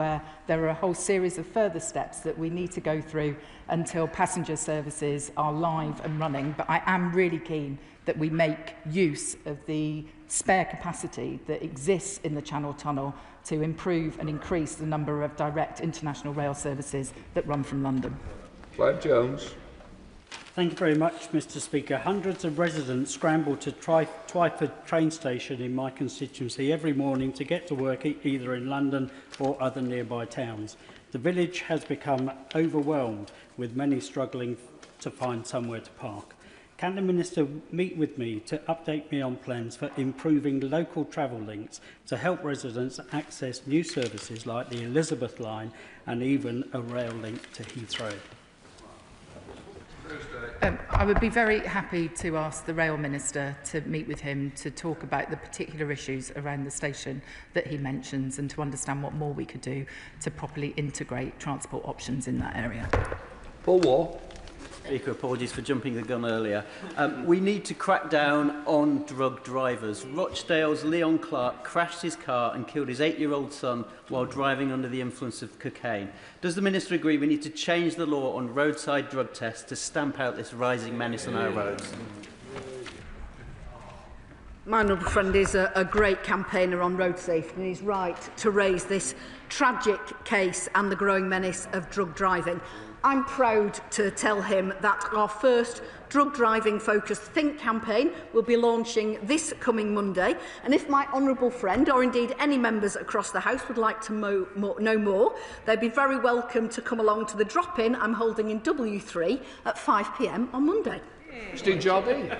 where there are a whole series of further steps that we need to go through until passenger services are live and running. But I am really keen that we make use of the spare capacity that exists in the Channel Tunnel to improve and increase the number of direct international rail services that run from London. Clive Jones. Thank you very much, Mr Speaker. Hundreds of residents scramble to Twyford train station in my constituency every morning to get to work either in London or other nearby towns. The village has become overwhelmed, with many struggling to find somewhere to park. Can the Minister meet with me to update me on plans for improving local travel links to help residents access new services like the Elizabeth line and even a rail link to Heathrow? I would be very happy to ask the Rail Minister to meet with him to talk about the particular issues around the station that he mentions and to understand what more we could do to properly integrate transport options in that area. Paul Wall. Speaker, apologies for jumping the gun earlier. We need to crack down on drug drivers. Rochdale's Leon Clark crashed his car and killed his 8-year-old son while driving under the influence of cocaine. Does the Minister agree we need to change the law on roadside drug tests to stamp out this rising menace on our roads? My honourable friend is a great campaigner on road safety and he's right to raise this tragic case and the growing menace of drug driving. I'm proud to tell him that our first drug driving focused Think campaign will be launching this coming Monday, and if my honourable friend or indeed any members across the House would like to know more, they'd be very welcome to come along to the drop-in I'm holding in W3 at 5 p.m. on Monday. Steve Jardine.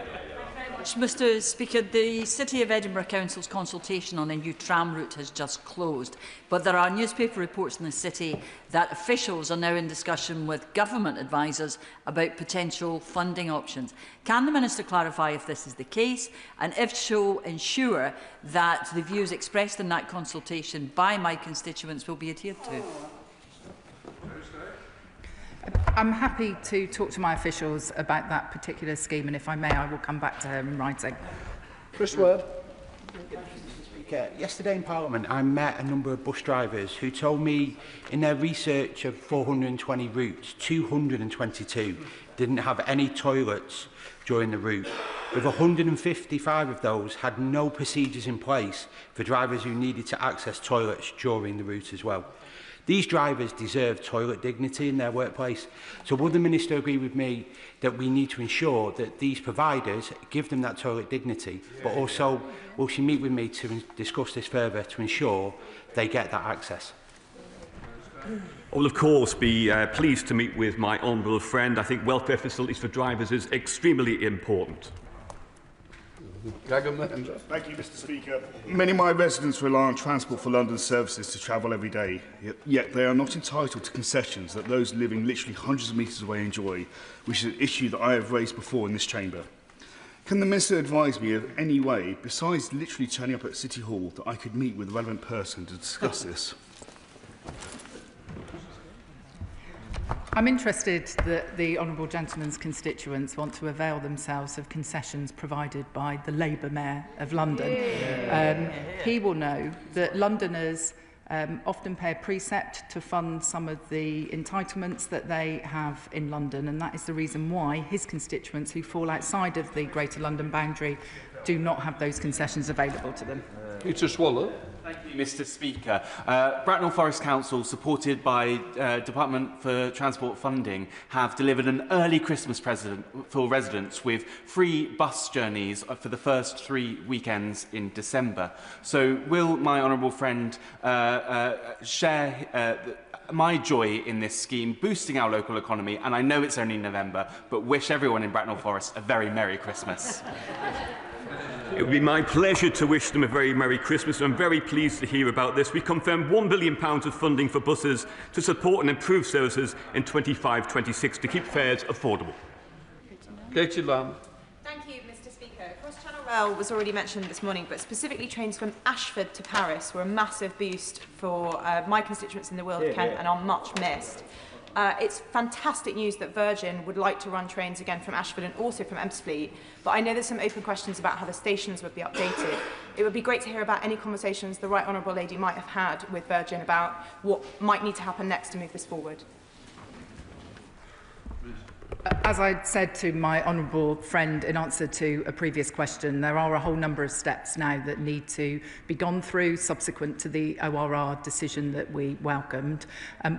Mr Speaker, the City of Edinburgh Council's consultation on a new tram route has just closed, but there are newspaper reports in the City that officials are now in discussion with government advisers about potential funding options. Can the Minister clarify if this is the case, and if so, ensure that the views expressed in that consultation by my constituents will be adhered to? I'm happy to talk to my officials about that particular scheme, and if I may, I will come back to her in writing. Chris Webb. Yesterday in Parliament, I met a number of bus drivers who told me in their research of 420 routes, 222 didn't have any toilets during the route, with 155 of those had no procedures in place for drivers who needed to access toilets during the route as well. These drivers deserve toilet dignity in their workplace. So will the Minister agree with me that we need to ensure that these providers give them that toilet dignity, but also will she meet with me to discuss this further to ensure they get that access? I will, of course, be pleased to meet with my honourable friend. I think welfare facilities for drivers is extremely important. Thank you, Mr Speaker. Many of my residents rely on Transport for London services to travel every day, yet they are not entitled to concessions that those living literally hundreds of metres away enjoy, which is an issue that I have raised before in this chamber. Can the Minister advise me of any way, besides literally turning up at City Hall, that I could meet with the relevant person to discuss this? I'm interested that the honourable gentleman's constituents want to avail themselves of concessions provided by the Labour Mayor of London. He will know that Londoners often pay a precept to fund some of the entitlements that they have in London, and that is the reason why his constituents who fall outside of the Greater London boundary do not have those concessions available to them. Peter Swallow. Thank you, Mr Speaker. Bracknell Forest Council, supported by Department for Transport funding, have delivered an early Christmas present for residents with free bus journeys for the first 3 weekends in December. So will my honourable friend share my joy in this scheme, boosting our local economy, and I know it's only November, but wish everyone in Bracknell Forest a very Merry Christmas. It would be my pleasure to wish them a very Merry Christmas. I'm very pleased to hear about this. We confirmed £1 billion of funding for buses to support and improve services in 25-26 to keep fares affordable. Katie Lamb. Thank you, Mr Speaker. Cross-Channel Rail was already mentioned this morning, but specifically trains from Ashford to Paris were a massive boost for my constituents in the Wirral of Kent and are much missed. It's fantastic news that Virgin would like to run trains again from Ashford and also from Ebbsfleet, but I know there's some open questions about how the stations would be updated. It would be great to hear about any conversations the Right Honourable Lady might have had with Virgin about what might need to happen next to move this forward. As I said to my honourable friend in answer to a previous question, there are a whole number of steps now that need to be gone through subsequent to the ORR decision that we welcomed.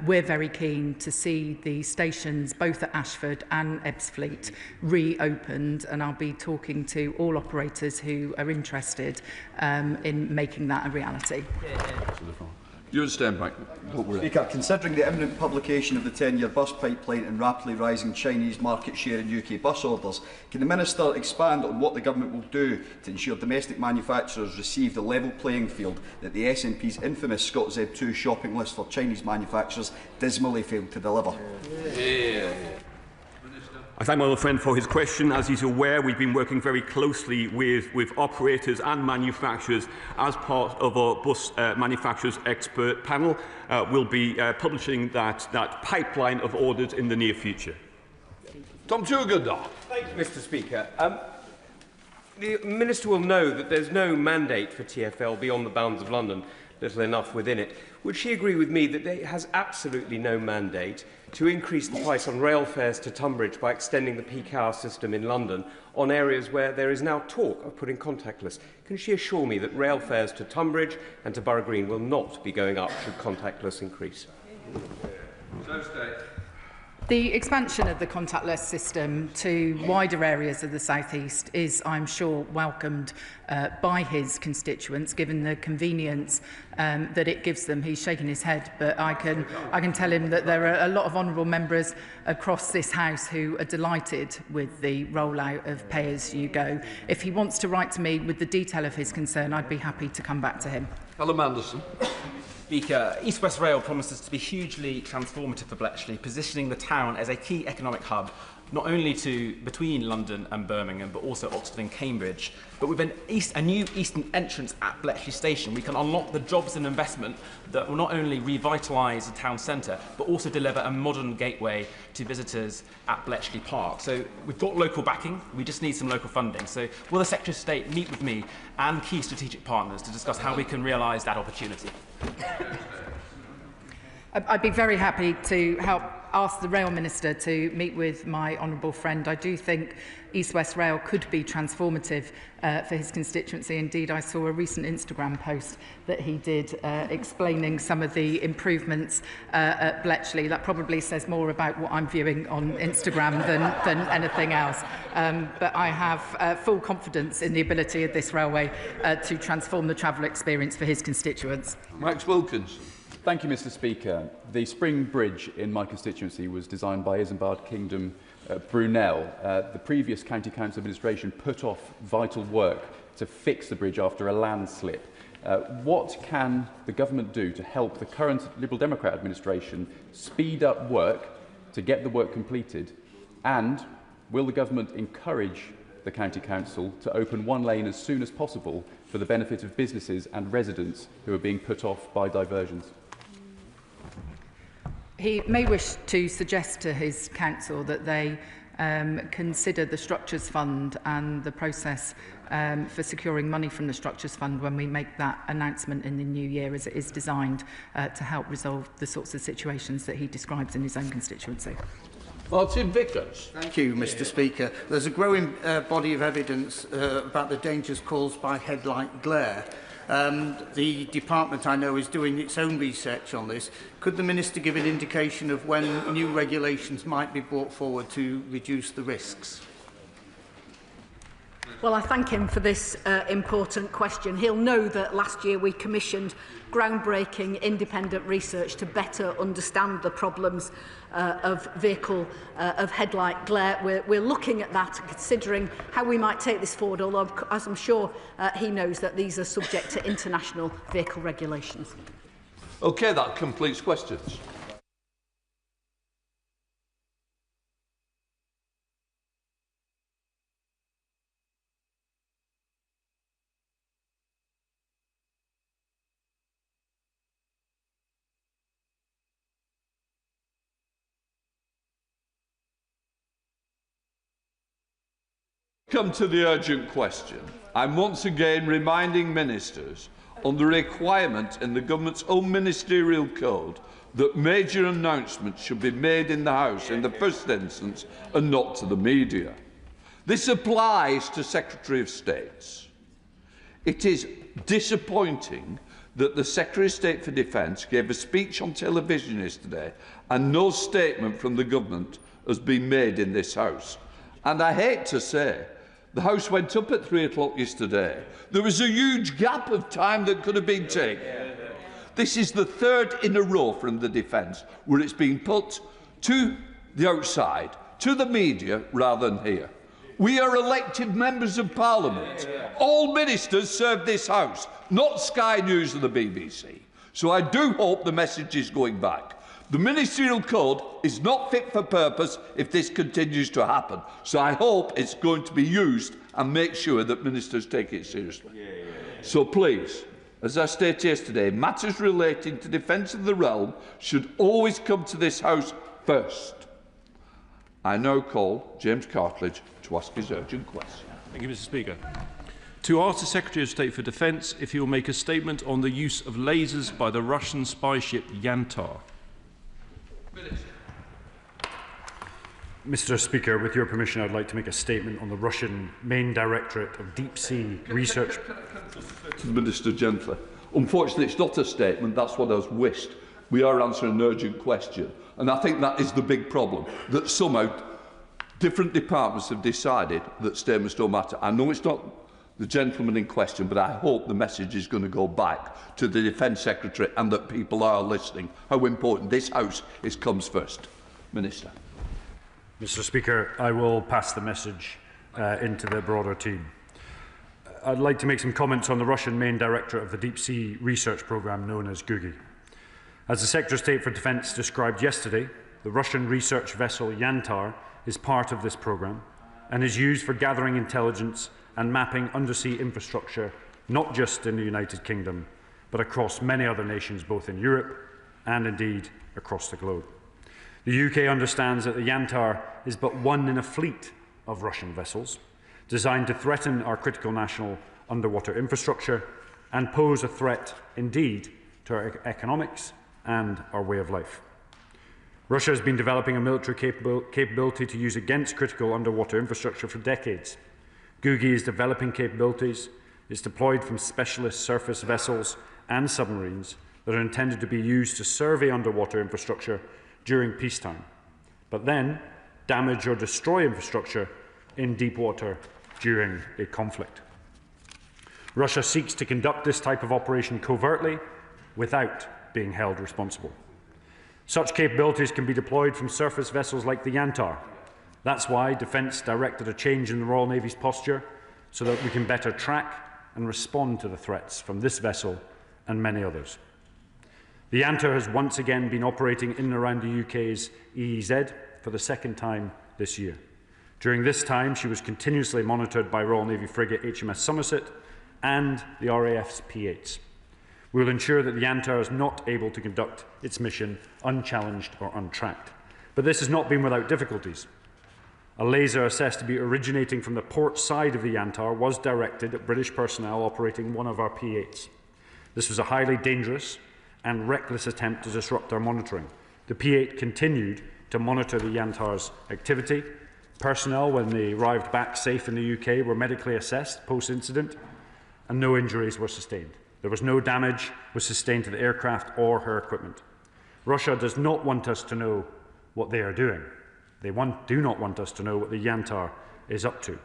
We're very keen to see the stations both at Ashford and Ebbsfleet reopened, and I'll be talking to all operators who are interested in making that a reality. You understand, Mike? Speaker, considering the imminent publication of the 10-year bus pipeline and rapidly rising Chinese market share in UK bus orders, can the Minister expand on what the Government will do to ensure domestic manufacturers receive the level playing field that the SNP's infamous ScotZ2 shopping list for Chinese manufacturers dismally failed to deliver? I thank my old friend for his question. As he's aware, we've been working very closely with operators and manufacturers as part of our bus manufacturers expert panel. We'll be publishing that pipeline of orders in the near future. Tom Tugendar. Thank you, Mr. Speaker. The Minister will know that there's no mandate for TfL beyond the bounds of London, little enough within it. Would she agree with me that there has absolutely no mandate to increase the price on rail fares to Tunbridge by extending the peak hour system in London on areas where there is now talk of putting contactless? Can she assure me that rail fares to Tunbridge and to Borough Green will not be going up should contactless increase? The expansion of the contactless system to wider areas of the South East is, I'm sure, welcomed by his constituents, given the convenience that it gives them. He's shaking his head, but I can tell him that there are a lot of honourable members across this House who are delighted with the rollout of pay-as-you-go. If he wants to write to me with the detail of his concern, I'd be happy to come back to him. Alan Anderson. Speaker, East West Rail promises to be hugely transformative for Bletchley, positioning the town as a key economic hub, not only between London and Birmingham, but also Oxford and Cambridge. But with a new eastern entrance at Bletchley Station, we can unlock the jobs and investment that will not only revitalise the town centre, but also deliver a modern gateway to visitors at Bletchley Park. So we've got local backing, we just need some local funding. So will the Secretary of State meet with me and key strategic partners to discuss how we can realise that opportunity? I'd be very happy to help ask the Rail Minister to meet with my honourable friend. I do think East West Rail could be transformative for his constituency. Indeed, I saw a recent Instagram post that he did explaining some of the improvements at Bletchley. That probably says more about what I'm viewing on Instagram than anything else. But I have full confidence in the ability of this railway to transform the travel experience for his constituents. Max Wilkins. Thank you, Mr. Speaker. The Spring Bridge in my constituency was designed by Isambard Kingdom Brunel. The previous County Council administration put off vital work to fix the bridge after a landslip. What can the government do to help the current Liberal Democrat administration speed up work to get the work completed? And will the government encourage the County Council to open one lane as soon as possible for the benefit of businesses and residents who are being put off by diversions? He may wish to suggest to his council that they consider the Structures Fund and the process for securing money from the Structures Fund when we make that announcement in the new year, as it is designed to help resolve the sorts of situations that he describes in his own constituency. Martin Vickers. Thank you, Mr. Speaker. There's a growing body of evidence about the dangers caused by headlight glare. The department, I know, is doing its own research on this. Could the Minister give an indication of when new regulations might be brought forward to reduce the risks? Well, I thank him for this important question. He'll know that last year we commissioned groundbreaking independent research to better understand the problems of headlight glare. We're looking at that, considering how we might take this forward, although, as I'm sure he knows, that these are subject to international vehicle regulations. OK, that completes questions. Come to the urgent question. I'm once again reminding ministers on the requirement in the government's own ministerial code that major announcements should be made in the House in the first instance and not to the media. This applies to Secretary of States. It is disappointing that the Secretary of State for Defence gave a speech on television yesterday and no statement from the government has been made in this House. And I hate to say, the House went up at 3 o'clock yesterday. There was a huge gap of time that could have been taken. This is the third in a row from the Defence where it's been put to the outside, to the media, rather than here. We are elected members of Parliament. All ministers serve this House, not Sky News or the BBC. So I do hope the message is going back. The ministerial code is not fit for purpose if this continues to happen. So I hope it's going to be used and make sure that ministers take it seriously. So please, as I stated yesterday, matters relating to defence of the realm should always come to this House first. I now call James Cartledge to ask his urgent question. Thank you, Mr. Speaker. To ask the Secretary of State for Defence if he will make a statement on the use of lasers by the Russian spy ship Yantar. Mr. Speaker, with your permission, I'd like to make a statement on the Russian main directorate of deep sea research. To the Minister gently. Unfortunately, it's not a statement. That's what I was wished. We are answering an urgent question. And I think that is the big problem, that somehow different departments have decided that statements don't matter. I know it's not the gentleman in question, but I hope the message is going to go back to the Defence Secretary and that people are listening how important this House is comes first. Minister. Mr. Speaker, I will pass the message into the broader team. I'd like to make some comments on the Russian main directorate of the Deep Sea Research Programme known as GUGI. As the Secretary of State for Defence described yesterday, the Russian research vessel Yantar is part of this programme and is used for gathering intelligence and mapping undersea infrastructure, not just in the United Kingdom, but across many other nations, both in Europe and indeed across the globe. The UK understands that the Yantar is but one in a fleet of Russian vessels designed to threaten our critical national underwater infrastructure and pose a threat, indeed, to our economics and our way of life. Russia has been developing a military capability to use against critical underwater infrastructure for decades. GUGI is developing capabilities. It's deployed from specialist surface vessels and submarines that are intended to be used to survey underwater infrastructure during peacetime, but then damage or destroy infrastructure in deep water during a conflict. Russia seeks to conduct this type of operation covertly without being held responsible. Such capabilities can be deployed from surface vessels like the Yantar. That's why Defence directed a change in the Royal Navy's posture so that we can better track and respond to the threats from this vessel and many others. The Yantar has once again been operating in and around the UK's EEZ for the second time this year. During this time, she was continuously monitored by Royal Navy frigate HMS Somerset and the RAF's P8s. We will ensure that the Yantar is not able to conduct its mission unchallenged or untracked. But this has not been without difficulties. A laser assessed to be originating from the port side of the Yantar was directed at British personnel operating one of our P8s. This was a highly dangerous and reckless attempt to disrupt our monitoring. The P8 continued to monitor the Yantar's activity. Personnel, when they arrived back safe in the UK, were medically assessed post-incident, and no injuries were sustained. There was no damage was sustained to the aircraft or her equipment. Russia does not want us to know what they are doing. They do not want us to know what the Yantar is up to.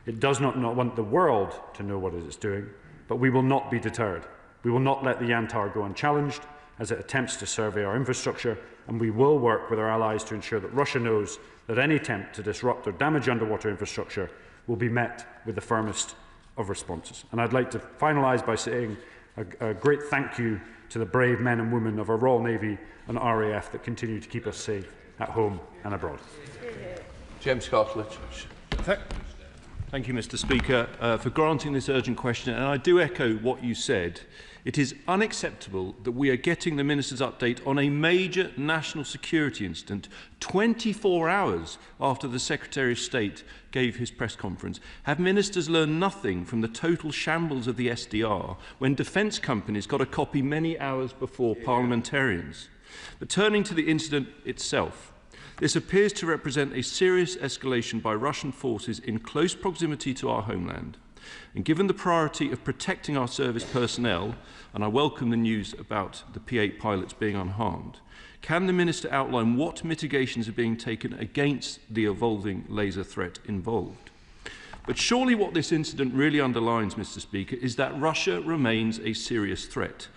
It does not want the world to know what it is doing, but we will not be deterred. We will not let the Yantar go unchallenged as it attempts to survey our infrastructure, and we will work with our allies to ensure that Russia knows that any attempt to disrupt or damage underwater infrastructure will be met with the firmest of responses. And I'd like to finalise by saying a great thank you to the brave men and women of our Royal Navy and RAF that continue to keep us safe at home and abroad. James Cartledge. Thank you, Mr. Speaker, for granting this urgent question. And I do echo what you said. It is unacceptable that we are getting the Minister's update on a major national security incident 24 hours after the Secretary of State gave his press conference. Have ministers learned nothing from the total shambles of the SDR when defence companies got a copy many hours before parliamentarians? But turning to the incident itself, this appears to represent a serious escalation by Russian forces in close proximity to our homeland. And given the priority of protecting our service personnel, and I welcome the news about the P8 pilots being unharmed, can the Minister outline what mitigations are being taken against the evolving laser threat involved? But surely what this incident really underlines, Mr. Speaker, is that Russia remains a serious threat.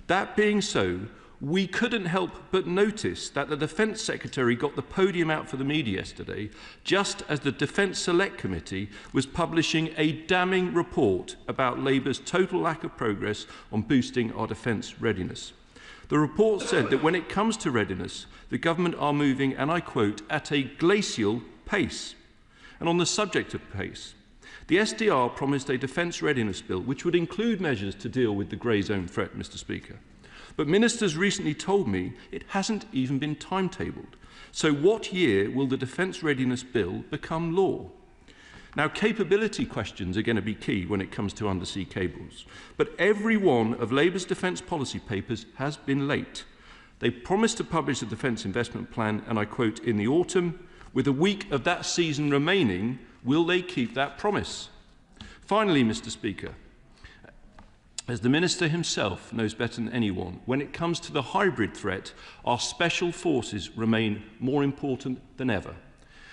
That being so, we couldn't help but notice that the Defence Secretary got the podium out for the media yesterday, just as the Defence Select Committee was publishing a damning report about Labour's total lack of progress on boosting our defence readiness. The report said that when it comes to readiness, the government are moving, and I quote, at a glacial pace. And on the subject of pace, the SDR promised a defence readiness bill which would include measures to deal with the grey zone threat, Mr. Speaker. But ministers recently told me it hasn't even been timetabled. So what year will the Defence Readiness Bill become law? Now, capability questions are going to be key when it comes to undersea cables. But every one of Labour's defence policy papers has been late. They promised to publish a defence investment plan, and I quote, in the autumn. With a week of that season remaining, will they keep that promise? Finally, Mr. Speaker, as the Minister himself knows better than anyone, when it comes to the hybrid threat, our special forces remain more important than ever.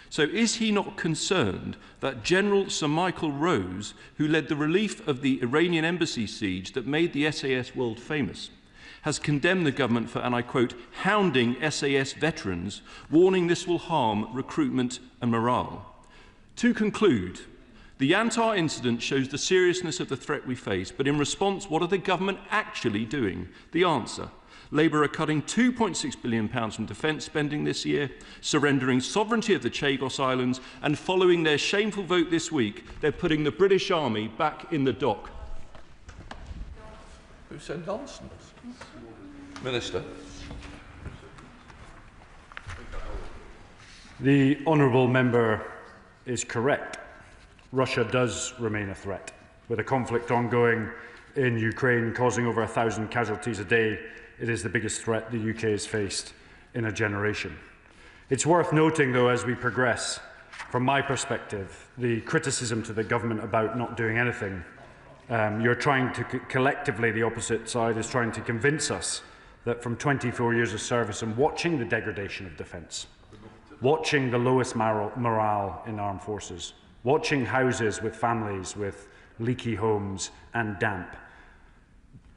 So is he not concerned that General Sir Michael Rose, who led the relief of the Iranian embassy siege that made the SAS world famous, has condemned the government for, and I quote, hounding SAS veterans, warning this will harm recruitment and morale? To conclude, the Yantar incident shows the seriousness of the threat we face, but in response, what are the government actually doing? The answer: Labour are cutting £2.6 billion from defence spending this year, surrendering sovereignty of the Chagos Islands, and following their shameful vote this week, they're putting the British Army back in the dock. Who said nonsense? Minister. The honourable member is correct. Russia does remain a threat. With a conflict ongoing in Ukraine causing over 1,000 casualties a day, it is the biggest threat the UK has faced in a generation. It's worth noting, though, as we progress, from my perspective, the criticism to the government about not doing anything. You're trying to, collectively, the opposite side is trying to convince us that from 24 years of service and watching the degradation of defence, watching the lowest morale in armed forces, watching houses with families with leaky homes and damp,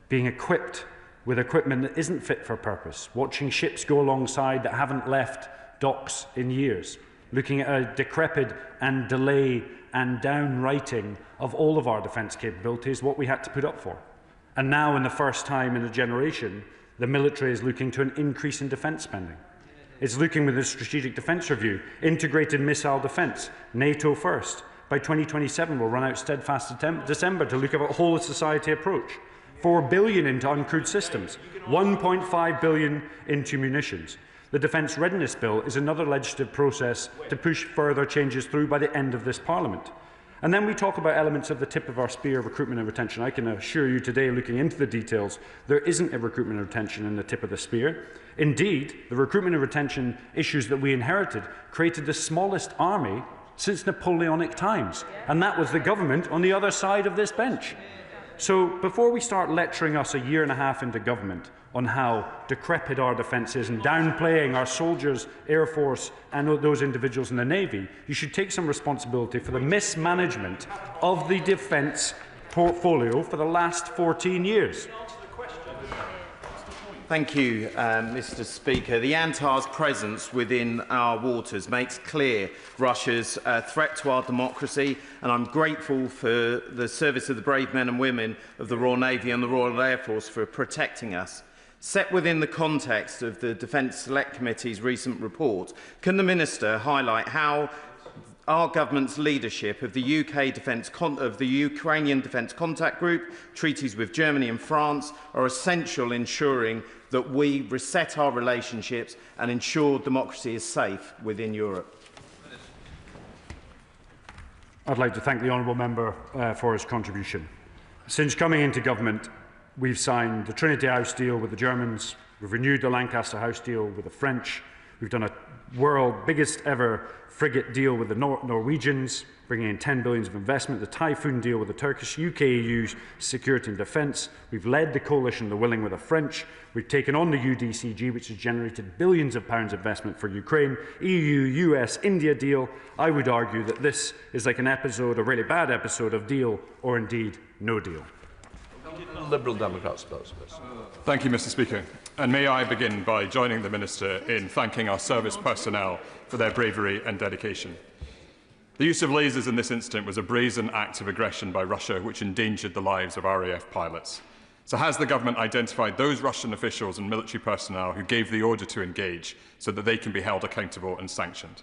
being equipped with equipment that isn't fit for purpose, watching ships go alongside that haven't left docks in years, looking at a decrepit and delay and downwriting of all of our defence capabilities, what we had to put up for. And now, in the first time in a generation, the military is looking to an increase in defence spending. It's looking with a strategic defence review, integrated missile defence, NATO first. By 2027, we'll run out steadfast December to look at a whole-of-society approach. $4 billion into uncrewed systems, $1.5 billion into munitions. The Defence Readiness Bill is another legislative process to push further changes through by the end of this Parliament. And then we talk about elements of the tip of our spear, recruitment and retention. I can assure you today, looking into the details, there isn't a recruitment and retention in the tip of the spear. Indeed, the recruitment and retention issues that we inherited created the smallest army since Napoleonic times. And that was the government on the other side of this bench. So before we start lecturing us a year and a half into government on how decrepit our defence is and downplaying our soldiers, Air Force and those individuals in the Navy, you should take some responsibility for the mismanagement of the defence portfolio for the last 14 years. Thank you, Mr. Speaker. The Yantar's presence within our waters makes clear Russia's threat to our democracy, and I'm grateful for the service of the brave men and women of the Royal Navy and the Royal Air Force for protecting us. Set within the context of the Defence Select Committee's recent report, can the Minister highlight how our government's leadership of the Ukrainian Defence Contact Group, treaties with Germany and France are essential in ensuring that we reset our relationships and ensure democracy is safe within Europe. I'd like to thank the honourable member for his contribution. Since coming into government, we've signed the Trinity House deal with the Germans, we've renewed the Lancaster House deal with the French, we've done a world biggest ever frigate deal with the Norwegians, bringing in 10 billion of investment, the Typhoon deal with the Turkish, UK-EU security and defence. We've led the coalition of the willing with the French. We've taken on the UDCG, which has generated billions of pounds investment for Ukraine, EU, US, India deal. I would argue that this is like an episode, a really bad episode of deal or indeed no deal. Liberal Democrats spokesperson. Thank you, Mr. Speaker. And may I begin by joining the Minister in thanking our service personnel for their bravery and dedication. The use of lasers in this incident was a brazen act of aggression by Russia which endangered the lives of RAF pilots. So has the government identified those Russian officials and military personnel who gave the order to engage so that they can be held accountable and sanctioned?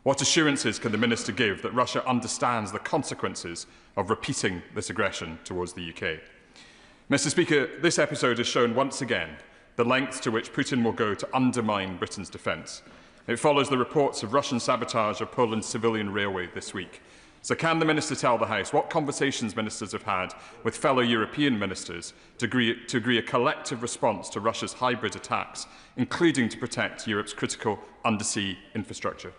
What assurances can the Minister give that Russia understands the consequences of repeating this aggression towards the UK? Mr. Speaker, this episode has shown once again the lengths to which Putin will go to undermine Britain's defence. It follows the reports of Russian sabotage of Poland's civilian railway this week. So can the Minister tell the House what conversations ministers have had with fellow European ministers to agree a collective response to Russia's hybrid attacks, including to protect Europe's critical undersea infrastructure?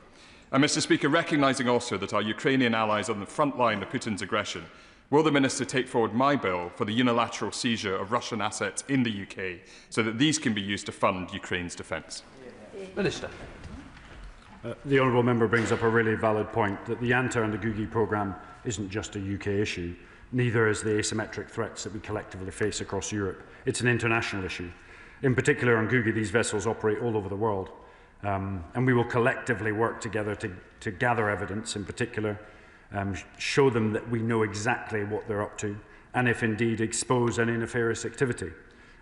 And Mr. Speaker, recognising also that our Ukrainian allies are on the front line of Putin's aggression, will the Minister take forward my bill for the unilateral seizure of Russian assets in the UK so that these can be used to fund Ukraine's defence? Minister. The honourable member brings up a really valid point that the Yanta and the Gugi programme isn't just a UK issue. Neither is the asymmetric threats that we collectively face across Europe. It's an international issue. In particular, on Gugi, these vessels operate all over the world. And we will collectively work together to gather evidence, in particular, show them that we know exactly what they're up to, and if indeed expose any nefarious activity.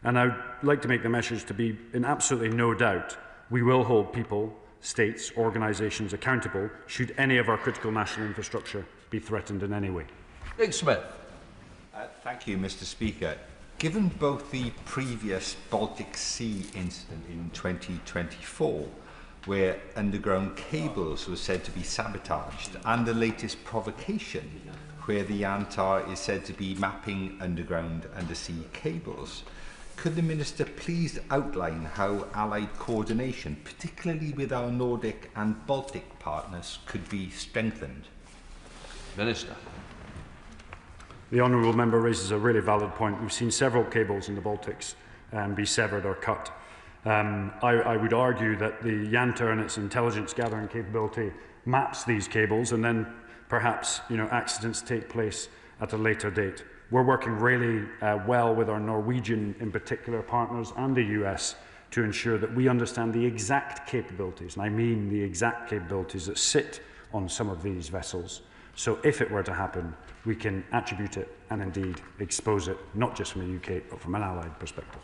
And I'd like to make the message to be in absolutely no doubt, we will hold people, states, organisations accountable should any of our critical national infrastructure be threatened in any way. Nick Smith. Thank you, Mr. Speaker. Given both the previous Baltic Sea incident in 2024, where underground cables were said to be sabotaged, and the latest provocation, where the Yantar is said to be mapping underground undersea cables, could the Minister please outline how Allied coordination, particularly with our Nordic and Baltic partners, could be strengthened? Minister. The honourable member raises a really valid point. We've seen several cables in the Baltics be severed or cut. I would argue that the Yanta and its intelligence gathering capability maps these cables, and then perhaps accidents take place at a later date. We're working really well with our Norwegian, in particular, partners and the US to ensure that we understand the exact capabilities, and I mean the exact capabilities that sit on some of these vessels. So if it were to happen, we can attribute it and indeed expose it, not just from the UK, but from an allied perspective.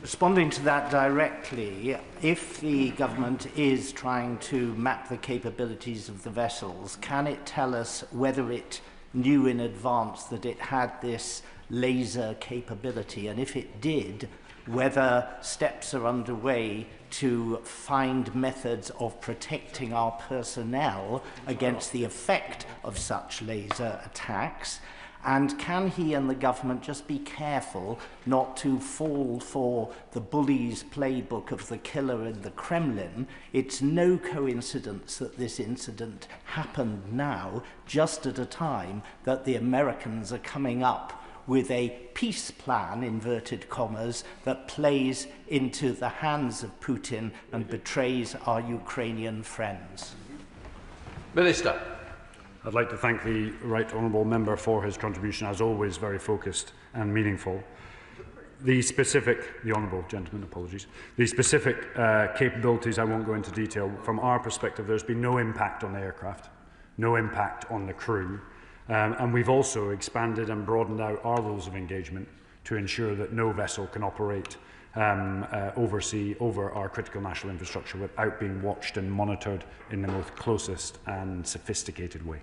Responding to that directly, if the government is trying to map the capabilities of the vessels, can it tell us whether it knew in advance that it had this laser capability, and if it did, whether steps are underway to find methods of protecting our personnel against the effect of such laser attacks? And can he and the government just be careful not to fall for the bully's playbook of the killer in the Kremlin? It's no coincidence that this incident happened now, just at a time that the Americans are coming up with a peace plan, inverted commas, that plays into the hands of Putin and betrays our Ukrainian friends. Minister. I'd like to thank the right honourable member for his contribution, as always very focused and meaningful. The honourable gentleman, apologies. The specific capabilities, I won't go into detail. From our perspective, there's been no impact on the aircraft, no impact on the crew, and we've also expanded and broadened out our rules of engagement to ensure that no vessel can operate oversee over our critical national infrastructure without being watched and monitored in the most closest and sophisticated way.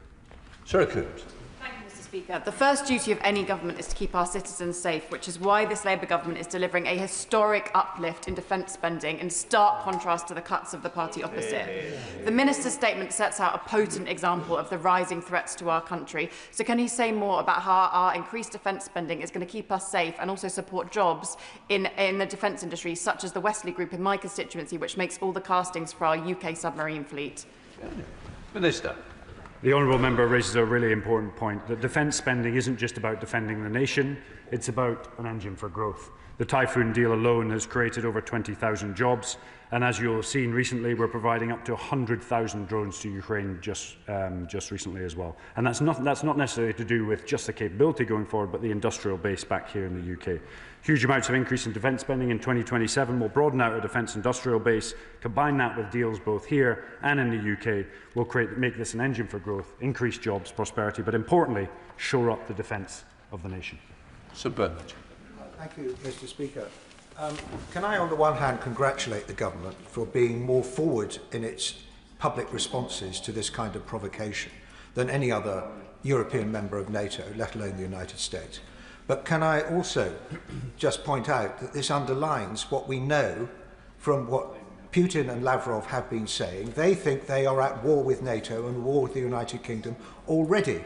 Sarah Coombs. Thank you, Mr. Speaker. The first duty of any government is to keep our citizens safe, which is why this Labour government is delivering a historic uplift in defence spending in stark contrast to the cuts of the party opposite. The Minister's statement sets out a potent example of the rising threats to our country. So can he say more about how our increased defence spending is going to keep us safe and also support jobs in the defence industry, such as the Wesley Group in my constituency, which makes all the castings for our UK submarine fleet? Minister. The honourable member raises a really important point, that defence spending isn't just about defending the nation, it's about an engine for growth. The Typhoon deal alone has created over 20,000 jobs, and as you'll have seen recently, we're providing up to 100,000 drones to Ukraine just recently as well. And that's not necessarily to do with just the capability going forward, but the industrial base back here in the UK. Huge amounts of increase in defence spending in 2027 will broaden out our defence industrial base. Combine that with deals both here and in the UK will make this an engine for growth, increase jobs, prosperity, but importantly, shore up the defence of the nation. Sir Bernard. Thank you, Mr. Speaker. Can I, on the one hand, congratulate the government for being more forward in its public responses to this kind of provocation than any other European member of NATO, let alone the United States? But can I also just point out that this underlines what we know from what Putin and Lavrov have been saying. They think they are at war with NATO and war with the United Kingdom already.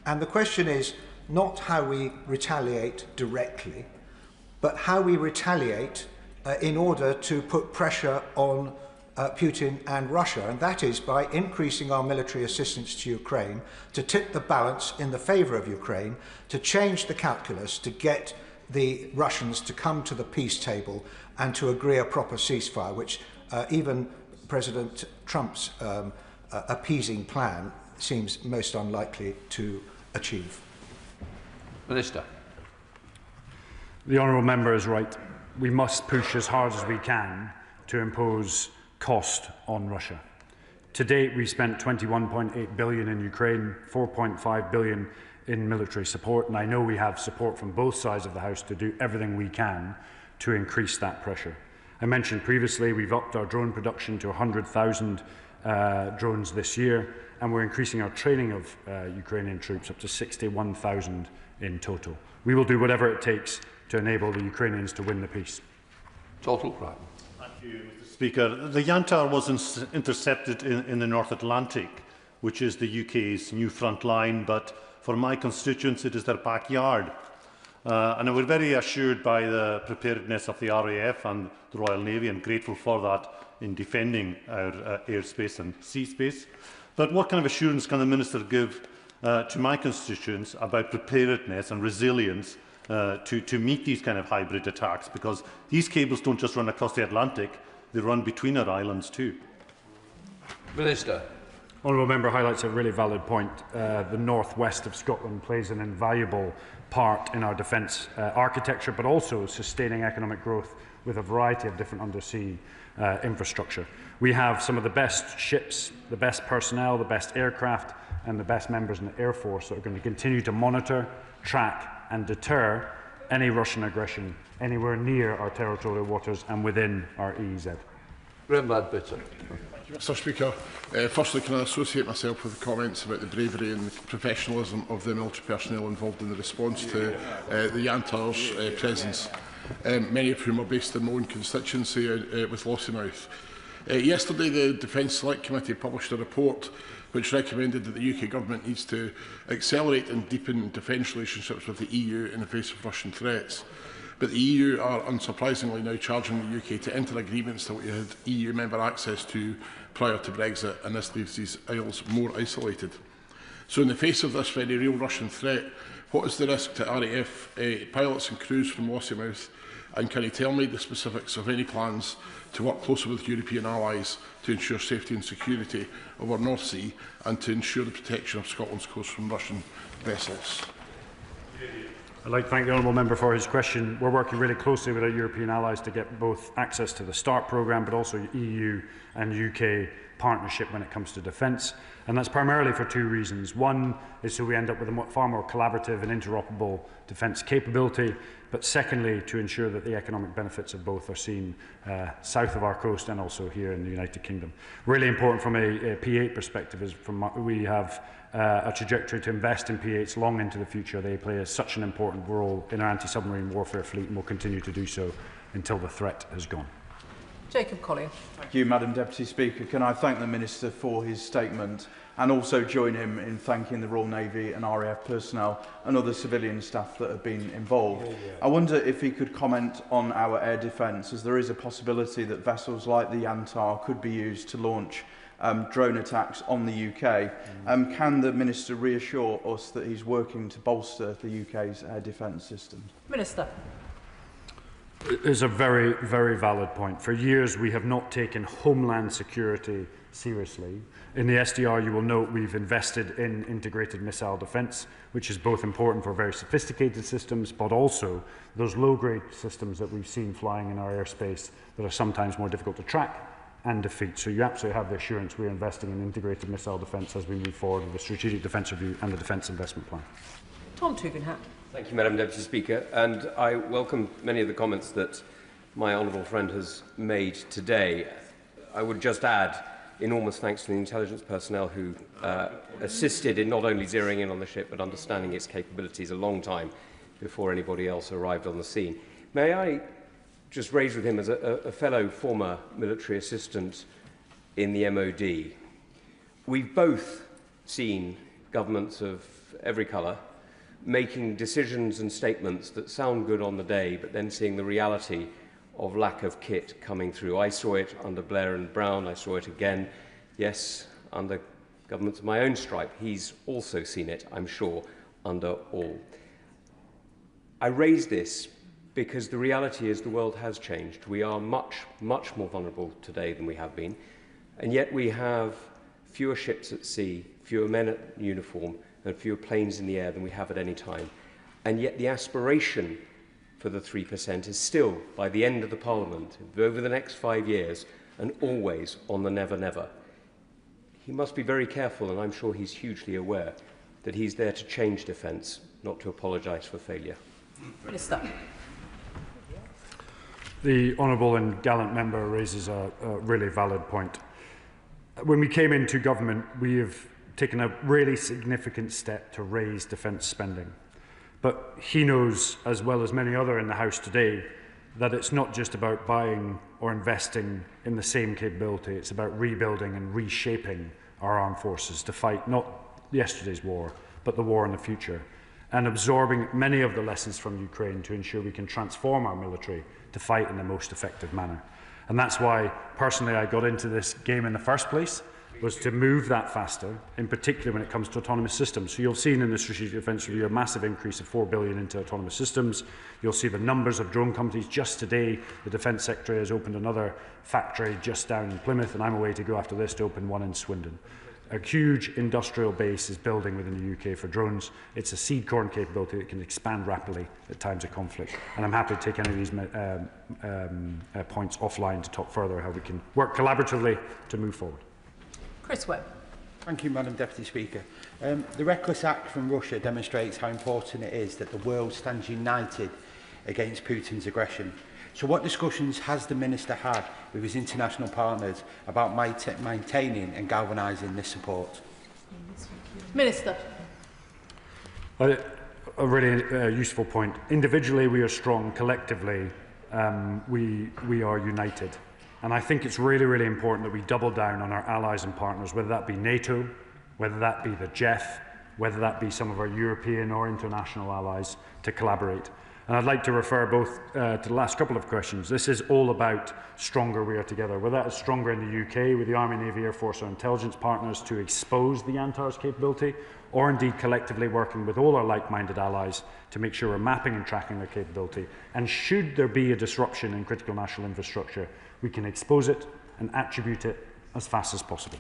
And the question is not how we retaliate directly, but how we retaliate in order to put pressure on Putin and Russia, and that is by increasing our military assistance to Ukraine, to tip the balance in the favour of Ukraine, to change the calculus, to get the Russians to come to the peace table and to agree a proper ceasefire, which even President Trump's appeasing plan seems most unlikely to achieve. Minister. The honourable member is right. We must push as hard as we can to impose cost on Russia. To date, we've spent 21.8 billion in Ukraine, 4.5 billion in military support, and I know we have support from both sides of the House to do everything we can to increase that pressure. I mentioned previously we've upped our drone production to 100,000 drones this year, and we're increasing our training of Ukrainian troops up to 61,000 in total. We will do whatever it takes to enable the Ukrainians to win the peace. Total crime. Thank you, Mr. Speaker. The Yantar was intercepted in the North Atlantic, which is the UK's new front line, but for my constituents it is their backyard. And we're very assured by the preparedness of the RAF and the Royal Navy, and grateful for that in defending our airspace and sea space. But what kind of assurance can the Minister give to my constituents about preparedness and resilience to meet these kind of hybrid attacks? Because these cables don't just run across the Atlantic, they run between our islands too. Minister. Honourable member highlights a really valid point. The northwest of Scotland plays an invaluable part in our defence architecture, but also sustaining economic growth with a variety of different undersea infrastructure. We have some of the best ships, the best personnel, the best aircraft, and the best members in the Air Force that are going to continue to monitor, track and deter any Russian aggression anywhere near our territorial waters and within our EEZ. Mr. Speaker, firstly, can I associate myself with the comments about the bravery and the professionalism of the military personnel involved in the response to the Yantar's presence, many of whom are based in my own constituency with Lossiemouth. Yesterday, the Defence Select Committee published a report which recommended that the UK Government needs to accelerate and deepen defence relationships with the EU in the face of Russian threats. But the EU are unsurprisingly now charging the UK to enter agreements that we had EU member access to prior to Brexit, and this leaves these isles more isolated. So in the face of this very real Russian threat, what is the risk to RAF pilots and crews from Lossiemouth, and can you tell me the specifics of any plans to work closely with European allies to ensure safety and security of our North Sea and to ensure the protection of Scotland's coast from Russian vessels? I'd like to thank the honourable member for his question. We're working really closely with our European allies to get both access to the START programme, but also EU and UK partnership when it comes to defence. And that's primarily for two reasons. One is so we end up with a far more collaborative and interoperable defence capability. but secondly, to ensure that the economic benefits of both are seen south of our coast and also here in the United Kingdom. Really important from a P8 perspective is we have a trajectory to invest in P8s long into the future. They play such an important role in our anti-submarine warfare fleet and will continue to do so until the threat has gone. Jacob Collier. Thank you, Madam Deputy Speaker. Can I thank the Minister for his statement and also join him in thanking the Royal Navy and RAF personnel and other civilian staff that have been involved. I wonder if he could comment on our air defence, as there is a possibility that vessels like the Yantar could be used to launch drone attacks on the UK. Can the Minister reassure us that he's working to bolster the UK's air defence system? Minister. It's a very, very valid point. For years, we have not taken homeland security seriously. In the SDR, you will note we've invested in integrated missile defence, which is both important for very sophisticated systems, but also those low-grade systems that we've seen flying in our airspace that are sometimes more difficult to track and defeat. So you absolutely have the assurance we're investing in integrated missile defence as we move forward with the Strategic Defence Review and the Defence Investment Plan. Tom Tugendhat. Thank you, Madam Deputy Speaker, and I welcome many of the comments that my honourable friend has made today. I would just add enormous thanks to the intelligence personnel who assisted in not only zeroing in on the ship but understanding its capabilities a long time before anybody else arrived on the scene. May I just raise with him, as a fellow former military assistant in the MOD, we've both seen governments of every colour making decisions and statements that sound good on the day, but then seeing the reality of lack of kit coming through. I saw it under Blair and Brown. I saw it again, yes, under governments of my own stripe. He's also seen it, I'm sure, under all. I raise this because the reality is the world has changed. We are much, much more vulnerable today than we have been, and yet we have fewer ships at sea, fewer men at uniform, and fewer planes in the air than we have at any time. And yet the aspiration for the 3% is still, by the end of the Parliament, over the next 5 years, and always on the never, never. He must be very careful, and I'm sure he's hugely aware, that he's there to change defence, not to apologise for failure. Minister. The honourable and gallant member raises a really valid point. When we came into government, we have taken a really significant step to raise defence spending. But he knows, as well as many other in the House today, that it's not just about buying or investing in the same capability, it's about rebuilding and reshaping our armed forces to fight not yesterday's war, but the war in the future, and absorbing many of the lessons from Ukraine to ensure we can transform our military to fight in the most effective manner. And that's why, personally, I got into this game in the first place, was to move that faster, in particular when it comes to autonomous systems. So you'll see in the Strategic Defence Review a massive increase of $4 billion into autonomous systems. You'll see the numbers of drone companies. Just today, the Defence Secretary has opened another factory just down in Plymouth, and I'm away to go after this to open one in Swindon. A huge industrial base is building within the UK for drones. It's a seed corn capability that can expand rapidly at times of conflict. And I'm happy to take any of these points offline to talk further how we can work collaboratively to move forward. Chris Webb. Thank you, Madam Deputy Speaker. The reckless act from Russia demonstrates how important it is that the world stands united against Putin's aggression. So what discussions has the Minister had with his international partners about maintaining and galvanising this support? Minister. A really useful point. Individually, we are strong. Collectively, we are united. And I think it's really, really important that we double down on our allies and partners, whether that be NATO, whether that be the JEF, whether that be some of our European or international allies, to collaborate. And I'd like to refer both to the last couple of questions. This is all about stronger we are together, whether that is stronger in the UK with the Army, Navy, Air Force or intelligence partners to expose the Yantar's capability, or indeed collectively working with all our like-minded allies to make sure we're mapping and tracking their capability. And should there be a disruption in critical national infrastructure, we can expose it and attribute it as fast as possible.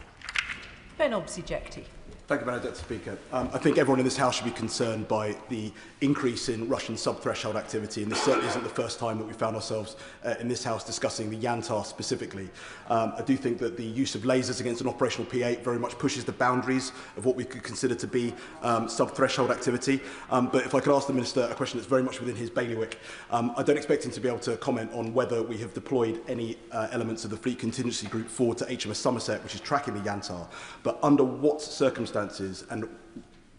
Ben Obsijekti. Thank you, Madam Deputy Speaker. I think everyone in this House should be concerned by the increase in Russian sub-threshold activity, and this certainly isn't the first time that we found ourselves in this House discussing the Yantar specifically. I do think that the use of lasers against an operational P8 very much pushes the boundaries of what we could consider to be sub-threshold activity. But if I could ask the Minister a question that's very much within his bailiwick, I don't expect him to be able to comment on whether we have deployed any elements of the Fleet Contingency Group forward to HMS Somerset, which is tracking the Yantar, but under what circumstances and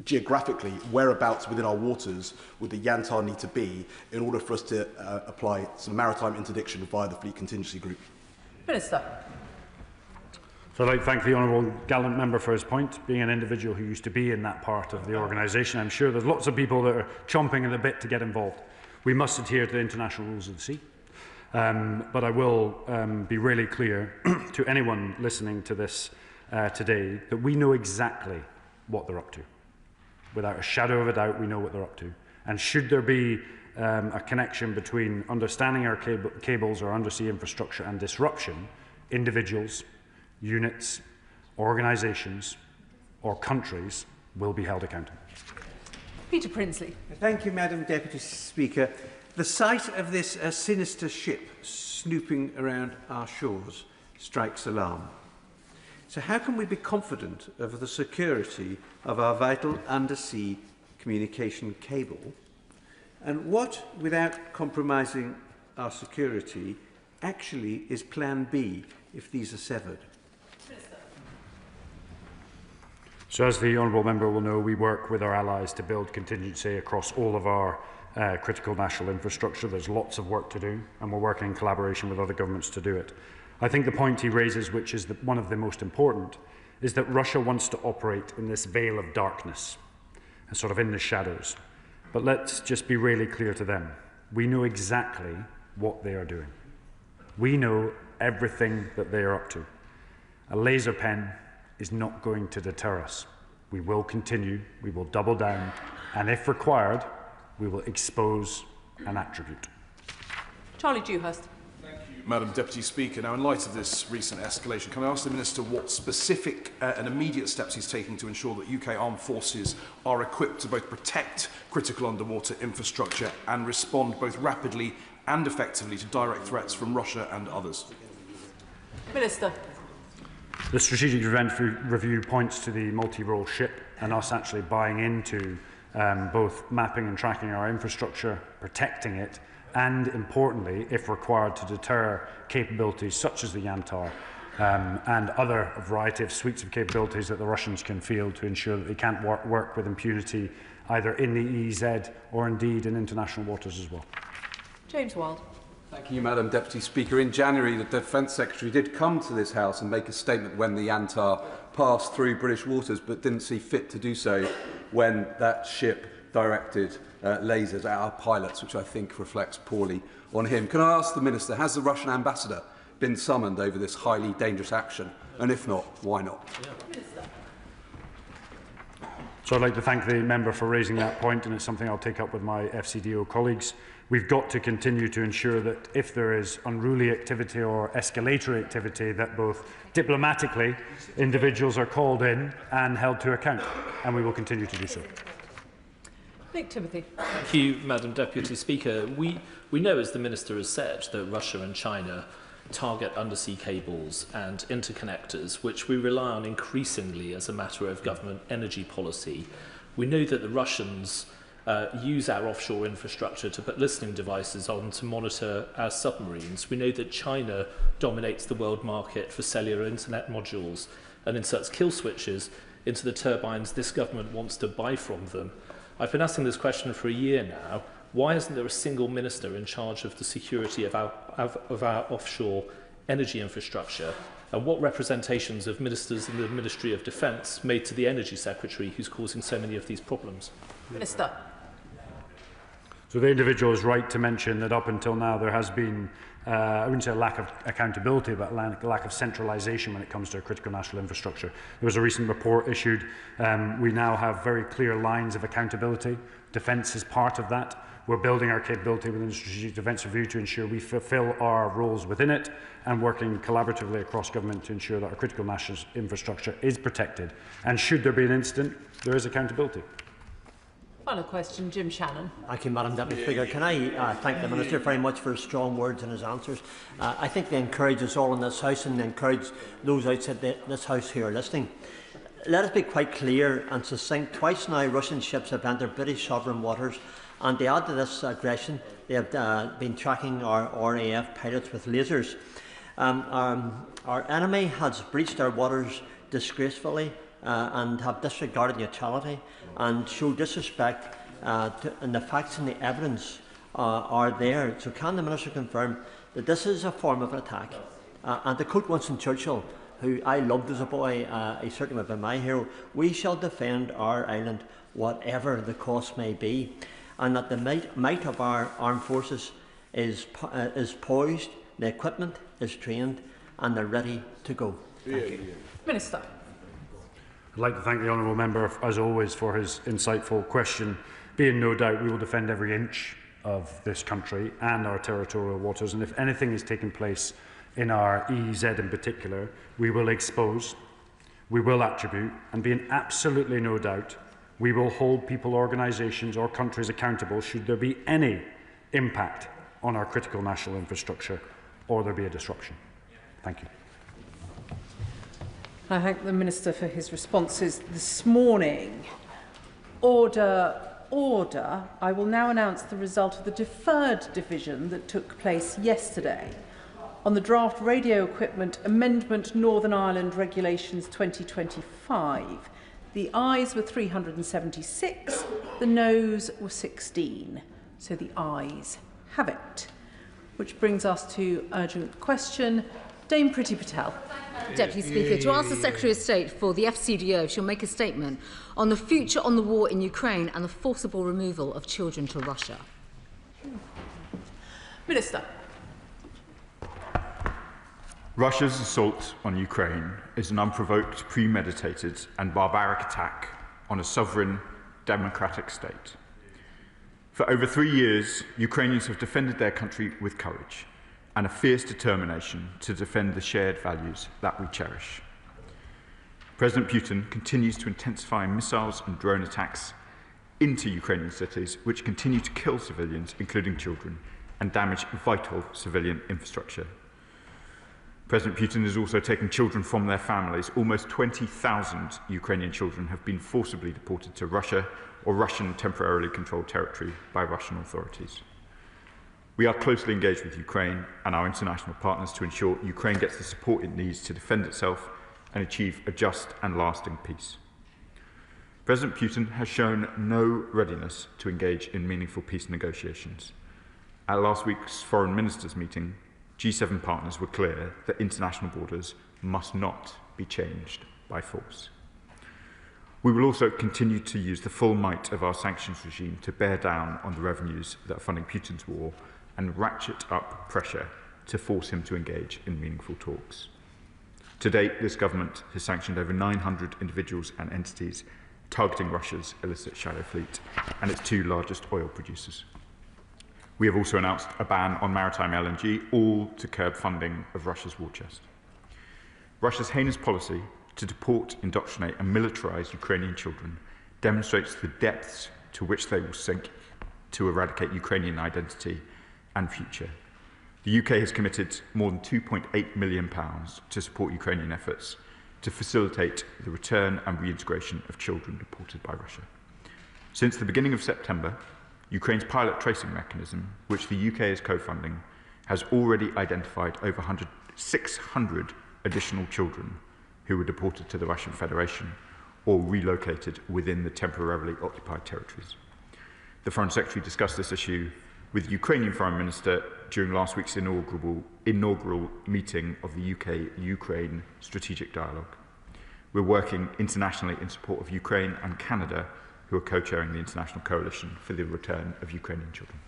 geographically whereabouts within our waters would the Yantar need to be in order for us to apply some maritime interdiction via the Fleet Contingency Group? Minister. So I'd like to thank the honourable gallant member for his point. Being an individual who used to be in that part of the organisation, I'm sure there's lots of people that are chomping at the bit to get involved. We must adhere to the international rules of the sea. But I will be really clear to anyone listening to this today that we know exactly what they're up to. Without a shadow of a doubt, we know what they're up to. And should there be a connection between understanding our cables or undersea infrastructure and disruption, individuals, units, organisations or countries will be held accountable. Peter Prinsley. Thank you, Madam Deputy Speaker. The sight of this sinister ship snooping around our shores strikes alarm. So how can we be confident of the security of our vital undersea communication cable? And what, without compromising our security, actually is Plan B if these are severed? So as the honourable member will know, we work with our allies to build contingency across all of our critical national infrastructure. There's lots of work to do, and we're working in collaboration with other governments to do it. I think the point he raises, which is one of the most important, is that Russia wants to operate in this veil of darkness, and sort of in the shadows. But let's just be really clear to them. We know exactly what they are doing. We know everything that they are up to. A laser pen is not going to deter us. We will continue, we will double down, and if required, we will expose and attribute. Charlie Dewhurst. Madam Deputy Speaker, now in light of this recent escalation, can I ask the Minister what specific and immediate steps he's taking to ensure that UK armed forces are equipped to both protect critical underwater infrastructure and respond both rapidly and effectively to direct threats from Russia and others? Minister. The strategic event review points to the multi-role ship and us actually buying into both mapping and tracking our infrastructure, protecting it, and importantly, if required, to deter capabilities such as the Yantar and other variety of suites of capabilities that the Russians can field to ensure that they can't work with impunity either in the EEZ or indeed in international waters as well. James Wild. Thank you, Madam Deputy Speaker. In January, the Defence Secretary did come to this House and make a statement when the Yantar passed through British waters, but didn't see fit to do so when that ship directed lasers at our pilots, which I think reflects poorly on him. Can I ask the Minister, has the Russian ambassador been summoned over this highly dangerous action? And if not, why not? So I'd like to thank the member for raising that point, and it's something I'll take up with my FCDO colleagues. We've got to continue to ensure that if there is unruly activity or escalatory activity, that both diplomatically individuals are called in and held to account, and we will continue to do so. Nick Timothy. Thank you, Madam Deputy Speaker. We know, as the Minister has said, that Russia and China target undersea cables and interconnectors, which we rely on increasingly as a matter of government energy policy. We know that the Russians use our offshore infrastructure to put listening devices on to monitor our submarines. We know that China dominates the world market for cellular internet modules and inserts kill switches into the turbines this government wants to buy from them. I've been asking this question for a year now. Why isn't there a single minister in charge of the security of our offshore energy infrastructure? And what representations of ministers in the Ministry of Defence made to the Energy Secretary, who's causing so many of these problems? Minister. So the individual is right to mention that up until now there has been, I wouldn't say a lack of accountability, but a lack of centralisation when it comes to critical national infrastructure. There was a recent report issued. We now have very clear lines of accountability. Defence is part of that. We're building our capability within the Strategic Defence Review to ensure we fulfil our roles within it, and working collaboratively across government to ensure that our critical national infrastructure is protected. And should there be an incident, there is accountability. Final question, Jim Shannon. Thank you, Madam Deputy Speaker. Can I thank the Minister very much for his strong words and his answers. I think they encourage us all in this House and they encourage those outside this House who are listening. Let us be quite clear and succinct. Twice now Russian ships have entered British sovereign waters, and to add to this aggression, they have been tracking our RAF pilots with lasers. Our enemy has breached our waters disgracefully and have disregarded neutrality and show disrespect, and the facts and the evidence are there. So can the Minister confirm that this is a form of attack? And to quote Winston Churchill, who I loved as a boy, he certainly would have been my hero, we shall defend our island whatever the cost may be, and that the might of our armed forces is poised, the equipment is trained, and they're ready to go. Thank you. Minister. I'd like to thank the honourable member, as always, for his insightful question. Be in no doubt we will defend every inch of this country and our territorial waters, and if anything is taking place in our EEZ in particular, we will expose, we will attribute, and be in absolutely no doubt we will hold people, organisations or countries accountable should there be any impact on our critical national infrastructure or there be a disruption. Thank you. I thank the Minister for his responses this morning. Order, order. I will now announce the result of the deferred division that took place yesterday on the draft radio equipment amendment Northern Ireland Regulations 2025. The ayes were 376, the noes were 16. So the ayes have it. Which brings us to urgent question. Dame Priti Patel. Deputy Speaker, to ask the Secretary of State for the FCDO if she'll make a statement on the future on the war in Ukraine and the forcible removal of children to Russia. Minister. Russia's assault on Ukraine is an unprovoked, premeditated and barbaric attack on a sovereign, democratic state. For over 3 years, Ukrainians have defended their country with courage and a fierce determination to defend the shared values that we cherish. President Putin continues to intensify missiles and drone attacks into Ukrainian cities, which continue to kill civilians, including children, and damage vital civilian infrastructure. President Putin is also taking children from their families. Almost 20,000 Ukrainian children have been forcibly deported to Russia or Russian temporarily controlled territory by Russian authorities. We are closely engaged with Ukraine and our international partners to ensure Ukraine gets the support it needs to defend itself and achieve a just and lasting peace. President Putin has shown no readiness to engage in meaningful peace negotiations. At last week's foreign ministers' meeting, G7 partners were clear that international borders must not be changed by force. We will also continue to use the full might of our sanctions regime to bear down on the revenues that are funding Putin's war and ratchet up pressure to force him to engage in meaningful talks. To date, this government has sanctioned over 900 individuals and entities targeting Russia's illicit shadow fleet and its 2 largest oil producers. We have also announced a ban on maritime LNG, all to curb funding of Russia's war chest. Russia's heinous policy to deport, indoctrinate and militarise Ukrainian children demonstrates the depths to which they will sink to eradicate Ukrainian identity and future. The UK has committed more than £2.8 million to support Ukrainian efforts to facilitate the return and reintegration of children deported by Russia. Since the beginning of September, Ukraine's pilot tracing mechanism, which the UK is co-funding, has already identified over 600 additional children who were deported to the Russian Federation or relocated within the temporarily occupied territories. The Foreign Secretary discussed this issue with the Ukrainian Foreign Minister during last week's inaugural meeting of the UK-Ukraine Strategic Dialogue. We're working internationally in support of Ukraine and Canada, who are co-chairing the International Coalition for the Return of Ukrainian Children.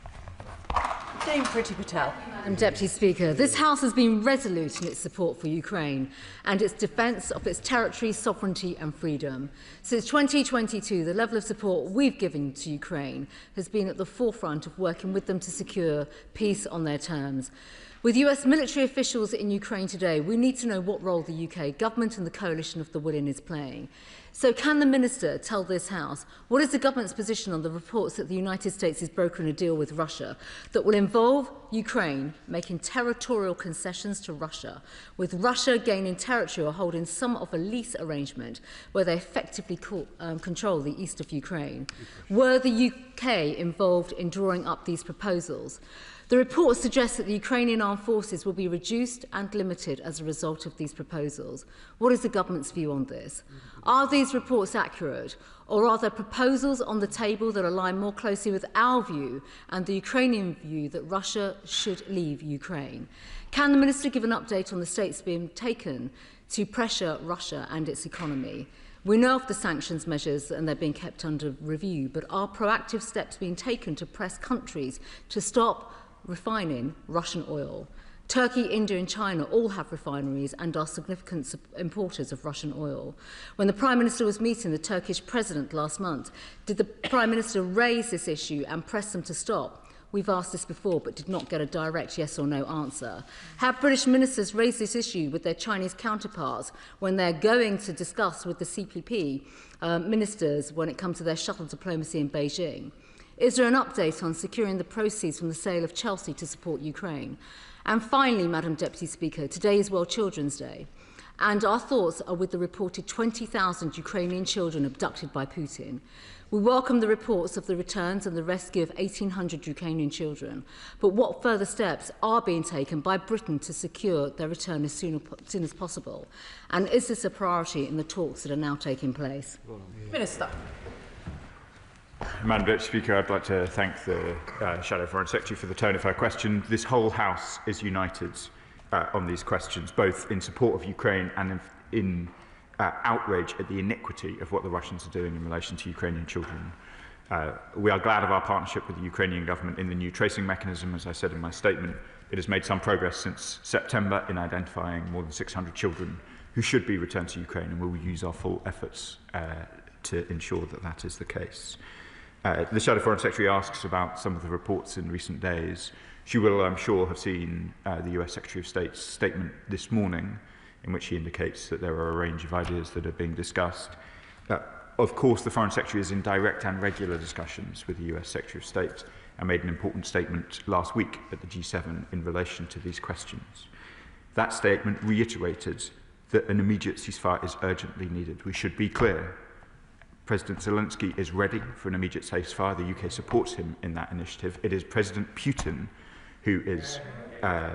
Dame Priti Patel. Madam Deputy Speaker, this House has been resolute in its support for Ukraine and its defence of its territory, sovereignty and freedom. Since 2022, the level of support we've given to Ukraine has been at the forefront of working with them to secure peace on their terms. With US military officials in Ukraine today, we need to know what role the UK government and the coalition of the willing is playing. So can the Minister tell this House what is the government's position on the reports that the United States is brokering a deal with Russia that will involve Ukraine making territorial concessions to Russia, with Russia gaining territory or holding some of a lease arrangement where they effectively control the east of Ukraine? Were the UK involved in drawing up these proposals? The report suggests that the Ukrainian armed forces will be reduced and limited as a result of these proposals. What is the government's view on this? Are these reports accurate, or are there proposals on the table that align more closely with our view and the Ukrainian view that Russia should leave Ukraine? Can the Minister give an update on the steps being taken to pressure Russia and its economy? We know of the sanctions measures and they're being kept under review, but are proactive steps being taken to press countries to stop refining Russian oil? Turkey, India and China all have refineries and are significant importers of Russian oil. When the Prime Minister was meeting the Turkish President last month, did the Prime Minister raise this issue and press them to stop? We've asked this before but did not get a direct yes or no answer. Have British ministers raised this issue with their Chinese counterparts when they're going to discuss with the CPP ministers when it comes to their shuttle diplomacy in Beijing? Is there an update on securing the proceeds from the sale of Chelsea to support Ukraine? And finally, Madam Deputy Speaker, today is World Children's Day, and our thoughts are with the reported 20,000 Ukrainian children abducted by Putin. We welcome the reports of the returns and the rescue of 1,800 Ukrainian children, but what further steps are being taken by Britain to secure their return as soon as possible? And is this a priority in the talks that are now taking place? Minister. Madam Deputy Speaker, I'd like to thank the Shadow Foreign Secretary for the tone of her question. This whole House is united on these questions, both in support of Ukraine and in outrage at the iniquity of what the Russians are doing in relation to Ukrainian children. We are glad of our partnership with the Ukrainian government in the new tracing mechanism. As I said in my statement, it has made some progress since September in identifying more than 600 children who should be returned to Ukraine, and we will use our full efforts to ensure that that is the case. The Shadow Foreign Secretary asks about some of the reports in recent days. She will, I'm sure, have seen the US Secretary of State's statement this morning, in which he indicates that there are a range of ideas that are being discussed. Of course, the Foreign Secretary is in direct and regular discussions with the US Secretary of State and made an important statement last week at the G7 in relation to these questions. That statement reiterated that an immediate ceasefire is urgently needed. We should be clear. President Zelensky is ready for an immediate ceasefire. The UK supports him in that initiative. It is President Putin who is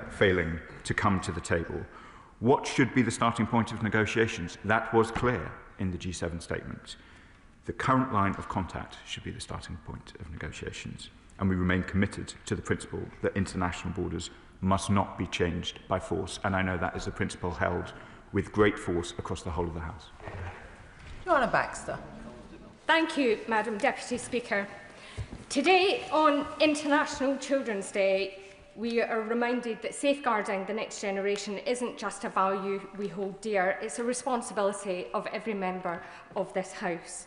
failing to come to the table. What should be the starting point of negotiations? That was clear in the G7 statement. The current line of contact should be the starting point of negotiations, and we remain committed to the principle that international borders must not be changed by force, and I know that is a principle held with great force across the whole of the House. Joanna Baxter. Thank you, Madam Deputy Speaker. Today, on International Children's Day, we are reminded that safeguarding the next generation isn't just a value we hold dear, it's a responsibility of every member of this House.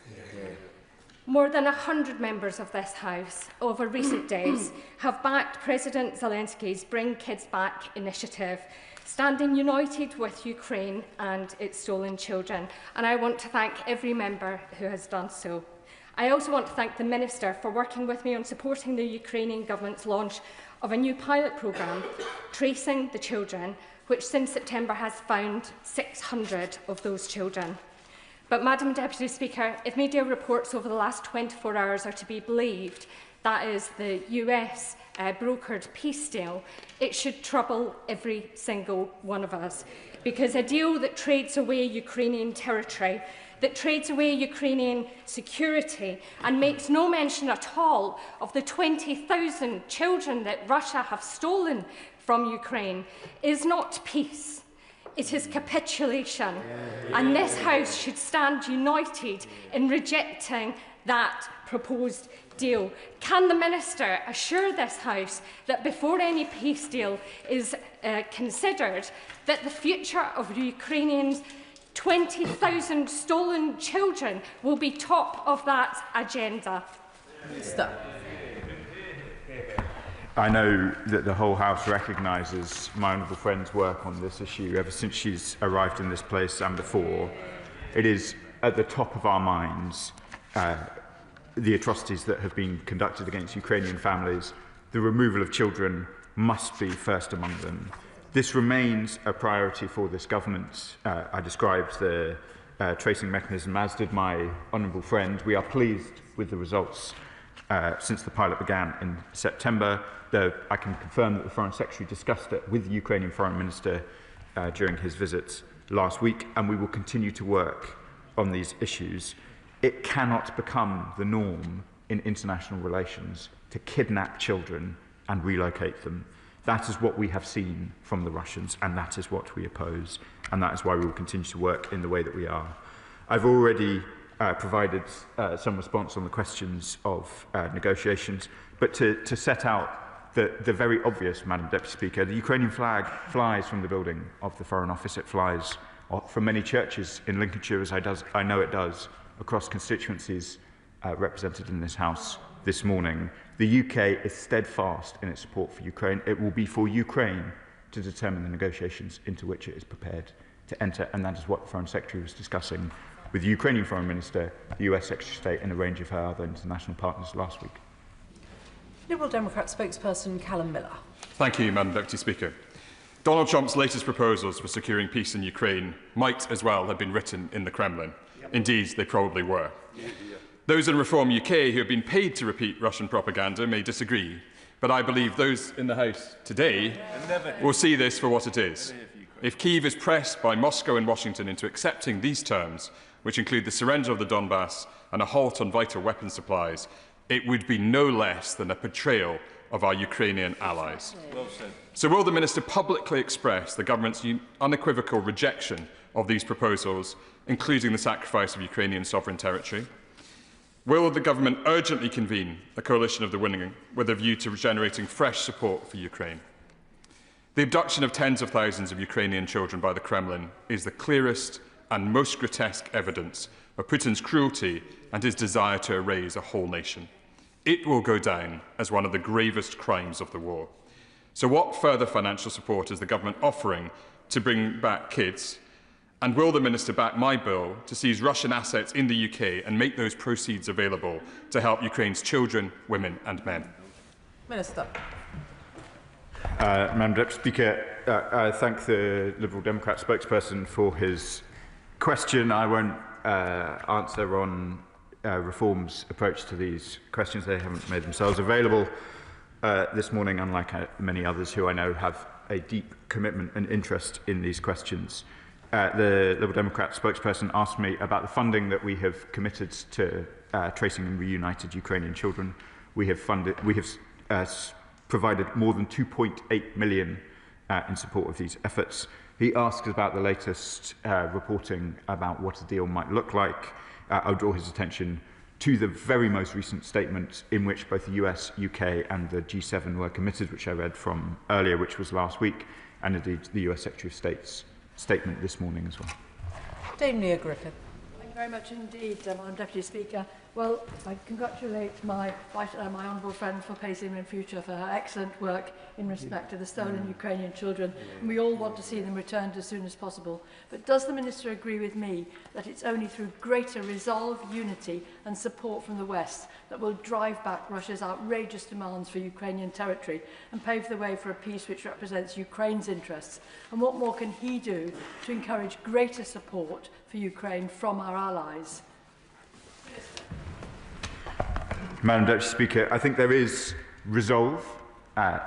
More than 100 members of this House over recent days have backed President Zelensky's Bring Kids Back initiative, standing united with Ukraine and its stolen children, and I want to thank every member who has done so. I also want to thank the Minister for working with me on supporting the Ukrainian government's launch of a new pilot programme, Tracing the Children, which since September has found 600 of those children. But, Madam Deputy Speaker, if media reports over the last 24 hours are to be believed, that is the US brokered peace deal, it should trouble every single one of us. Because a deal that trades away Ukrainian territory, that trades away Ukrainian security and makes no mention at all of the 20,000 children that Russia have stolen from Ukraine, is not peace. It is capitulation. And this House should stand united in rejecting that proposed deal. Can the Minister assure this House that before any peace deal is considered, that the future of Ukrainians' 20,000 stolen children will be top of that agenda? Minister. I know that the whole House recognises my honourable friend's work on this issue ever since she's arrived in this place and before. It is at the top of our minds, the atrocities that have been conducted against Ukrainian families. The removal of children must be first among them. This remains a priority for this government. I described the tracing mechanism, as did my honourable friend. We are pleased with the results since the pilot began in September. Though I can confirm that the Foreign Secretary discussed it with the Ukrainian Foreign Minister during his visit last week, and we will continue to work on these issues. It cannot become the norm in international relations to kidnap children and relocate them. That is what we have seen from the Russians, and that is what we oppose, and that is why we will continue to work in the way that we are. I've already provided some response on the questions of negotiations, but to set out the very obvious, Madam Deputy Speaker, the Ukrainian flag flies from the building of the Foreign Office. It flies from many churches in Lincolnshire, as I know it does, across constituencies represented in this House this morning. The UK is steadfast in its support for Ukraine. It will be for Ukraine to determine the negotiations into which it is prepared to enter, and that is what the Foreign Secretary was discussing with the Ukrainian Foreign Minister, the US Secretary of State, and a range of her other international partners last week. Liberal Democrat spokesperson Callum Miller. Thank you, Madam Deputy Speaker. Donald Trump's latest proposals for securing peace in Ukraine might as well have been written in the Kremlin. Indeed, they probably were. Those in Reform UK who have been paid to repeat Russian propaganda may disagree, but I believe those in the House today will see this for what it is. If Kyiv is pressed by Moscow and Washington into accepting these terms, which include the surrender of the Donbass and a halt on vital weapons supplies, it would be no less than a betrayal of our Ukrainian allies. So will the Minister publicly express the government's unequivocal rejection of these proposals, including the sacrifice of Ukrainian sovereign territory? Will the government urgently convene a coalition of the willing with a view to generating fresh support for Ukraine? The abduction of tens of thousands of Ukrainian children by the Kremlin is the clearest and most grotesque evidence of Putin's cruelty and his desire to erase a whole nation. It will go down as one of the gravest crimes of the war. So what further financial support is the government offering to bring back kids? And will the Minister back my bill to seize Russian assets in the UK and make those proceeds available to help Ukraine's children, women and men? Minister. Madam Deputy Speaker, I thank the Liberal Democrat spokesperson for his question. I won't answer on Reform's approach to these questions. They haven't made themselves available this morning, unlike many others who I know have a deep commitment and interest in these questions. The Liberal Democrat spokesperson asked me about the funding that we have committed to tracing and reunited Ukrainian children. We have provided more than 2.8 million in support of these efforts. He asked about the latest reporting about what a deal might look like. I'll draw his attention to the very most recent statement in which both the US, UK and the G7 were committed, which I read from earlier, which was last week, and indeed the US Secretary of State's statement this morning as well. Dame Leah Griffith. Thank you very much indeed, Madam Deputy Speaker. Well, I congratulate my honourable friend for Pacing in Future for her excellent work in respect to the stolen Ukrainian children, and we all want to see them returned as soon as possible. But does the Minister agree with me that it's only through greater resolve, unity and support from the West that will drive back Russia's outrageous demands for Ukrainian territory and pave the way for a peace which represents Ukraine's interests? And what more can he do to encourage greater support for Ukraine from our allies? Madam Deputy Speaker, I think there is resolve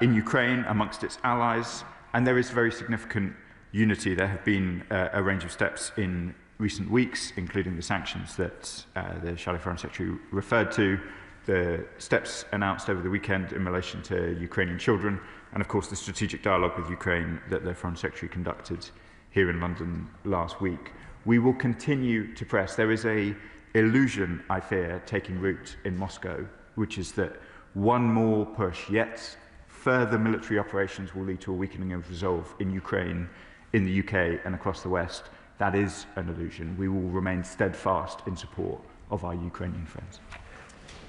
in Ukraine amongst its allies, and there is very significant unity. There have been a range of steps in recent weeks, including the sanctions that the Shadow Foreign Secretary referred to, the steps announced over the weekend in relation to Ukrainian children, and of course the strategic dialogue with Ukraine that the Foreign Secretary conducted here in London last week. We will continue to press. There is a illusion, I fear, taking root in Moscow, which is that one more push, yet further military operations will lead to a weakening of resolve in Ukraine, in the UK and across the West. That is an illusion. We will remain steadfast in support of our Ukrainian friends.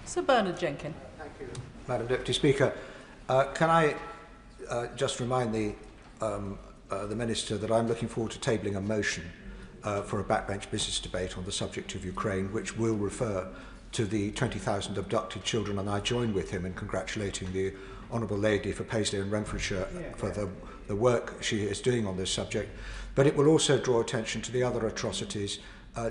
Sir Bernard Jenkin. Thank you, Madam Deputy Speaker. Can I just remind the Minister that I'm looking forward to tabling a motion for a backbench business debate on the subject of Ukraine, which will refer to the 20,000 abducted children, and I join with him in congratulating the Honourable Lady for Paisley and Renfrewshire for the work she is doing on this subject. But it will also draw attention to the other atrocities.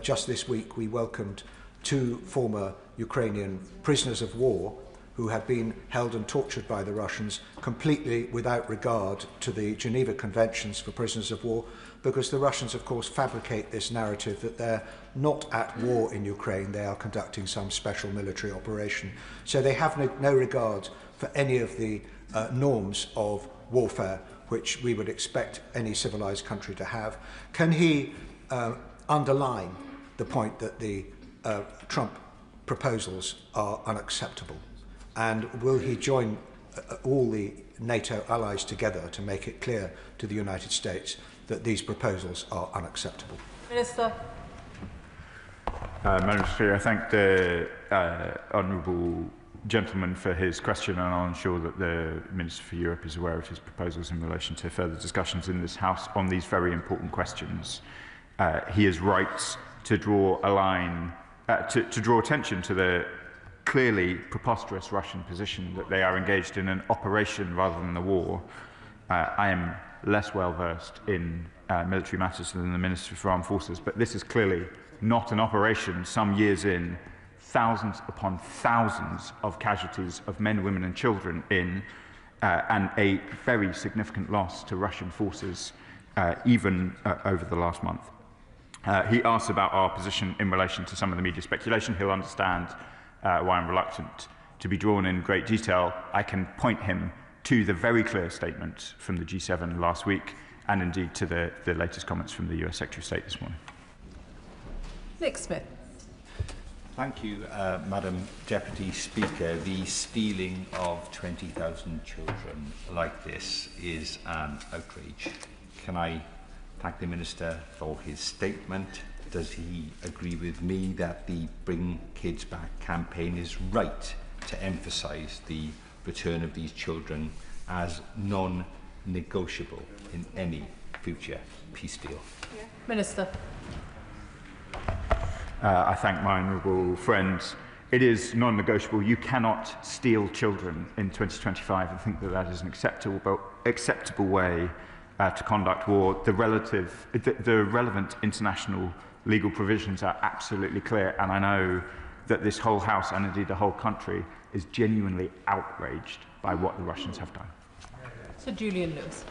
Just this week we welcomed 2 former Ukrainian prisoners of war who had been held and tortured by the Russians completely without regard to the Geneva Conventions for prisoners of war, because the Russians, of course, fabricate this narrative that they're not at war in Ukraine, they are conducting some special military operation. So they have no regard for any of the norms of warfare which we would expect any civilized country to have. Can he underline the point that the Trump proposals are unacceptable? And will he join all the NATO allies together to make it clear to the United States that these proposals are unacceptable? Minister. Madam Speaker, I thank the honourable gentleman for his question, and I'll ensure that the Minister for Europe is aware of his proposals in relation to further discussions in this House on these very important questions. He is right to draw a line, to draw attention to the clearly preposterous Russian position that they are engaged in an operation rather than a war. I am less well versed in military matters than the Minister for Armed Forces, but this is clearly not an operation. Some years in, thousands upon thousands of casualties of men, women and children in, and a very significant loss to Russian forces even over the last month. He asked about our position in relation to some of the media speculation. He'll understand why I'm reluctant to be drawn in great detail. I can point him to the very clear statement from the G7 last week, and indeed to the latest comments from the US Secretary of State this morning. Nick Smith. Thank you, Madam Deputy Speaker. The stealing of 20,000 children like this is an outrage. Can I thank the Minister for his statement? Does he agree with me that the Bring Kids Back campaign is right to emphasise the return of these children as non-negotiable in any future peace deal? Minister. I thank my honourable friends. It is non-negotiable. You cannot steal children in 2025. I think that that is an acceptable way to conduct war. The relevant international legal provisions are absolutely clear, and I know that this whole House, and indeed the whole country, is genuinely outraged by what the Russians have done. Sir Julian Lewis.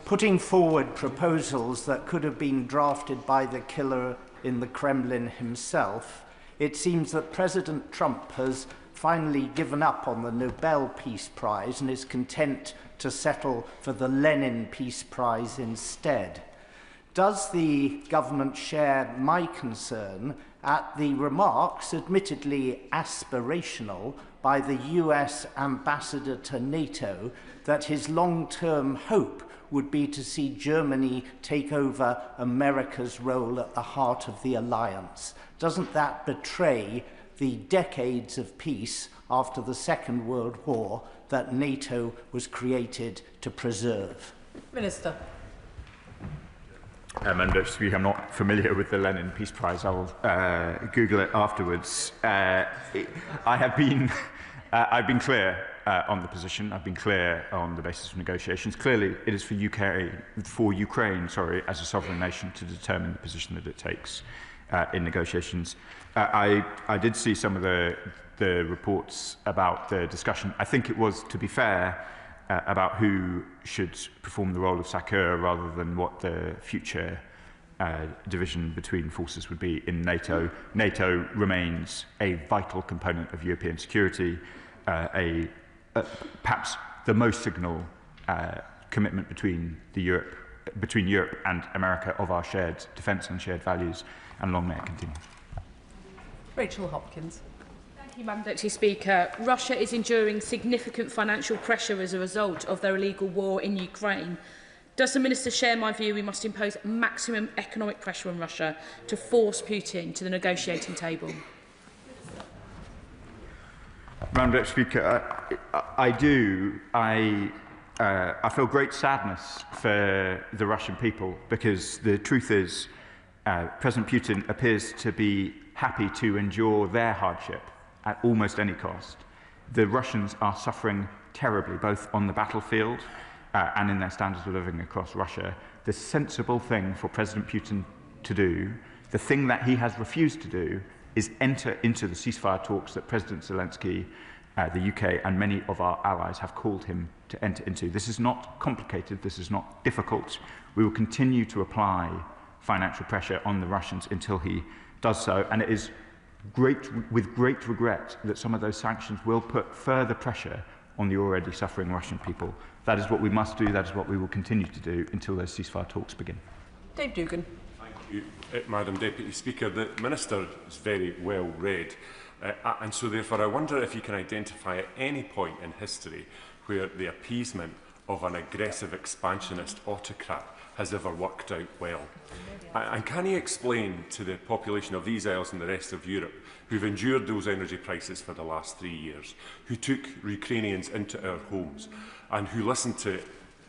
Putting forward proposals that could have been drafted by the killer in the Kremlin himself, it seems that President Trump has finally given up on the Nobel Peace Prize and is content to settle for the Lenin Peace Prize instead. Does the government share my concern at the remarks, admittedly aspirational, by the US ambassador to NATO that his long-term hope would be to see Germany take over America's role at the heart of the alliance? Doesn't that betray the decades of peace after the Second World War that NATO was created to preserve? Minister. Madam Deputy Speaker, I'm not familiar with the Lenin Peace Prize. I'll Google it afterwards. I've been clear on the position. I've been clear on the basis of negotiations. Clearly, it is for Ukraine, as a sovereign nation, to determine the position that it takes in negotiations. I did see some of the reports about the discussion. I think it was, to be fair, about who should perform the role of SACEUR rather than what the future division between forces would be in NATO. NATO remains a vital component of European security, perhaps the most signal commitment between Europe and America of our shared defence and shared values, and long may it continue. Rachel Hopkins. Thank you, Madam Deputy Speaker. Russia is enduring significant financial pressure as a result of their illegal war in Ukraine. Does the Minister share my view we must impose maximum economic pressure on Russia to force Putin to the negotiating table? Madam Deputy Speaker, I do. I feel great sadness for the Russian people, because the truth is President Putin appears to be happy to endure their hardship at almost any cost. The Russians are suffering terribly, both on the battlefield and in their standards of living across Russia. The sensible thing for President Putin to do, the thing that he has refused to do, is enter into the ceasefire talks that President Zelensky, the UK and many of our allies have called him to enter into. This is not complicated, this is not difficult. We will continue to apply financial pressure on the Russians until he does so, and it is with great regret that some of those sanctions will put further pressure on the already suffering Russian people. That is what we must do, that is what we will continue to do until those ceasefire talks begin. Dave Dugan. Thank you, Madam Deputy Speaker. The Minister is very well read, and so therefore I wonder if you can identify at any point in history where the appeasement of an aggressive expansionist autocrat has ever worked out well. And can he explain to the population of these isles and the rest of Europe, who've endured those energy prices for the last 3 years, who took Ukrainians into our homes, and who listened to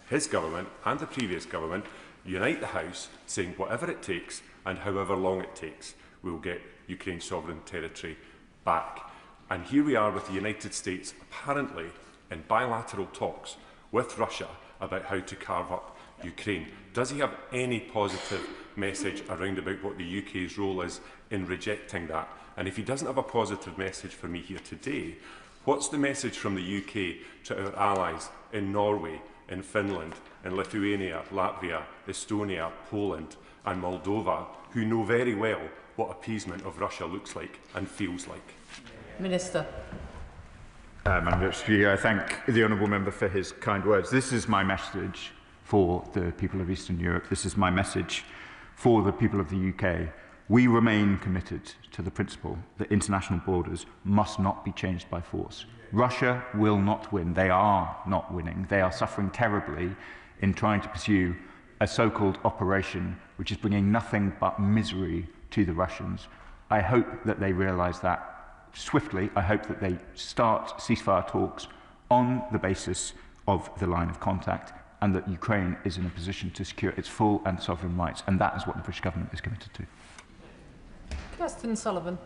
his government and the previous government unite the House, saying whatever it takes and however long it takes, we'll get Ukraine's sovereign territory back. And here we are with the United States apparently in bilateral talks with Russia about how to carve up Ukraine. Does he have any positive message around about what the UK's role is in rejecting that? And if he doesn't have a positive message for me here today, what's the message from the UK to our allies in Norway, in Finland, in Lithuania, Latvia, Estonia, Poland and Moldova, who know very well what appeasement of Russia looks like and feels like? Minister. Madam Deputy, I thank the honourable member for his kind words. This is my message for the people of Eastern Europe. This is my message for the people of the UK. We remain committed to the principle that international borders must not be changed by force. Russia will not win. They are not winning. They are suffering terribly in trying to pursue a so-called operation which is bringing nothing but misery to the Russians. I hope that they realise that swiftly. I hope that they start ceasefire talks on the basis of the line of contact, and that Ukraine is in a position to secure its full and sovereign rights, and that is what the British government is committed to. Kirsten Sullivan.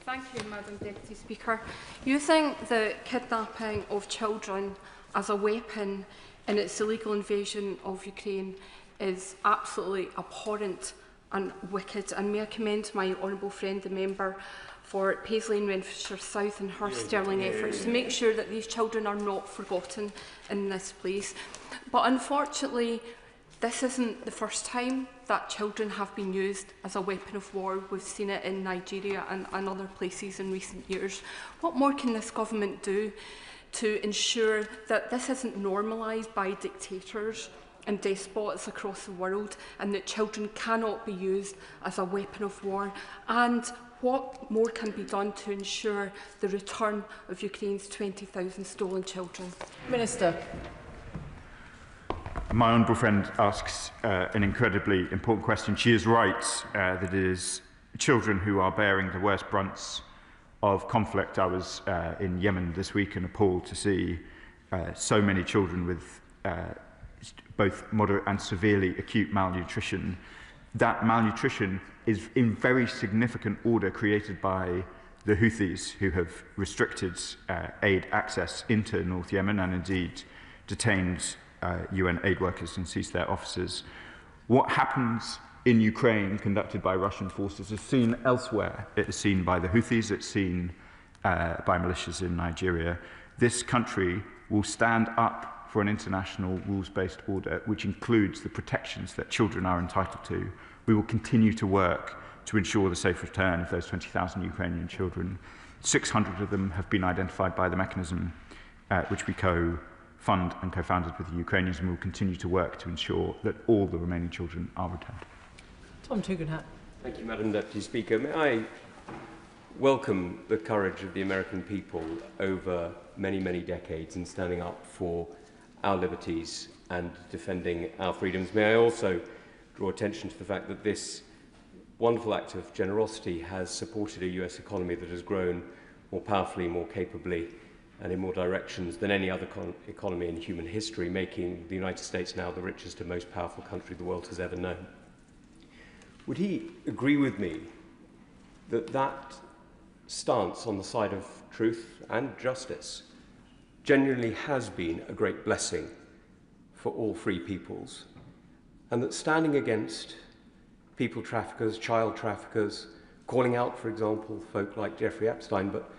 Thank you, Madam Deputy Speaker. Using the kidnapping of children as a weapon in its illegal invasion of Ukraine is absolutely abhorrent and wicked, and may I commend my honourable friend, the member for Paisley and Renfrewshire South and her sterling efforts to make sure that these children are not forgotten in this place. But unfortunately, this isn't the first time that children have been used as a weapon of war. We've seen it in Nigeria and other places in recent years. What more can this government do to ensure that this isn't normalised by dictators and despots across the world, and that children cannot be used as a weapon of war? And what more can be done to ensure the return of Ukraine's 20,000 stolen children? Minister. My honourable friend asks an incredibly important question. She is right that it is children who are bearing the worst brunts of conflict. I was in Yemen this week and appalled to see so many children with both moderate and severely acute malnutrition. That malnutrition is in very significant order created by the Houthis, who have restricted aid access into North Yemen and indeed detained UN aid workers and seized their offices. What happens in Ukraine, conducted by Russian forces, is seen elsewhere. It is seen by the Houthis, it's seen by militias in Nigeria. This country will stand up for an international rules-based order, which includes the protections that children are entitled to. We will continue to work to ensure the safe return of those 20,000 Ukrainian children. 600 of them have been identified by the mechanism which we co-fund and co-founded with the Ukrainians, and we will continue to work to ensure that all the remaining children are returned. Tom Tugendhat. Thank you, Madam Deputy Speaker. May I welcome the courage of the American people over many, many decades in standing up for our liberties and defending our freedoms. May I also draw attention to the fact that this wonderful act of generosity has supported a US economy that has grown more powerfully, more capably, and in more directions than any other economy in human history, making the United States now the richest and most powerful country the world has ever known. Would he agree with me that that stance on the side of truth and justice genuinely has been a great blessing for all free peoples, and that standing against people traffickers, child traffickers, calling out, for example, folk like Jeffrey Epstein, but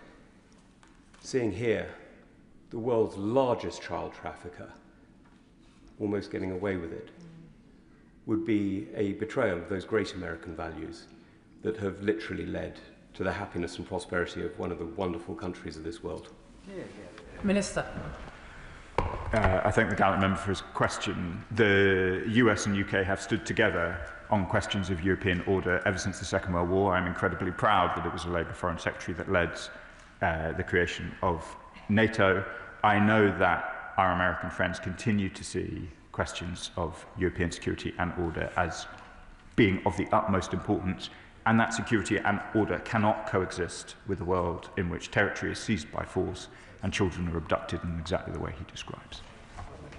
seeing here the world's largest child trafficker almost getting away with it would be a betrayal of those great American values that have literally led to the happiness and prosperity of one of the wonderful countries of this world. Minister. I thank the gallant member for his question. The US and UK have stood together on questions of European order ever since the Second World War. I'm incredibly proud that it was a Labour Foreign Secretary that led the creation of NATO. I know that our American friends continue to see questions of European security and order as being of the utmost importance, and that security and order cannot coexist with a world in which territory is seized by force and children are abducted in exactly the way he describes.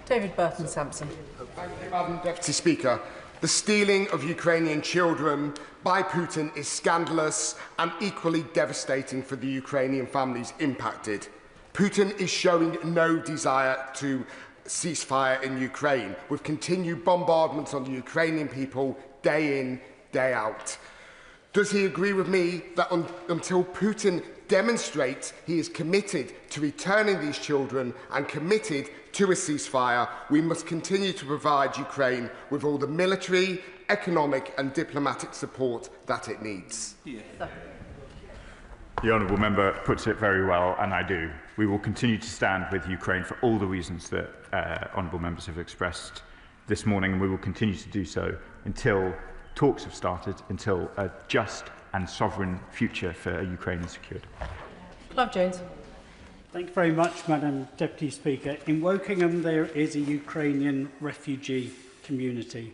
David Burton-Sampson. Thank you, Madam Deputy Speaker. The stealing of Ukrainian children by Putin is scandalous and equally devastating for the Ukrainian families impacted. Putin is showing no desire to ceasefire in Ukraine, with continued bombardments on the Ukrainian people day in, day out. Does he agree with me that until Putin demonstrates he is committed to returning these children and committed to a ceasefire, we must continue to provide Ukraine with all the military, economic and diplomatic support that it needs? The honourable member puts it very well, and I do. We will continue to stand with Ukraine for all the reasons that honourable members have expressed this morning, and we will continue to do so until talks have started, until a just and sovereign future for Ukraine is secured. Clive Jones. Thank you very much, Madam Deputy Speaker. In Wokingham, there is a Ukrainian refugee community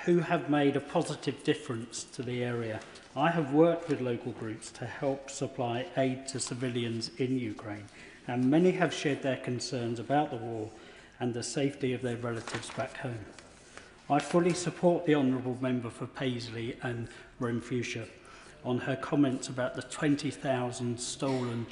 who have made a positive difference to the area. I have worked with local groups to help supply aid to civilians in Ukraine, and many have shared their concerns about the war and the safety of their relatives back home. I fully support the Honourable Member for Paisley and Renfrewshire on her comments about the 20,000 stolen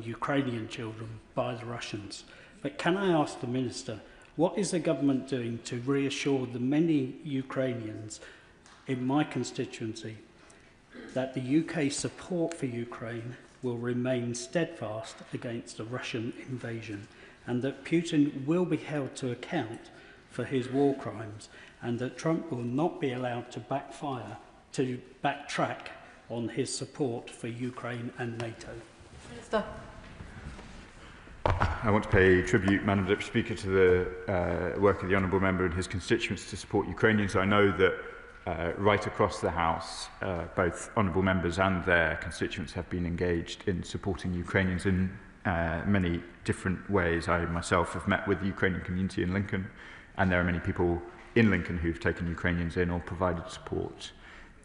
Ukrainian children by the Russians. But can I ask the Minister, what is the government doing to reassure the many Ukrainians in my constituency that the UK support for Ukraine will remain steadfast against a Russian invasion, and that Putin will be held to account for his war crimes, and that Trump will not be allowed to backtrack on his support for Ukraine and NATO? Minister. I want to pay tribute, Madam Deputy Speaker, to the work of the honourable member and his constituents to support Ukrainians. I know that right across the House, both honourable members and their constituents have been engaged in supporting Ukrainians in many different ways. I myself have met with the Ukrainian community in Lincoln, and there are many people in Lincoln who've taken Ukrainians in or provided support.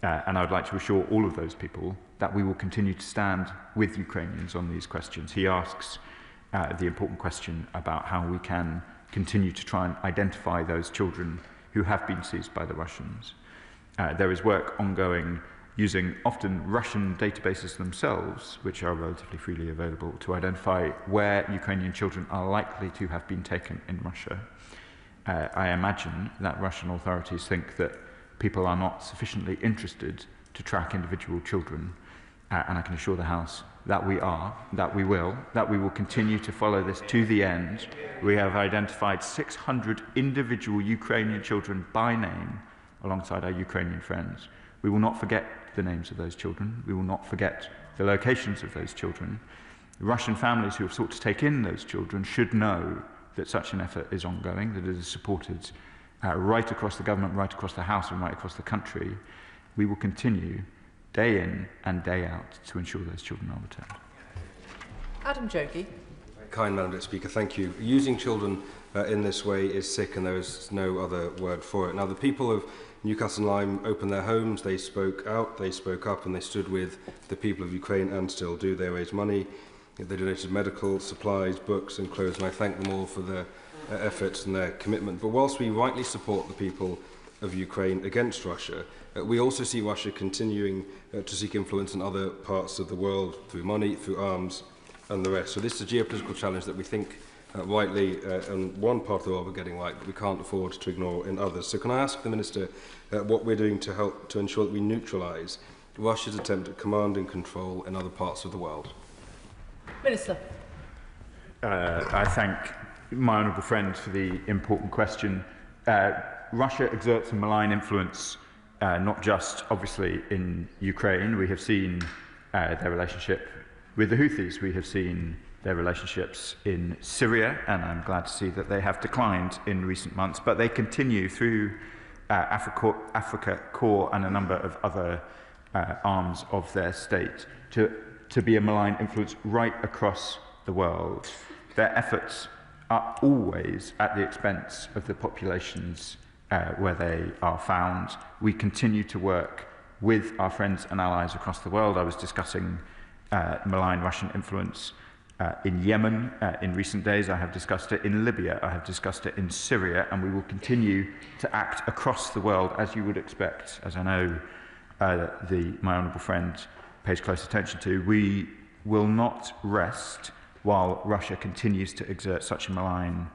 And I would like to assure all of those people that we will continue to stand with Ukrainians on these questions. He asks the important question about how we can continue to try and identify those children who have been seized by the Russians. There is work ongoing using often Russian databases themselves, which are relatively freely available, to identify where Ukrainian children are likely to have been taken in Russia. I imagine that Russian authorities think that people are not sufficiently interested to track individual children, and I can assure the House that we are, that we will continue to follow this to the end. We have identified 600 individual Ukrainian children by name alongside our Ukrainian friends. We will not forget the names of those children. We will not forget the locations of those children. The Russian families who have sought to take in those children should know that such an effort is ongoing, that it is supported right across the government, right across the House and right across the country. We will continue day in and day out to ensure those children are returned. Adam Jogi. Kind Madam Deputy Speaker, thank you. Using children in this way is sick, and there is no other word for it. Now, the people of Newcastle and Lyme opened their homes, they spoke out, they spoke up, and they stood with the people of Ukraine and still do. They raised money, they donated medical supplies, books and clothes, and I thank them all for their efforts and their commitment. But whilst we rightly support the people of Ukraine against Russia, we also see Russia continuing to seek influence in other parts of the world through money, through arms, and the rest. So this is a geopolitical challenge that we think rightly in one part of the world we're getting right, but we can't afford to ignore in others. So can I ask the Minister what we're doing to help to ensure that we neutralise Russia's attempt at command and control in other parts of the world? Minister. I thank my honourable friend for the important question. Russia exerts a malign influence, not just obviously in Ukraine. We have seen their relationship with the Houthis. We have seen their relationships in Syria, and I'm glad to see that they have declined in recent months, but they continue through Africa Corps and a number of other arms of their state to be a malign influence right across the world. Their efforts are always at the expense of the populations where they are found. We continue to work with our friends and allies across the world. I was discussing malign Russian influence in Yemen in recent days. I have discussed it in Libya. I have discussed it in Syria, and we will continue to act across the world as you would expect, as I know my honourable friend pays close attention to. We will not rest while Russia continues to exert such a malign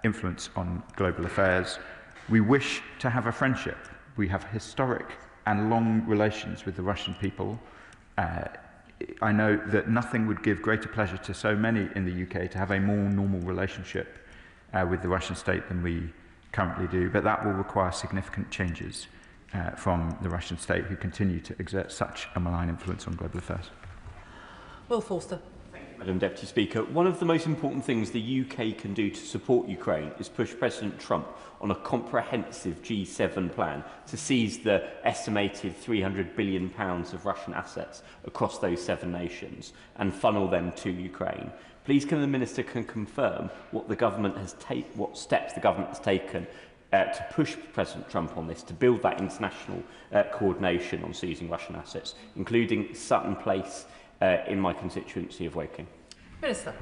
influence on global affairs. We wish to have a friendship. We have historic and long relations with the Russian people. I know that nothing would give greater pleasure to so many in the UK to have a more normal relationship with the Russian state than we currently do, but that will require significant changes from the Russian state, who continue to exert such a malign influence on global affairs. Will Forster. Madam Deputy Speaker, one of the most important things the UK can do to support Ukraine is push President Trump on a comprehensive G7 plan to seize the estimated £300 billion of Russian assets across those 7 nations and funnel them to Ukraine. Please can the Minister confirm what steps the government has taken to push President Trump on this, to build that international coordination on seizing Russian assets, including Sutton Place in my constituency of Woking. Minister.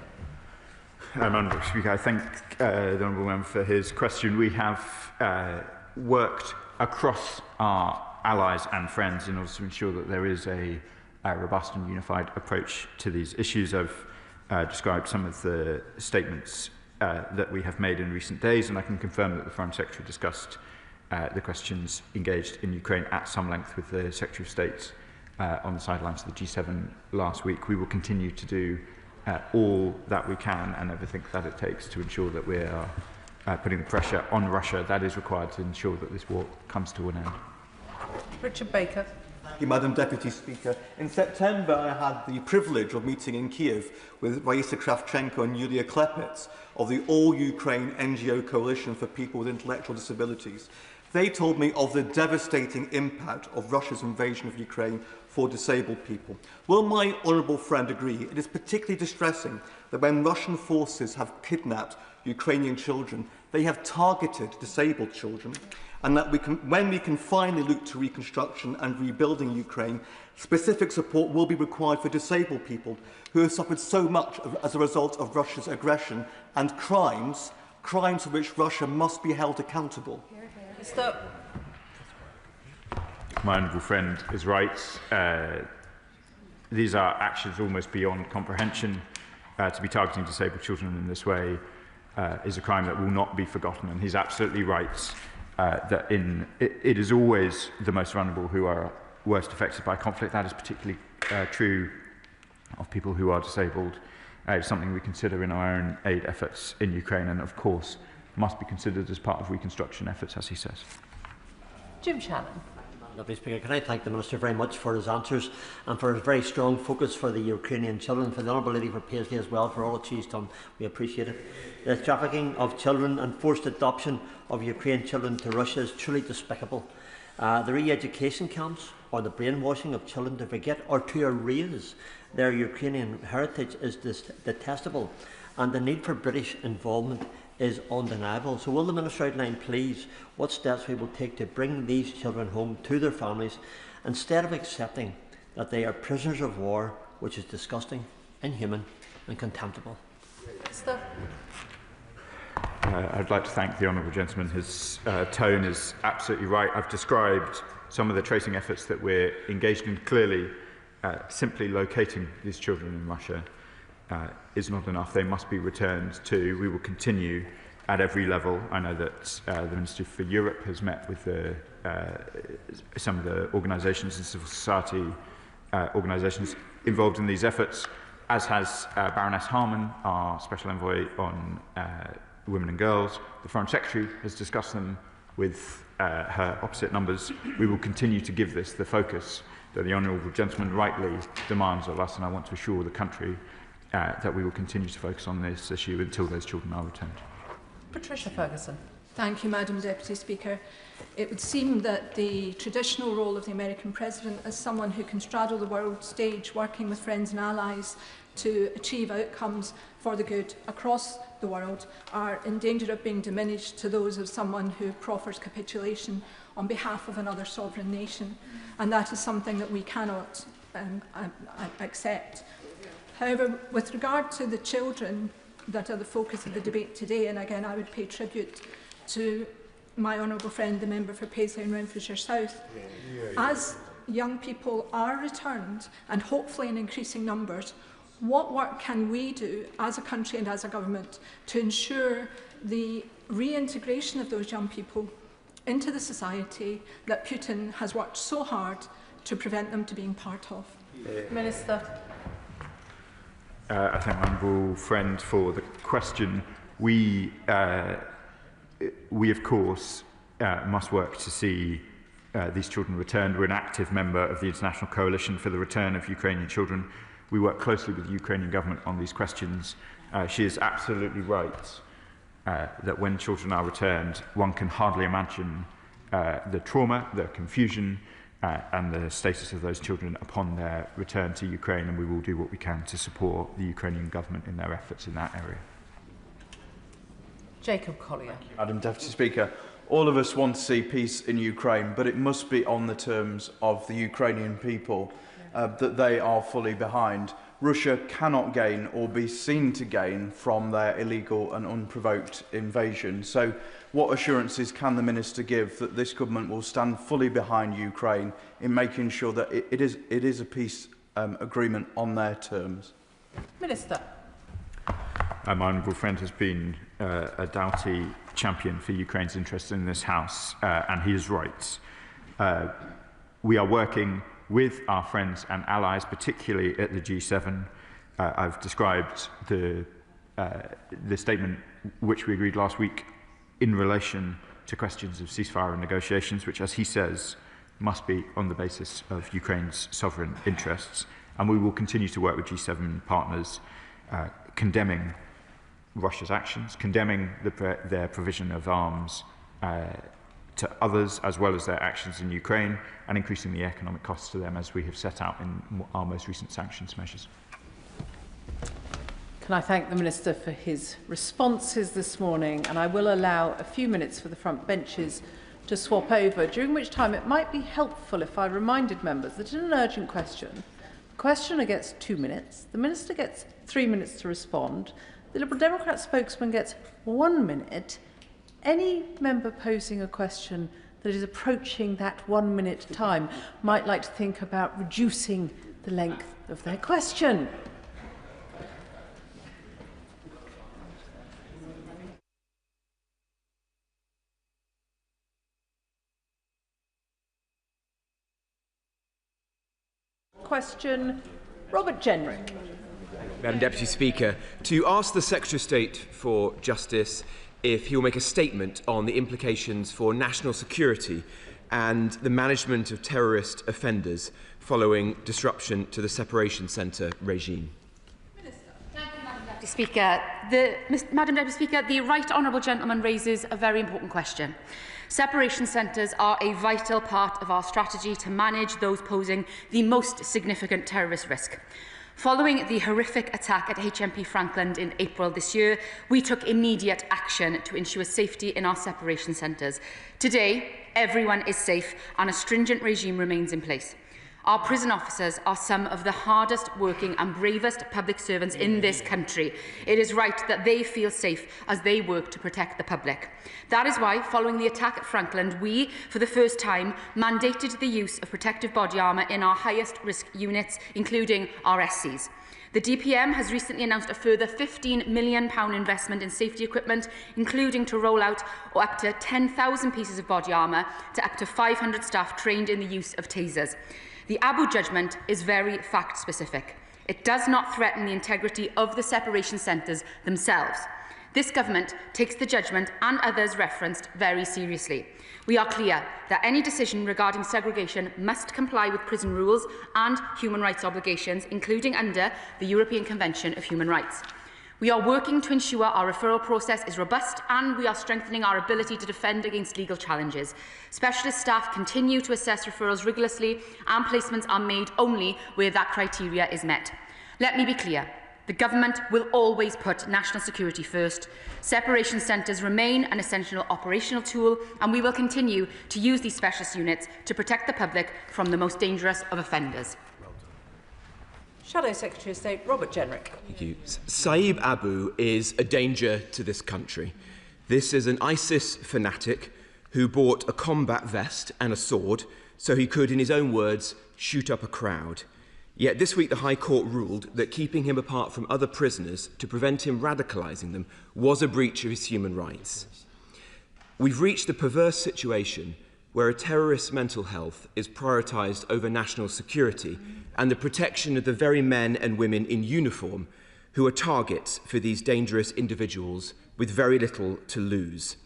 Honourable Speaker, I thank the honourable member for his question. We have worked across our allies and friends in order to ensure that there is a robust and unified approach to these issues. I've described some of the statements that we have made in recent days, and I can confirm that the Foreign Secretary discussed the questions engaged in Ukraine at some length with the Secretary of State on the sidelines of the G7 last week. We will continue to do all that we can and everything that it takes to ensure that we are putting the pressure on Russia that is required to ensure that this war comes to an end. Richard Baker. Thank you, Madam Deputy Speaker. In September, I had the privilege of meeting in Kiev with Raisa Kravchenko and Yulia Klepets of the All-Ukraine NGO Coalition for People with Intellectual Disabilities. They told me of the devastating impact of Russia's invasion of Ukraine for disabled people. Will my honourable friend agree it is particularly distressing that when Russian forces have kidnapped Ukrainian children, they have targeted disabled children, and that when we can finally look to reconstruction and rebuilding Ukraine, specific support will be required for disabled people who have suffered so much as a result of Russia's aggression and crimes for which Russia must be held accountable. My honourable friend is right. These are actions almost beyond comprehension. To be targeting disabled children in this way is a crime that will not be forgotten, and he's absolutely right that it is always the most vulnerable who are worst affected by conflict. That is particularly true of people who are disabled. It's something we consider in our own aid efforts in Ukraine, and of course must be considered as part of reconstruction efforts, as he says. Jim Shannon. Deputy Speaker, can I thank the Minister very much for his answers and for his very strong focus for the Ukrainian children, for the Honourable Lady for Paisley as well, for all that she's done. We appreciate it. The trafficking of children and forced adoption of Ukrainian children to Russia is truly despicable. The re-education camps or the brainwashing of children to forget or to erase their Ukrainian heritage is detestable, and the need for British involvement is undeniable. So will the Minister outline, please, what steps we will take to bring these children home to their families instead of accepting that they are prisoners of war, which is disgusting, inhuman and contemptible? I'd like to thank the Honourable Gentleman. His tone is absolutely right. I've described some of the tracing efforts that we're engaged in. Clearly, simply locating these children in Russia is not enough. They must be returned to. We will continue at every level. I know that the Minister for Europe has met with some of the organisations and civil society organisations involved in these efforts, as has Baroness Harman, our Special Envoy on Women and Girls. The Foreign Secretary has discussed them with her opposite numbers. We will continue to give this the focus that the Honourable Gentleman rightly demands of us, and I want to assure the country that we will continue to focus on this issue until those children are returned. Patricia Ferguson. Thank you, Madam Deputy Speaker. It would seem that the traditional role of the American President as someone who can straddle the world stage, working with friends and allies to achieve outcomes for the good across the world, are in danger of being diminished to those of someone who proffers capitulation on behalf of another sovereign nation. And that is something that we cannot accept. However, with regard to the children that are the focus of the debate today, and again I would pay tribute to my honourable friend, the member for Paisley and Renfrewshire South, as young people are returned, and hopefully in increasing numbers, what work can we do as a country and as a government to ensure the reintegration of those young people into the society that Putin has worked so hard to prevent them to being part of? Minister. I thank my honourable friend for the question. We of course, must work to see these children returned. We're an active member of the International Coalition for the Return of Ukrainian Children. We work closely with the Ukrainian government on these questions. She is absolutely right that when children are returned, one can hardly imagine the trauma, the confusion, and the status of those children upon their return to Ukraine, and we will do what we can to support the Ukrainian government in their efforts in that area. Jacob Collier. Madam Deputy Speaker, all of us want to see peace in Ukraine, but it must be on the terms of the Ukrainian people that they are fully behind. Russia cannot gain or be seen to gain from their illegal and unprovoked invasion. So what assurances can the Minister give that this government will stand fully behind Ukraine in making sure that it is a peace agreement on their terms? Minister. My honourable friend has been a doughty champion for Ukraine's interests in this House, and he is right. We are working with our friends and allies, particularly at the G7. I've described the statement which we agreed last week in relation to questions of ceasefire and negotiations, which, as he says, must be on the basis of Ukraine's sovereign interests. And we will continue to work with G7 partners, condemning Russia's actions, condemning their provision of arms to others, as well as their actions in Ukraine, and increasing the economic costs to them, as we have set out in our most recent sanctions measures. Can I thank the Minister for his responses this morning, and I will allow a few minutes for the front benches to swap over, during which time it might be helpful if I reminded members that in an urgent question, the questioner gets 2 minutes, the Minister gets 3 minutes to respond, the Liberal Democrat spokesman gets 1 minute. Any member posing a question that is approaching that 1 minute time might like to think about reducing the length of their question. Question, Robert Jenrick. Madam Deputy Speaker, to ask the Secretary of State for Justice if he will make a statement on the implications for national security and the management of terrorist offenders following disruption to the separation centre regime? Madam Deputy Speaker, the Right Honourable Gentleman raises a very important question. Separation centres are a vital part of our strategy to manage those posing the most significant terrorist risk. Following the horrific attack at HMP Frankland in April this year, we took immediate action to ensure safety in our separation centres. Today, everyone is safe and a stringent regime remains in place. Our prison officers are some of the hardest working and bravest public servants in this country. It is right that they feel safe as they work to protect the public. That is why, following the attack at Frankland, we, for the first time, mandated the use of protective body armour in our highest risk units, including our SCs. The DPM has recently announced a further £15 million investment in safety equipment, including to roll out up to 10,000 pieces of body armour to up to 500 staff trained in the use of tasers. The Abu judgment is very fact-specific. It does not threaten the integrity of the separation centres themselves. This government takes the judgment and others referenced very seriously. We are clear that any decision regarding segregation must comply with prison rules and human rights obligations, including under the European Convention of Human Rights. We are working to ensure our referral process is robust and we are strengthening our ability to defend against legal challenges. Specialist staff continue to assess referrals rigorously and placements are made only where that criteria is met. Let me be clear. The government will always put national security first. Separation centres remain an essential operational tool and we will continue to use these specialist units to protect the public from the most dangerous of offenders. Shadow Secretary of State Robert Jenrick. Thank you. Saeed Abu is a danger to this country. This is an ISIS fanatic who bought a combat vest and a sword so he could, in his own words, shoot up a crowd. Yet this week the High Court ruled that keeping him apart from other prisoners to prevent him radicalising them was a breach of his human rights. We've reached the perverse situation where a terrorist's mental health is prioritised over national security and the protection of the very men and women in uniform who are targets for these dangerous individuals with very little to lose.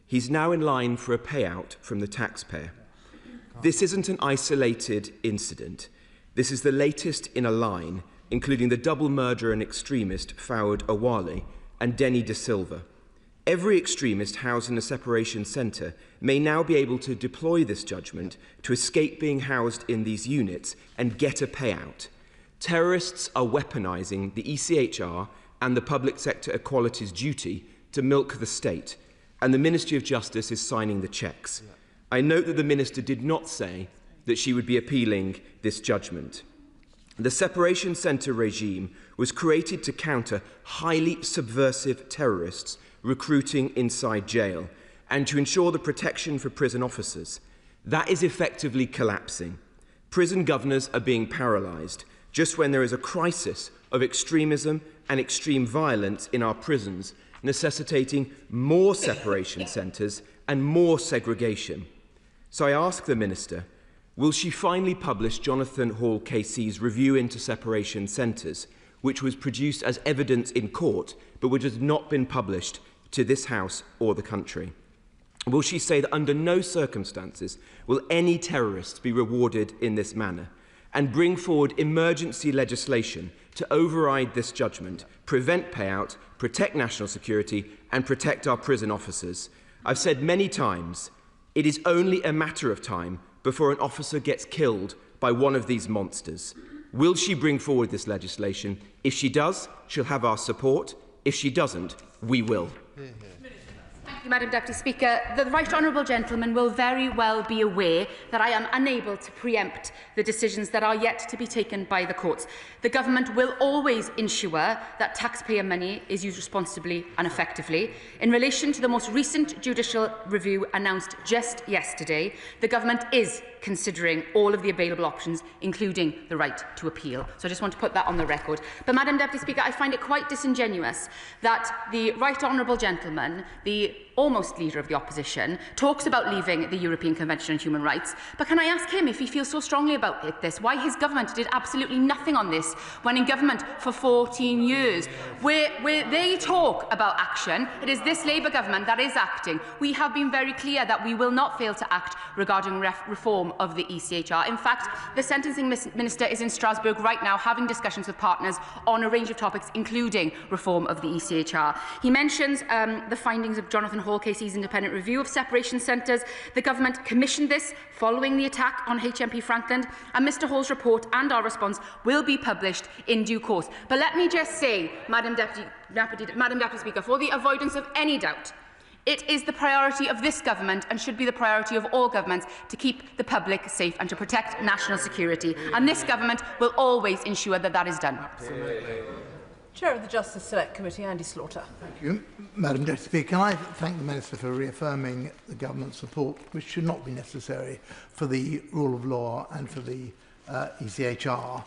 He's now in line for a payout from the taxpayer. This isn't an isolated incident. This is the latest in a line, including the double murderer and extremist Fawad Awali and Denny De Silva. Every extremist housed in a separation centre may now be able to deploy this judgment to escape being housed in these units and get a payout. Terrorists are weaponising the ECHR and the public sector equalities duty to milk the state, and the Ministry of Justice is signing the cheques. I note that the Minister did not say that she would be appealing this judgment. The separation centre regime was created to counter highly subversive terrorists recruiting inside jail and to ensure the protection for prison officers. That is effectively collapsing. Prison governors are being paralysed just when there is a crisis of extremism and extreme violence in our prisons, necessitating more separation centres and more segregation. So I ask the Minister, will she finally publish Jonathan Hall KC's review into separation centres, which was produced as evidence in court, but which has not been published to this House or the country? Will she say that under no circumstances will any terrorists be rewarded in this manner, and bring forward emergency legislation to override this judgment, prevent payout, protect national security and protect our prison officers? I've said many times, it is only a matter of time before an officer gets killed by one of these monsters. Will she bring forward this legislation? If she does, she'll have our support. If she doesn't, we will. Thank you, Madam Deputy Speaker. The Right Honourable Gentleman will very well be aware that I am unable to preempt the decisions that are yet to be taken by the courts. The Government will always ensure that taxpayer money is used responsibly and effectively. In relation to the most recent judicial review announced just yesterday, the Government is considering all of the available options, including the right to appeal. So I just want to put that on the record. But, Madam Deputy Speaker, I find it quite disingenuous that the Right Honourable Gentleman, the almost leader of the opposition, talks about leaving the European Convention on Human Rights. But can I ask him, if he feels so strongly about this, why his government did absolutely nothing on this when in government for 14 years? Where they talk about action, it is this Labour government that is acting. We have been very clear that we will not fail to act regarding reform of the ECHR. In fact, the Sentencing Minister is in Strasbourg right now having discussions with partners on a range of topics, including reform of the ECHR. He mentions the findings of Jonathan Hall KC's independent review of separation centres. The government commissioned this following the attack on HMP Frankland, and Mr Hall's report and our response will be published in due course. But let me just say, Madam Deputy Speaker, for the avoidance of any doubt, it is the priority of this government, and should be the priority of all governments, to keep the public safe and to protect national security. And this government will always ensure that that is done. Absolutely. Chair of the Justice Select Committee, Andy Slaughter. Thank you, Madam Deputy Speaker. Can I thank the Minister for reaffirming the government's support, which should not be necessary, for the rule of law and for the ECHR?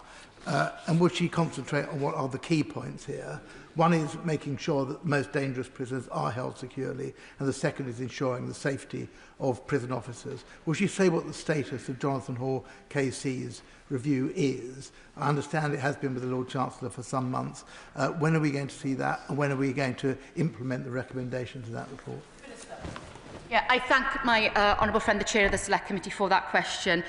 And would she concentrate on what are the key points here? One is making sure that the most dangerous prisoners are held securely, and the second is ensuring the safety of prison officers. Will she say what the status of Jonathan Hall KC's review is? I understand it has been with the Lord Chancellor for some months. When are we going to see that, and when are we going to implement the recommendations of that report? Yeah, I thank my honourable friend, the Chair of the Select Committee, for that question.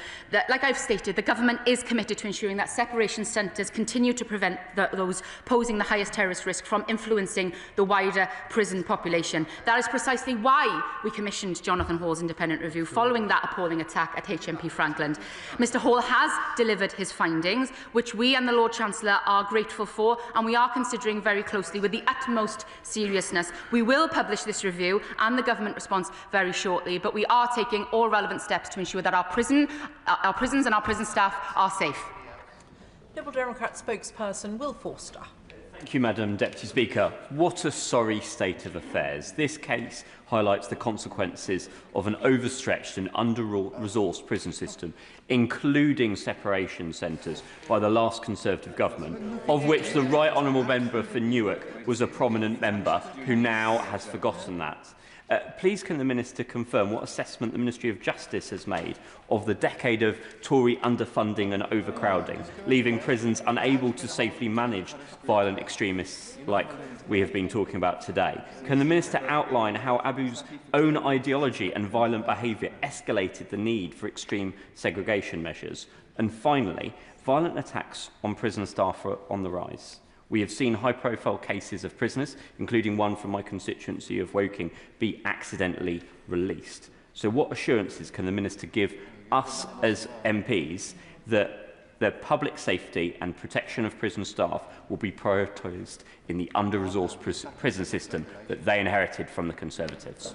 Like I've stated, the government is committed to ensuring that separation centres continue to prevent those posing the highest terrorist risk from influencing the wider prison population. That is precisely why we commissioned Jonathan Hall's independent review following that appalling attack at HMP Frankland. Mr Hall has delivered his findings, which we and the Lord Chancellor are grateful for, and we are considering very closely with the utmost seriousness. We will publish this review and the government response very shortly, but we are taking all relevant steps to ensure that our prisons and our prison staff are safe. Liberal Democrat spokesperson Will Forster. Thank you, Madam Deputy Speaker. What a sorry state of affairs. This case highlights the consequences of an overstretched and under-resourced prison system, including separation centres by the last Conservative government, of which the Right Honourable Member for Newark was a prominent member, who now has forgotten that. Please can the Minister confirm what assessment the Ministry of Justice has made of the decade of Tory underfunding and overcrowding, leaving prisons unable to safely manage violent extremists like we have been talking about today? Can the Minister outline how Abu's own ideology and violent behaviour escalated the need for extreme segregation measures? And finally, violent attacks on prison staff are on the rise. We have seen high-profile cases of prisoners, including one from my constituency of Woking, be accidentally released. So what assurances can the Minister give us as MPs that the public safety and protection of prison staff will be prioritised in the under-resourced prison system that they inherited from the Conservatives?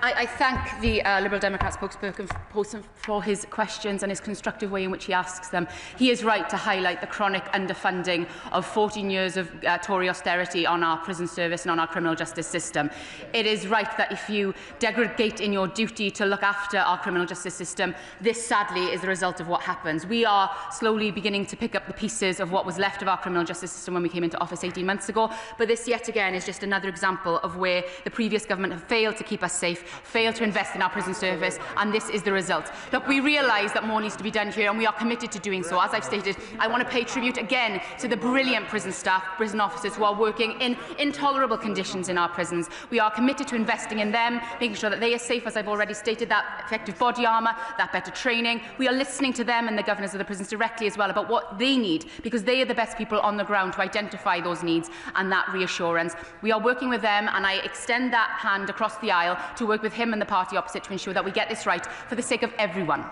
I thank the Liberal Democrat spokesperson for his questions and his constructive way in which he asks them. He is right to highlight the chronic underfunding of 14 years of Tory austerity on our prison service and on our criminal justice system. It is right that if you degrade in your duty to look after our criminal justice system, this sadly is the result of what happens. We are slowly beginning to pick up the pieces of what was left of our criminal justice system when we came into office 18 months ago, but this yet again is just another example of where the previous government have failed to keep us safe, failed to invest in our prison service, and this is the result. Look, we realise that more needs to be done here, and we are committed to doing so. As I've stated, I want to pay tribute again to the brilliant prison staff, prison officers who are working in intolerable conditions in our prisons. We are committed to investing in them, making sure that they are safe, as I've already stated, that effective body armour, that better training. We are listening to them and the governors of the prisons directly as well about what they need, because they are the best people on the ground to identify those needs and that reassurance. We are working with them, and I extend that hand across the aisle to work with him and the party opposite to ensure that we get this right for the sake of everyone.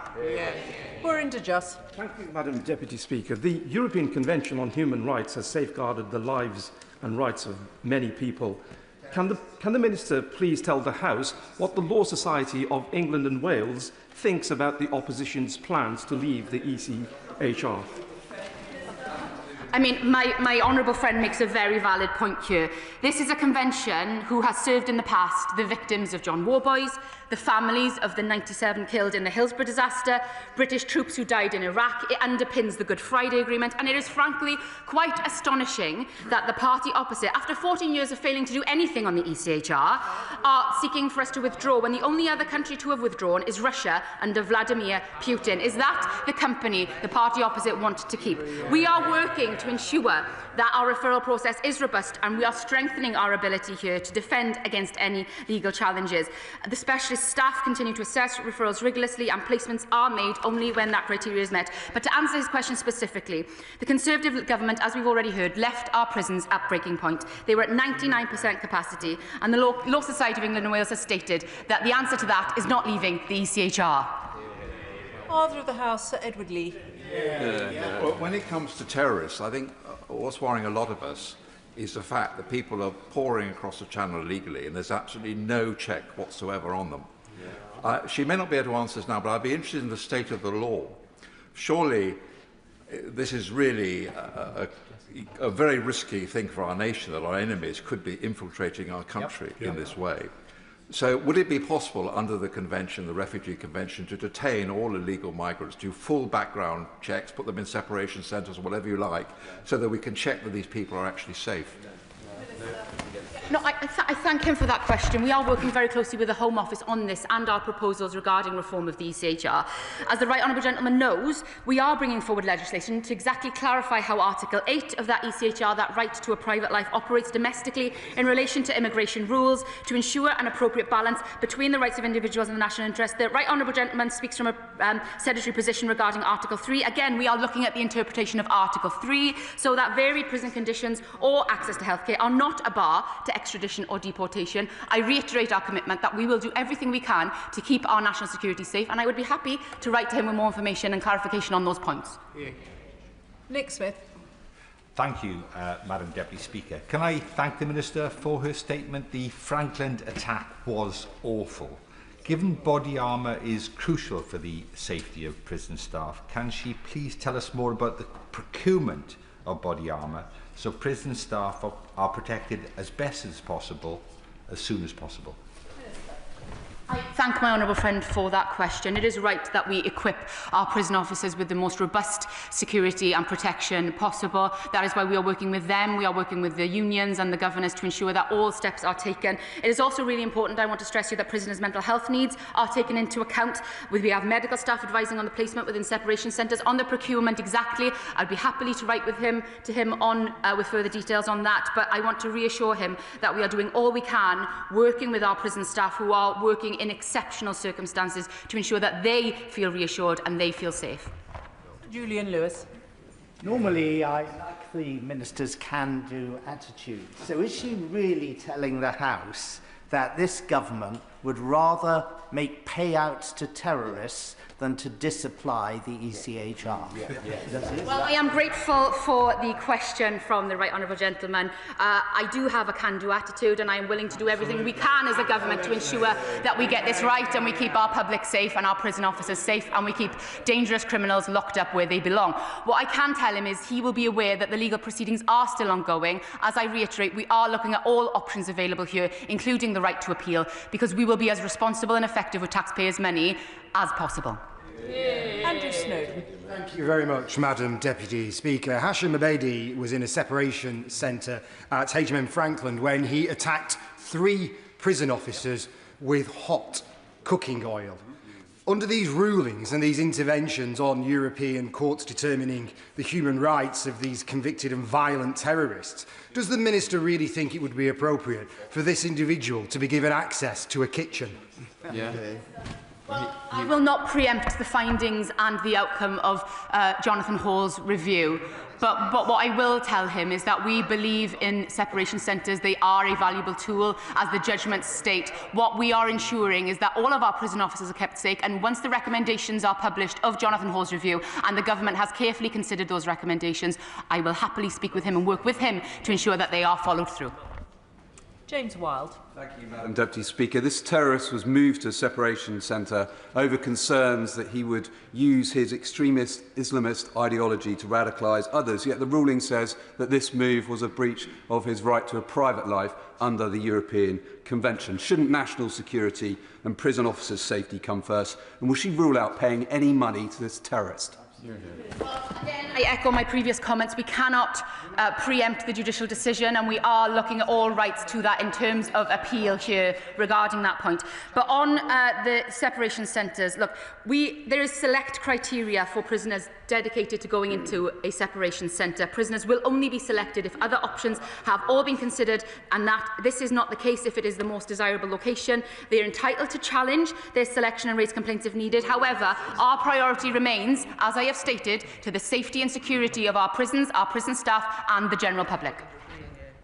We're into just. Thank you, Madam Deputy Speaker. The European Convention on Human Rights has safeguarded the lives and rights of many people. Can the Minister please tell the House what the Law Society of England and Wales thinks about the opposition's plans to leave the ECHR? I mean, my honourable friend makes a very valid point here. This is a convention who has served in the past the victims of John Warboys, the families of the 97 killed in the Hillsborough disaster, British troops who died in Iraq. It underpins the Good Friday Agreement, and it is frankly quite astonishing that the party opposite, after 14 years of failing to do anything on the ECHR, are seeking for us to withdraw when the only other country to have withdrawn is Russia under Vladimir Putin. Is that the company the party opposite want to keep? We are working to ensure that our referral process is robust, and we are strengthening our ability here to defend against any legal challenges. The specialist staff continue to assess referrals rigorously, and placements are made only when that criteria is met. But to answer his question specifically, the Conservative government, as we've already heard, left our prisons at breaking point. They were at 99% capacity, and the Law Society of England and Wales has stated that the answer to that is not leaving the ECHR. Father of the House, Sir Edward Lee. Well, when it comes to terrorists, I think what's worrying a lot of us is the fact that people are pouring across the channel illegally and there's absolutely no check whatsoever on them. She may not be able to answer this now, but I'd be interested in the state of the law. Surely this is really a very risky thing for our nation, that our enemies could be infiltrating our country in this way. So would it be possible under the convention, the Refugee Convention, to detain all illegal migrants, do full background checks, put them in separation centres or whatever you like, so that we can check that these people are actually safe? No, I thank him for that question. We are working very closely with the Home Office on this and our proposals regarding reform of the ECHR. As the Right Honourable Gentleman knows, we are bringing forward legislation to exactly clarify how Article 8 of that ECHR, that right to a private life, operates domestically in relation to immigration rules, to ensure an appropriate balance between the rights of individuals and the national interest. The Right Honourable Gentleman speaks from a sedentary position regarding Article 3. Again, we are looking at the interpretation of Article 3 so that varied prison conditions or access to healthcare are not a bar to extradition or deportation. I reiterate our commitment that we will do everything we can to keep our national security safe, and I would be happy to write to him with more information and clarification on those points. Nick Smith. Thank you, Madam Deputy Speaker. Can I thank the Minister for her statement? The Frankland attack was awful. Given body armour is crucial for the safety of prison staff, can she please tell us more about the procurement of body armour so prison staff are protected as best as possible, as soon as possible? I thank my honourable friend for that question. It is right that we equip our prison officers with the most robust security and protection possible. That is why we are working with them. We are working with the unions and the governors to ensure that all steps are taken. It is also really important, I want to stress here, that prisoners' mental health needs are taken into account. We have medical staff advising on the placement within separation centres. On the procurement exactly, I'd be happily to write with him on with further details on that, but I want to reassure him that we are doing all we can, working with our prison staff who are working in exceptional circumstances to ensure that they feel reassured and they feel safe. Julian Lewis. Normally, I like the Minister's can-do attitude. So is she really telling the House that this government would rather make payouts to terrorists than to disapply the ECHR? Well, I am grateful for the question from the Right Honourable Gentleman. I do have a can-do attitude, and I am willing to do everything we can as a government to ensure that we get this right and we keep our public safe and our prison officers safe and we keep dangerous criminals locked up where they belong. What I can tell him is he will be aware that the legal proceedings are still ongoing. As I reiterate, we are looking at all options available here, including the right to appeal, because we will be as responsible and effective with taxpayers' money as possible. Andrew Snowden. Thank you very much, Madam Deputy Speaker. Hashim Abedi was in a separation centre at HMM Frankland when he attacked 3 prison officers with hot cooking oil. Under these rulings and these interventions on European courts determining the human rights of these convicted and violent terrorists, does the Minister really think it would be appropriate for this individual to be given access to a kitchen? Well, I will not preempt the findings and the outcome of Jonathan Hall's review. But what I will tell him is that we believe in separation centres. They are a valuable tool, as the judgments state. What we are ensuring is that all of our prison officers are kept safe, and once the recommendations are published of Jonathan Hall's review and the government has carefully considered those recommendations, I will happily speak with him and work with him to ensure that they are followed through. James Wilde. Thank you, Madam Deputy Speaker. This terrorist was moved to a separation centre over concerns that he would use his extremist Islamist ideology to radicalise others, yet the ruling says that this move was a breach of his right to a private life under the European Convention. Shouldn't national security and prison officers' safety come first? And will she rule out paying any money to this terrorist? Again, I echo my previous comments. We cannot preempt the judicial decision, and we are looking at all rights to that in terms of appeal here regarding that point. But on the separation centres, look, there is select criteria for prisoners dedicated to going into a separation centre. Prisoners will only be selected if other options have all been considered, and that this is not the case if it is the most desirable location. They are entitled to challenge their selection and raise complaints if needed. However, our priority remains, as I have stated, to the safety and security of our prisons, our prison staff and the general public.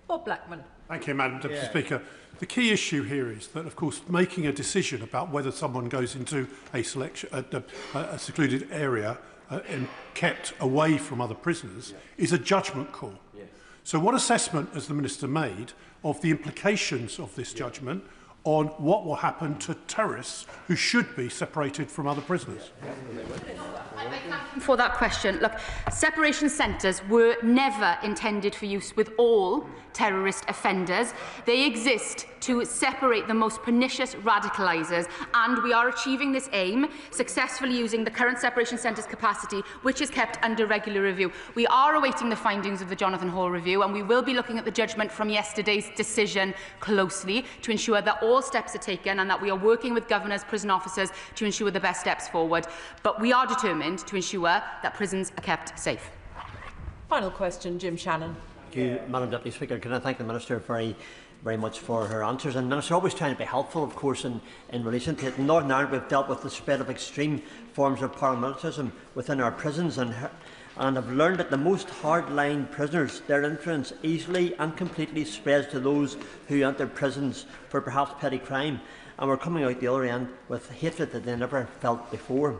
Bob Blackman. Thank you, Madam Deputy Speaker. The key issue here is that, of course, making a decision about whether someone goes into a secluded area and kept away from other prisoners is a judgment call. Yes. So what assessment has the Minister made of the implications of this judgment on what will happen to terrorists who should be separated from other prisoners? For that question, look, separation centres were never intended for use with all terrorist offenders. They exist to separate the most pernicious radicalisers, and we are achieving this aim successfully using the current separation centres capacity, which is kept under regular review. We are awaiting the findings of the Jonathan Hall review, and we will be looking at the judgment from yesterday's decision closely to ensure that all steps are taken and that we are working with governors, prison officers to ensure the best steps forward. But we are determined to ensure that prisons are kept safe. Final question, Jim Shannon. Thank you, Madam Deputy Speaker. Can I thank the Minister very much for her answers. And Minister, always trying to be helpful, of course, in relation to it. In Northern Ireland, we've dealt with the spread of extreme forms of paramilitarism within our prisons and have learned that the most hard-line prisoners, their influence easily and completely spreads to those who enter prisons for perhaps petty crime. And we're coming out the other end with hatred that they never felt before.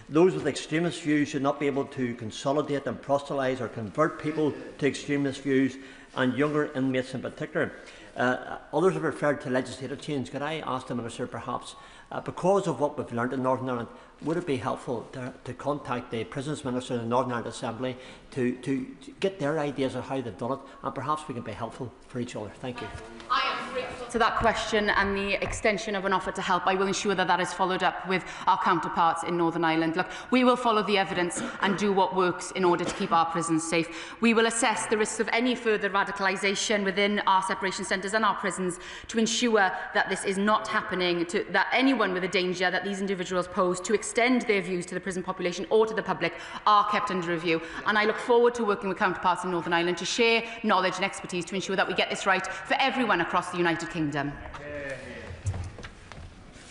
Those with extremist views should not be able to consolidate and proselytise or convert people to extremist views, and younger inmates in particular. Others have referred to legislative change. Could I ask the Minister, perhaps, because of what we've learned in Northern Ireland, would it be helpful to contact the Prisons Minister in the Northern Ireland Assembly to get their ideas of how they've done it, and perhaps we can be helpful for each other? Thank you. I am grateful to that question and the extension of an offer to help. I will ensure that that is followed up with our counterparts in Northern Ireland. Look, we will follow the evidence and do what works in order to keep our prisons safe. We will assess the risks of any further radicalisation within our separation centres and our prisons to ensure that this is not happening, that anyone with a danger that these individuals pose to extend their views to the prison population or to the public are kept under review. And I look forward to working with counterparts in Northern Ireland to share knowledge and expertise to ensure that we get this right for everyone across the United Kingdom.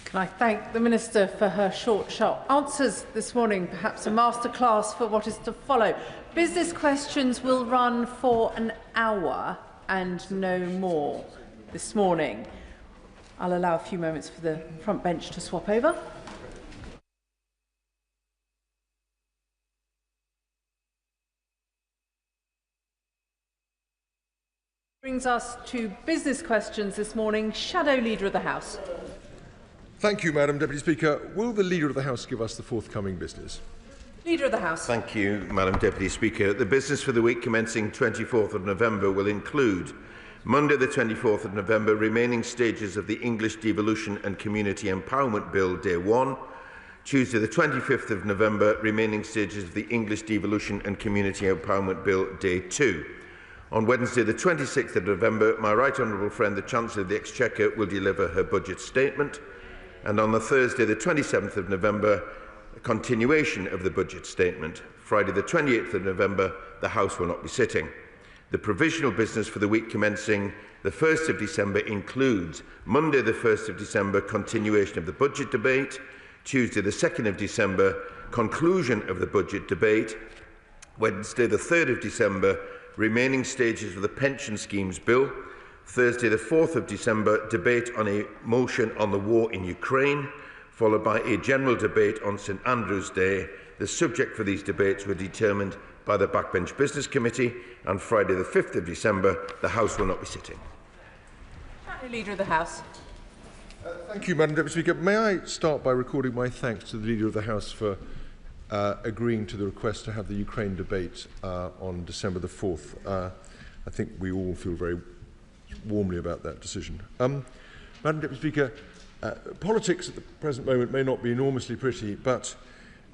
Can I thank the Minister for her short, sharp answers this morning, perhaps a masterclass for what is to follow. Business questions will run for an hour and no more this morning. I'll allow a few moments for the front bench to swap over. Brings us to business questions this morning. Shadow Leader of the House. Thank you, Madam Deputy Speaker. Will the Leader of the House give us the forthcoming business? Leader of the House. Thank you, Madam Deputy Speaker. The business for the week commencing 24th of November will include Monday the 24th of November, remaining stages of the English Devolution and Community Empowerment Bill, Day 1. Tuesday the 25th of November, remaining stages of the English Devolution and Community Empowerment Bill, Day 2. On Wednesday the 26th of November, my right honourable friend, the Chancellor of the Exchequer, will deliver her budget statement. And on the Thursday the 27th of November, a continuation of the budget statement. Friday the 28th of November, the House will not be sitting. The provisional business for the week commencing the 1st of December includes Monday the 1st of December, continuation of the budget debate. Tuesday the 2nd of December, conclusion of the budget debate. Wednesday the 3rd of December, remaining stages of the Pension Schemes Bill. Thursday the 4th of December, debate on a motion on the war in Ukraine, followed by a general debate on St Andrew's Day. The subject for these debates were determined by the Backbench Business Committee, and Friday the 5th of December, the House will not be sitting. Leader of the House. Thank you, Madam Deputy Speaker. May I start by recording my thanks to the Leader of the House for agreeing to the request to have the Ukraine debate on December the 4th. I think we all feel very warmly about that decision. Madam Deputy Speaker, politics at the present moment may not be enormously pretty, but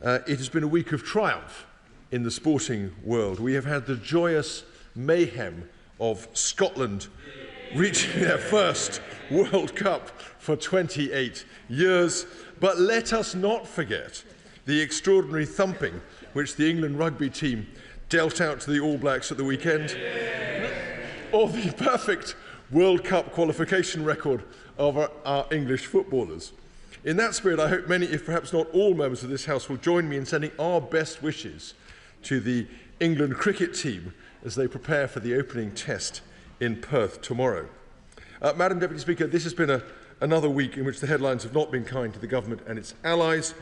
it has been a week of triumph in the sporting world. We have had the joyous mayhem of Scotland reaching their first World Cup for 28 years. But let us not forget the extraordinary thumping which the England rugby team dealt out to the All Blacks at the weekend, or the perfect World Cup qualification record of our English footballers. In that spirit, I hope many, if perhaps not all members of this House, will join me in sending our best wishes to the England cricket team as they prepare for the opening test in Perth tomorrow. Madam Deputy Speaker, this has been another week in which the headlines have not been kind to the government and its allies.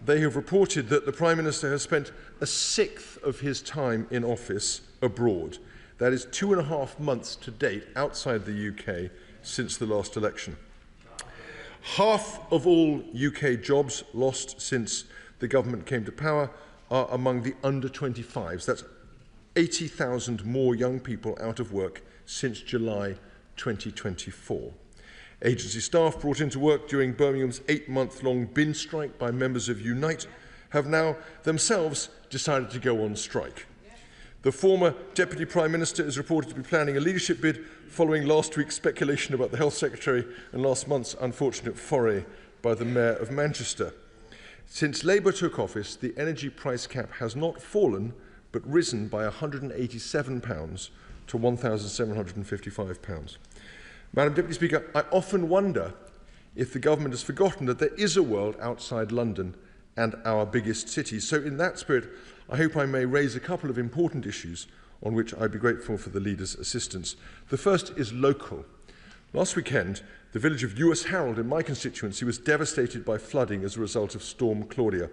They have reported that the Prime Minister has spent a sixth of his time in office abroad. That is 2.5 months to date outside the UK since the last election. Half of all UK jobs lost since the government came to power are among the under 25s. That's 80,000 more young people out of work since July 2024. Agency staff brought into work during Birmingham's 8-month-long bin strike by members of Unite have now themselves decided to go on strike. The former Deputy Prime Minister is reported to be planning a leadership bid following last week's speculation about the Health Secretary and last month's unfortunate foray by the Mayor of Manchester. Since Labour took office, the energy price cap has not fallen but risen by £187 to £1,755. Madam Deputy Speaker, I often wonder if the government has forgotten that there is a world outside London and our biggest cities. So in that spirit, I hope I may raise a couple of important issues on which I'd be grateful for the Leader's assistance. The first is local. Last weekend, the village of Lewis Harold in my constituency was devastated by flooding as a result of Storm Claudia.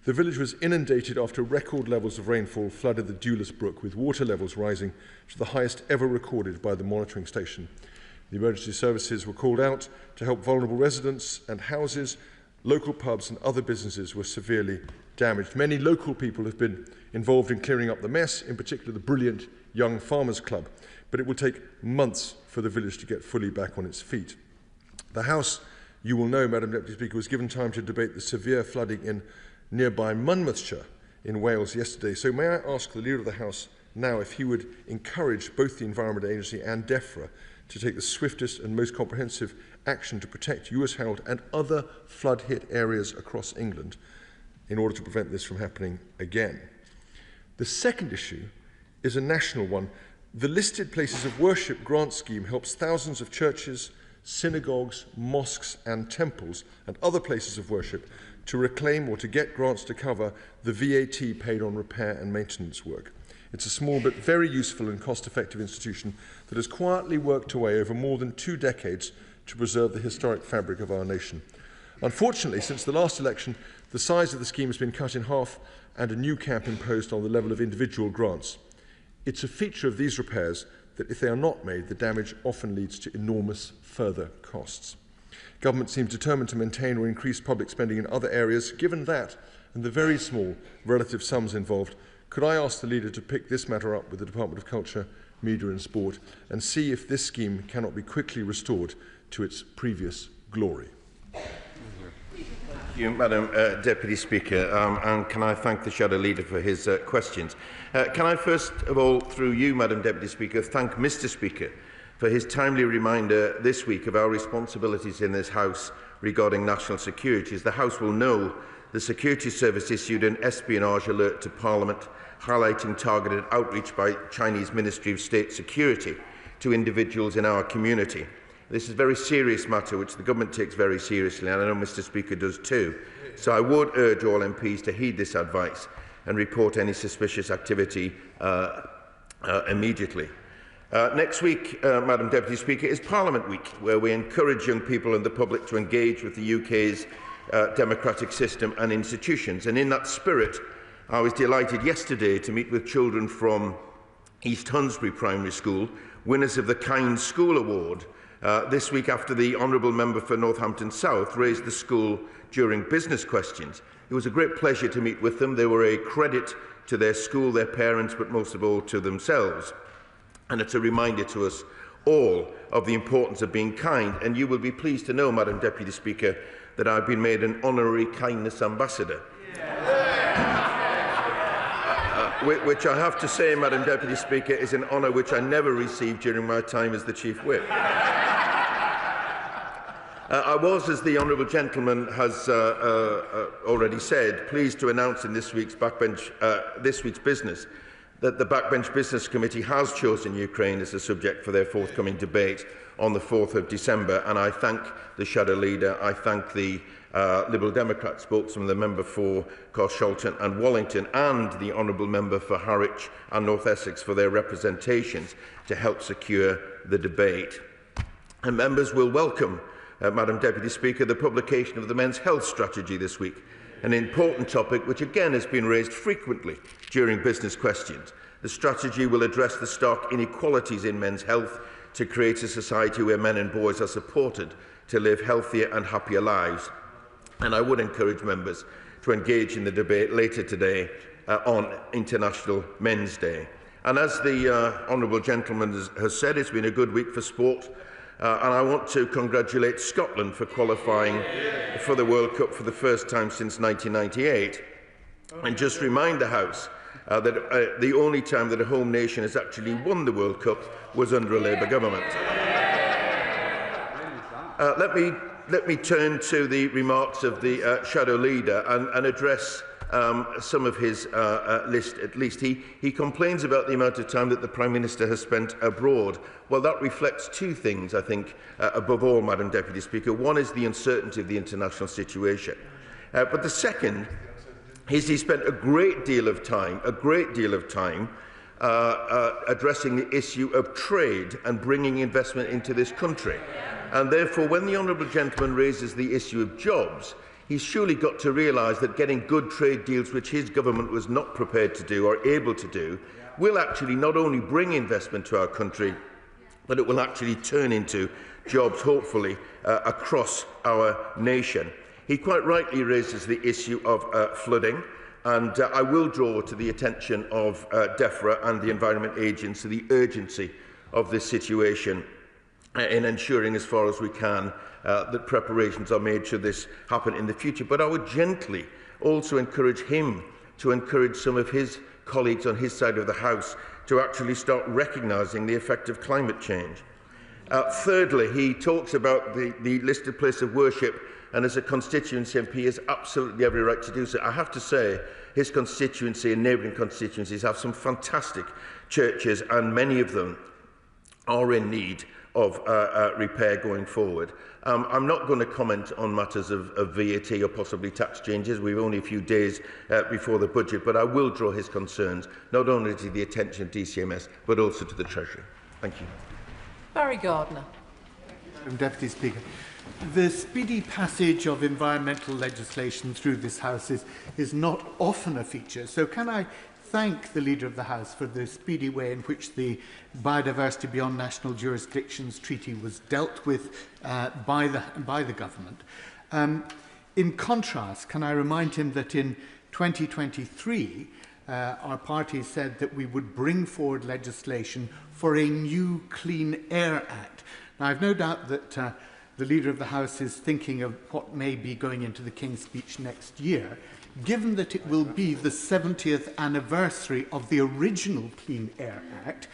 The village was inundated after record levels of rainfall flooded the Dewless Brook, with water levels rising to the highest ever recorded by the monitoring station. The emergency services were called out to help vulnerable residents and houses. Local pubs and other businesses were severely damaged. Many local people have been involved in clearing up the mess, in particular the brilliant Young Farmers Club, but it will take months for the village to get fully back on its feet. The House, you will know, Madam Deputy Speaker, was given time to debate the severe flooding in nearby Monmouthshire in Wales yesterday. So may I ask the Leader of the House now if he would encourage both the Environment Agency and DEFRA to take the swiftest and most comprehensive action to protect Lewis Harold and other flood-hit areas across England in order to prevent this from happening again. The second issue is a national one. The Listed Places of Worship grant scheme helps thousands of churches, synagogues, mosques and temples and other places of worship to reclaim or to get grants to cover the VAT paid on repair and maintenance work. It's a small but very useful and cost-effective institution that has quietly worked away over more than 2 decades to preserve the historic fabric of our nation. Unfortunately, since the last election, the size of the scheme has been cut in half and a new cap imposed on the level of individual grants. It's a feature of these repairs that if they are not made, the damage often leads to enormous further costs. Government seems determined to maintain or increase public spending in other areas. Given that and the very small relative sums involved, could I ask the Leader to pick this matter up with the Department of Culture, Media and Sport and see if this scheme cannot be quickly restored to its previous glory? Thank you, Madam Deputy Speaker, and can I thank the Shadow Leader for his questions. Can I first of all, through you, Madam Deputy Speaker, thank Mr Speaker for his timely reminder this week of our responsibilities in this House regarding national security. As the House will know, the Security Service issued an espionage alert to Parliament highlighting targeted outreach by Chinese Ministry of State Security to individuals in our community. This is a very serious matter which the government takes very seriously, and I know Mr Speaker does too. So I would urge all MPs to heed this advice and report any suspicious activity immediately. Next week, Madam Deputy Speaker, is Parliament Week, where we encourage young people and the public to engage with the UK's democratic system and institutions. And in that spirit, I was delighted yesterday to meet with children from East Hunsbury Primary School, winners of the Kind School Award this week after the Honourable Member for Northampton South raised the school during business questions. It was a great pleasure to meet with them. They were a credit to their school, their parents, but most of all to themselves. And it's a reminder to us all of the importance of being kind. And you will be pleased to know, Madam Deputy Speaker, that I've been made an honorary kindness ambassador. Which I have to say, Madam Deputy Speaker, is an honour which I never received during my time as the Chief Whip. I was, as the honourable gentleman has already said, pleased to announce in this week's business that the Backbench Business Committee has chosen Ukraine as the subject for their forthcoming debate on the 4th of December, and I thank the Shadow Leader, I thank the Liberal Democrat spokesman, the member for Carshalton and Wallington, and the Honourable Member for Harwich and North Essex for their representations to help secure the debate. And members will welcome, Madam Deputy Speaker, the publication of the Men's Health Strategy this week, an important topic which again has been raised frequently during business questions. The strategy will address the stark inequalities in men's health to create a society where men and boys are supported to live healthier and happier lives. And I would encourage members to engage in the debate later today on International Men's Day. And as the Honourable Gentleman has said, it's been a good week for sport. And I want to congratulate Scotland for qualifying for the World Cup for the first time since 1998. And just remind the House that the only time that a home nation has actually won the World Cup was under a Labour government. Let me turn to the remarks of the Shadow Leader and address some of his list at least. He complains about the amount of time that the Prime Minister has spent abroad. Well, that reflects two things, I think, above all, Madam Deputy Speaker. One is the uncertainty of the international situation. But the second is he spent a great deal of time addressing the issue of trade and bringing investment into this country. And therefore, when the Honourable Gentleman raises the issue of jobs, he's surely got to realise that getting good trade deals, which his government was not prepared to do or able to do, will actually not only bring investment to our country, but it will actually turn into jobs, hopefully, across our nation. He quite rightly raises the issue of flooding, and I will draw to the attention of DEFRA and the Environment Agency the urgency of this situation in ensuring, as far as we can, that preparations are made should this happen in the future. But I would gently also encourage him to encourage some of his colleagues on his side of the House to actually start recognising the effect of climate change. Thirdly, he talks about the listed place of worship, and as a constituency MP, he has absolutely every right to do so. I have to say, his constituency and neighbouring constituencies have some fantastic churches, and many of them are in need of repair going forward. I'm not going to comment on matters of VAT or possibly tax changes. We've only a few days before the budget, but I will draw his concerns not only to the attention of DCMS, but also to the Treasury. Thank you. Barry Gardner. Madam Deputy Speaker, the speedy passage of environmental legislation through this House is not often a feature, so can I thank the Leader of the House for the speedy way in which the Biodiversity Beyond National Jurisdictions Treaty was dealt with by the government. In contrast, can I remind him that in 2023, our party said that we would bring forward legislation for a new Clean Air Act. Now, I've no doubt that the Leader of the House is thinking of what may be going into the King's Speech next year. Given that it will be the 70th anniversary of the original Clean Air Act,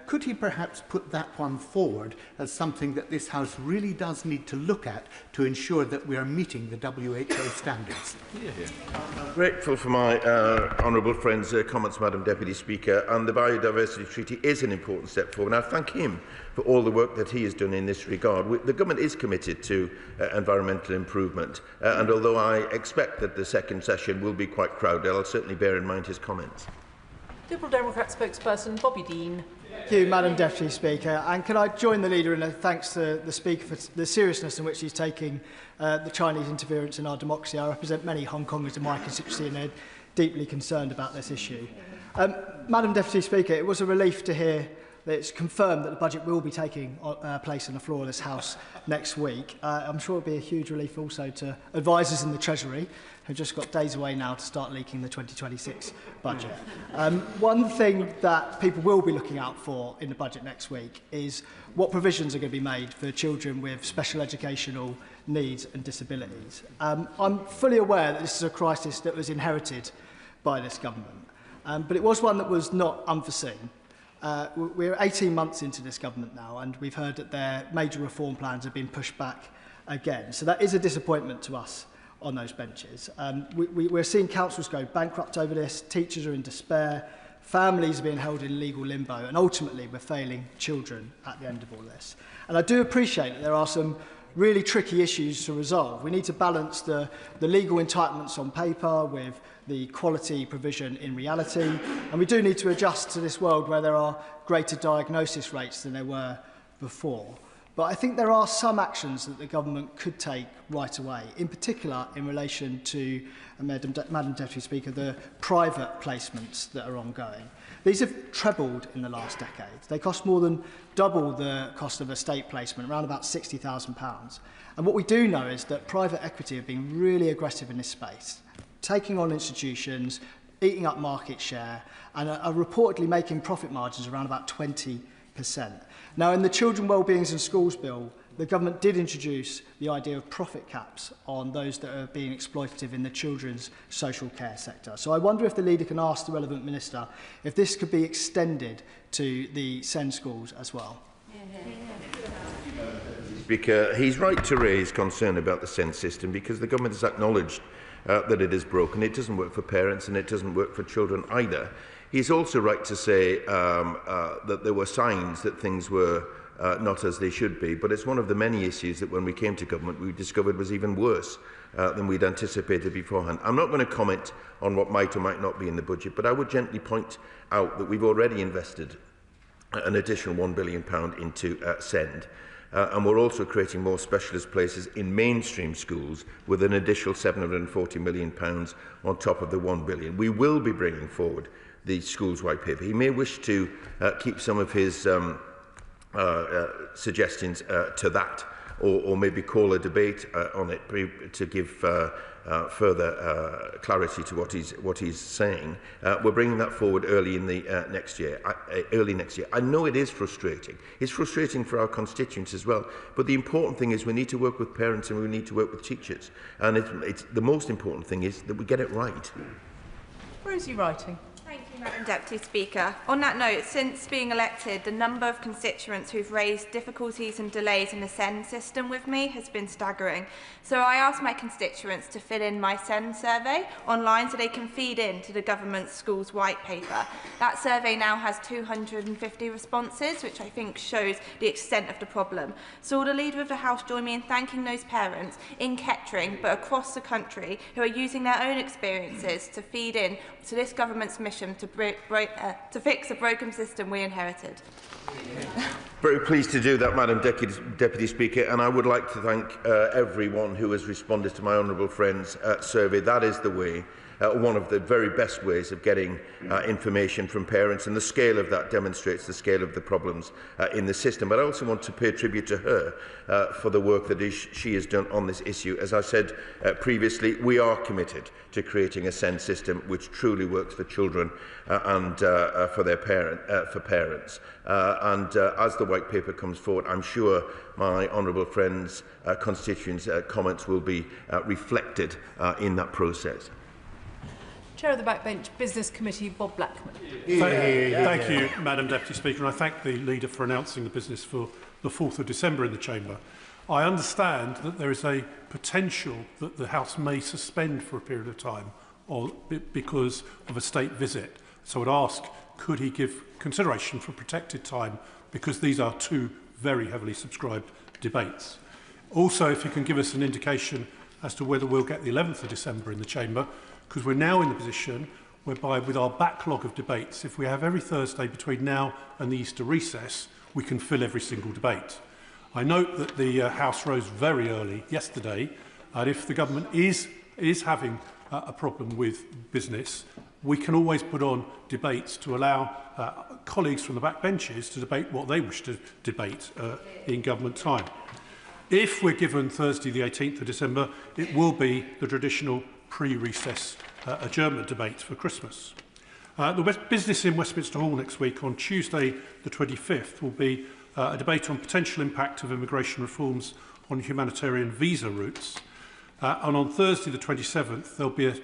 could he perhaps put that one forward as something that this House really does need to look at to ensure that we are meeting the WHO standards? I'm grateful for my honourable friend's comments, Madam Deputy Speaker, and the Biodiversity Treaty is an important step forward, and I thank him for all the work that he has done in this regard. The government is committed to environmental improvement, and although I expect that the second session will be quite crowded, I'll certainly bear in mind his comments. Liberal Democrat spokesperson Bobby Dean. Thank you, Madam Deputy Speaker. And can I join the Leader in a thanks to the Speaker for the seriousness in which he's taking the Chinese interference in our democracy. I represent many Hong Kongers in my constituency and they're deeply concerned about this issue. Madam Deputy Speaker, it was a relief to hear it's confirmed that the budget will be taking place on the floor of this House next week. I'm sure it'll be a huge relief also to advisors in the Treasury, who've just got days away now to start leaking the 2026 budget. One thing that people will be looking out for in the budget next week is what provisions are going to be made for children with special educational needs and disabilities. I'm fully aware that this is a crisis that was inherited by this government, but it was one that was not unforeseen. We're 18 months into this government now, and we've heard that their major reform plans have been pushed back again. So that is a disappointment to us on those benches. We're seeing councils go bankrupt over this, teachers are in despair, families are being held in legal limbo, and ultimately we're failing children at the end of all this. And I do appreciate that there are some really tricky issues to resolve. We need to balance the legal entitlements on paper with the quality provision in reality, and we do need to adjust to this world where there are greater diagnosis rates than there were before. But I think there are some actions that the government could take right away, in particular in relation to, Madam Deputy Speaker, the private placements that are ongoing. These have trebled in the last decade. They cost more than double the cost of a state placement, around about £60,000. And what we do know is that private equity have been really aggressive in this space, taking on institutions, eating up market share, and are reportedly making profit margins around about 20%. Now, in the Children Wellbeings and Schools Bill, the government did introduce the idea of profit caps on those that are being exploitative in the children's social care sector. So I wonder if the leader can ask the relevant minister if this could be extended to the SEND schools as well. Speaker, he's right to raise concern about the SEND system because the government has acknowledged that it is broken. It doesn't work for parents and it doesn't work for children either. He's also right to say that there were signs that things were not as they should be, but it's one of the many issues that when we came to government we discovered was even worse than we'd anticipated beforehand. I'm not going to comment on what might or might not be in the budget, but I would gently point out that we've already invested an additional £1 billion into SEND. And we're also creating more specialist places in mainstream schools with an additional £740 million on top of the £1 billion. We will be bringing forward the schools white paper. He may wish to keep some of his suggestions to that, or maybe call a debate on it to give further clarity to what he's saying. We're bringing that forward early in the next year. I know it is frustrating. It's frustrating for our constituents as well. But the important thing is we need to work with parents and we need to work with teachers. And it's the most important thing is that we get it right. Where is he writing? Thank you, Madam Deputy Speaker. On that note, since being elected, the number of constituents who've raised difficulties and delays in the SEND system with me has been staggering. So I asked my constituents to fill in my SEND survey online so they can feed in to the government's schools white paper. That survey now has 250 responses, which I think shows the extent of the problem. So will the Leader of the House join me in thanking those parents in Kettering, but across the country, who are using their own experiences to feed in to this government's mission to fix a broken system we inherited? Very pleased to do that, Madam Deputy Speaker, and I would like to thank everyone who has responded to my honourable friend's survey. That is the way, one of the very best ways of getting information from parents, and the scale of that demonstrates the scale of the problems in the system. But I also want to pay tribute to her for the work that she has done on this issue. As I said previously, we are committed to creating a SEND system which truly works for children and for parents. As the white paper comes forward, I'm sure my honourable friends' constituents' comments will be reflected in that process. Chair of the Backbench Business Committee, Bob Blackman. Thank you, Madam Deputy Speaker, and I thank the Leader for announcing the business for the 4th of December in the Chamber. I understand that there is a potential that the House may suspend for a period of time because of a state visit. So I would ask, could he give consideration for protected time, because these are two very heavily subscribed debates. Also, if you can give us an indication as to whether we'll get the 11th of December in the Chamber, because we're now in the position whereby, with our backlog of debates, if we have every Thursday between now and the Easter recess, we can fill every single debate. I note that the House rose very early yesterday, and if the government is having a problem with business, we can always put on debates to allow colleagues from the backbenches to debate what they wish to debate in government time. If we're given Thursday the 18th of December, it will be the traditional pre-recess adjournment debate for Christmas. The business in Westminster Hall next week on Tuesday the 25th will be a debate on potential impact of immigration reforms on humanitarian visa routes. And on Thursday the 27th, there'll be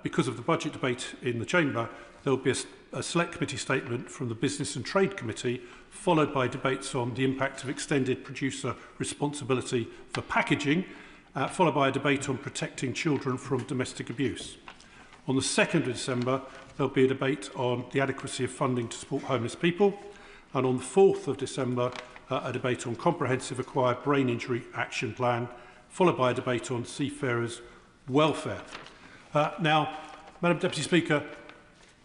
because of the budget debate in the Chamber, there will be a Select Committee statement from the Business and Trade Committee, followed by debates on the impact of extended producer responsibility for packaging, followed by a debate on protecting children from domestic abuse. On the 2nd of December, there will be a debate on the adequacy of funding to support homeless people, and on the 4th of December, a debate on comprehensive acquired brain injury action plan, followed by a debate on seafarers' welfare. Now, Madam Deputy Speaker,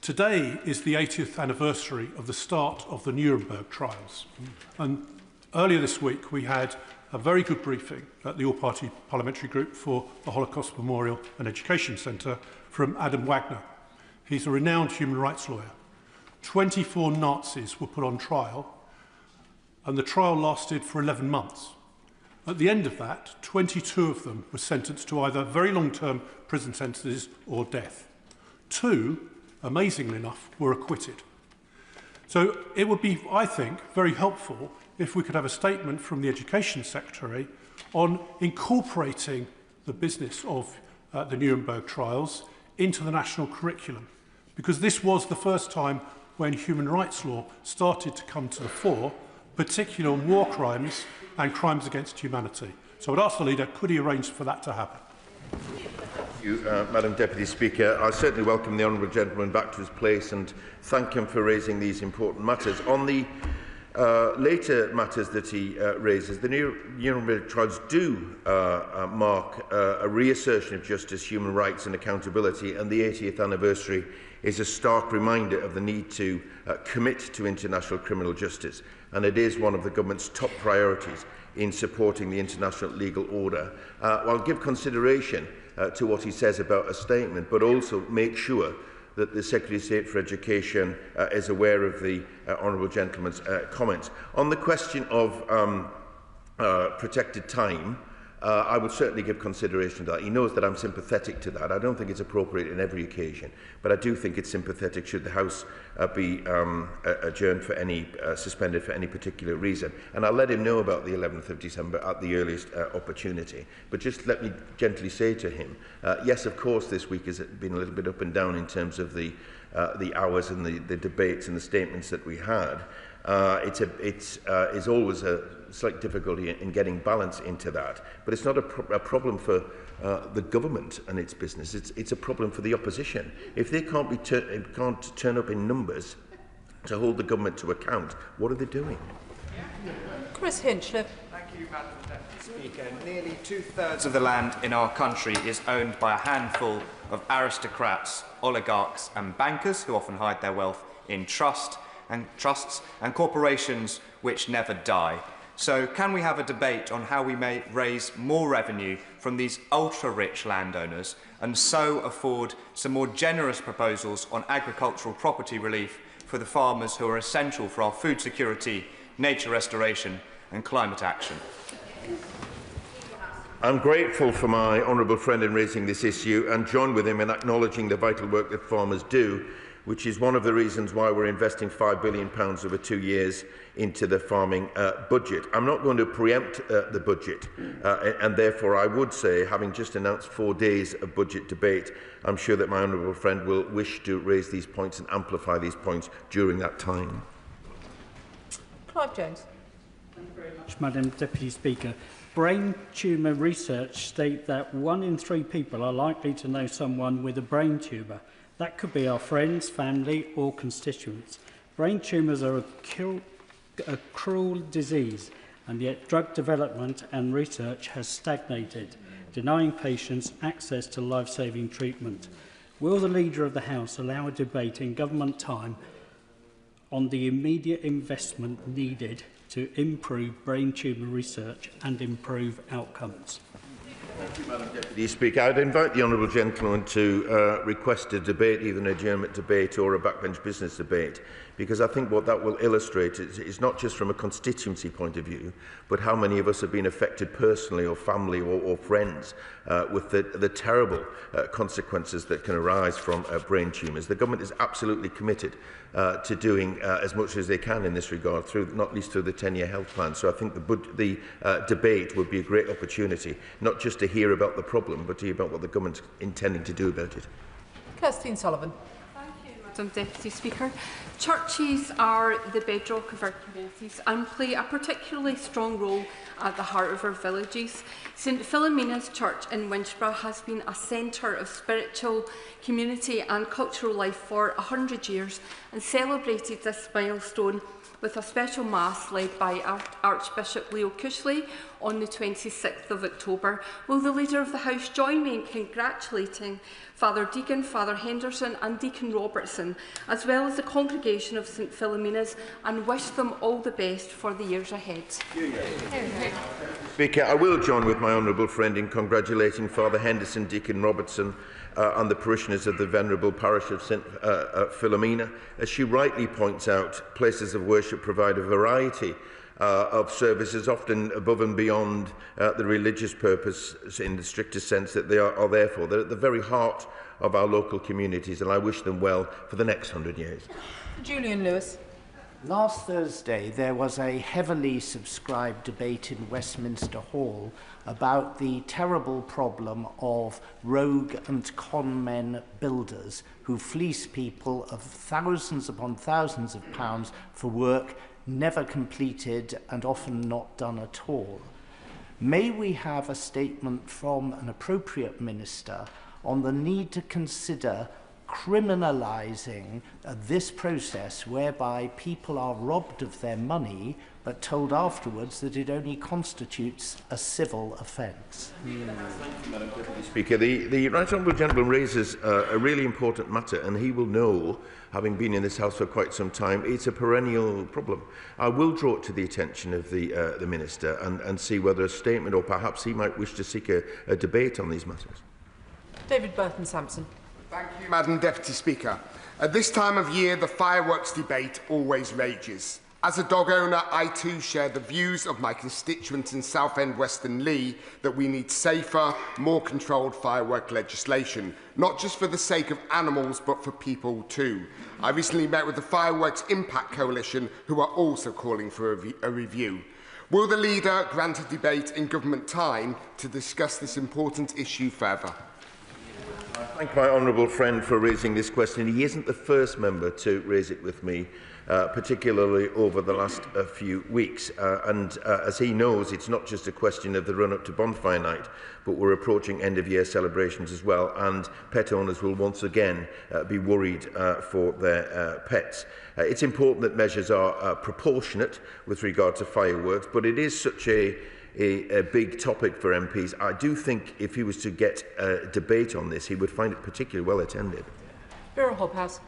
today is the 80th anniversary of the start of the Nuremberg trials. And earlier this week, we had a very good briefing at the All-Party Parliamentary Group for the Holocaust Memorial and Education Centre from Adam Wagner. He's a renowned human rights lawyer. 24 Nazis were put on trial, and the trial lasted for 11 months. At the end of that, 22 of them were sentenced to either very long-term prison sentences or death. 2, amazingly enough, were acquitted. So it would be, I think, very helpful if we could have a statement from the Education Secretary on incorporating the business of the Nuremberg trials into the national curriculum, because this was the first time when human rights law started to come to the fore, particularly on war crimes and crimes against humanity. So I would ask the Leader, could he arrange for that to happen? Thank you, Madam Deputy Speaker. I certainly welcome the honourable gentleman back to his place and thank him for raising these important matters. On the later matters that he raises, the Nuremberg trials do mark a reassertion of justice, human rights and accountability, and the 80th anniversary is a stark reminder of the need to commit to international criminal justice, and it is one of the government's top priorities in supporting the international legal order. I'll give consideration to what he says about a statement, but also make sure that the Secretary of State for Education is aware of the honourable gentleman's comments. On the question of protected time, I would certainly give consideration to that. He knows that I'm sympathetic to that. I don't think it's appropriate in every occasion, but I do think it's sympathetic should the House be adjourned for any, suspended for any particular reason. And I'll let him know about the 11th of December at the earliest opportunity. But just let me gently say to him, yes, of course, this week has been a little bit up and down in terms of the hours and the debates and the statements that we had. It's always a slight difficulty in getting balance into that, but it's not a problem for the government and its business. It's a problem for the opposition. If they can't turn up in numbers to hold the government to account, what are they doing? Chris Hinchliffe. Thank you, Madam Deputy Speaker. Nearly 2/3 of the land in our country is owned by a handful of aristocrats, oligarchs and bankers who often hide their wealth in trusts and corporations which never die. So can we have a debate on how we may raise more revenue from these ultra-rich landowners and so afford some more generous proposals on agricultural property relief for the farmers who are essential for our food security, nature restoration and climate action? I'm grateful for my honourable friend in raising this issue and join with him in acknowledging the vital work that farmers do, which is one of the reasons why we're investing £5 billion over 2 years into the farming budget. I'm not going to preempt the budget, and therefore I would say, having just announced 4 days of budget debate, I'm sure that my honourable friend will wish to raise these points and amplify these points during that time. Clive Jones. Thank you very much, Madam Deputy Speaker. Brain tumour research state that 1 in 3 people are likely to know someone with a brain tumour. That could be our friends, family or constituents. Brain tumours are a cruel disease, and yet drug development and research has stagnated, denying patients access to life-saving treatment. Will the Leader of the House allow a debate in government time on the immediate investment needed to improve brain tumour research and improve outcomes? Thank you, Madam Deputy Speaker. I'd invite the honourable gentleman to request a debate, either an adjournment debate or a backbench business debate, because I think what that will illustrate is not just from a constituency point of view, but how many of us have been affected personally or family or friends with the terrible consequences that can arise from brain tumours. The government is absolutely committed to doing as much as they can in this regard, not least through the 10-year health plan. So I think the debate would be a great opportunity, not just to hear about the problem, but to hear about what the government's intending to do about it. Kirstine Sullivan. Madam Deputy Speaker. Churches are the bedrock of our communities and play a particularly strong role at the heart of our villages. St Philomena's Church in Winchborough has been a centre of spiritual, community and cultural life for 100 years and celebrated this milestone with a special Mass led by Archbishop Leo Cushley on the 26th of October. Will the Leader of the House join me in congratulating Father Deacon, Father Henderson and Deacon Robertson, as well as the congregation of St Philomena's, and wish them all the best for the years ahead? Speaker, I will join with my honourable friend in congratulating Father Henderson, Deacon Robertson and the parishioners of the venerable parish of St Philomena. As she rightly points out, places of worship provide a variety of services, often above and beyond the religious purpose in the strictest sense that they are there for. They're at the very heart of our local communities, and I wish them well for the next 100 years. Julian Lewis. Last Thursday, there was a heavily subscribed debate in Westminster Hall about the terrible problem of rogue and con men builders who fleece people of thousands upon thousands of pounds for work never completed and often not done at all. May we have a statement from an appropriate minister on the need to consider criminalising this process whereby people are robbed of their money but told afterwards that it only constitutes a civil offence? Thank you, Madam Deputy Speaker. The Right Honourable Gentleman raises a really important matter, and he will know, having been in this House for quite some time, it's a perennial problem. I will draw it to the attention of the Minister and see whether a statement or perhaps he might wish to seek a debate on these matters. David Burton-Sampson. Thank you, Madam Deputy Speaker. At this time of year, the fireworks debate always rages. As a dog owner, I too share the views of my constituents in Southend Western Lee that we need safer, more controlled firework legislation, not just for the sake of animals, but for people too. I recently met with the Fireworks Impact Coalition, who are also calling for a review. Will the leader grant a debate in government time to discuss this important issue further? I thank my honourable friend for raising this question. He isn't the first member to raise it with me, particularly over the last few weeks. As he knows, it's not just a question of the run-up to bonfire night, but we're approaching end-of-year celebrations as well, and pet owners will once again be worried for their pets. It's important that measures are proportionate with regard to fireworks, but it is such a big topic for MPs. I do think if he was to get a debate on this, he would find it particularly well attended. Vera Hobhouse.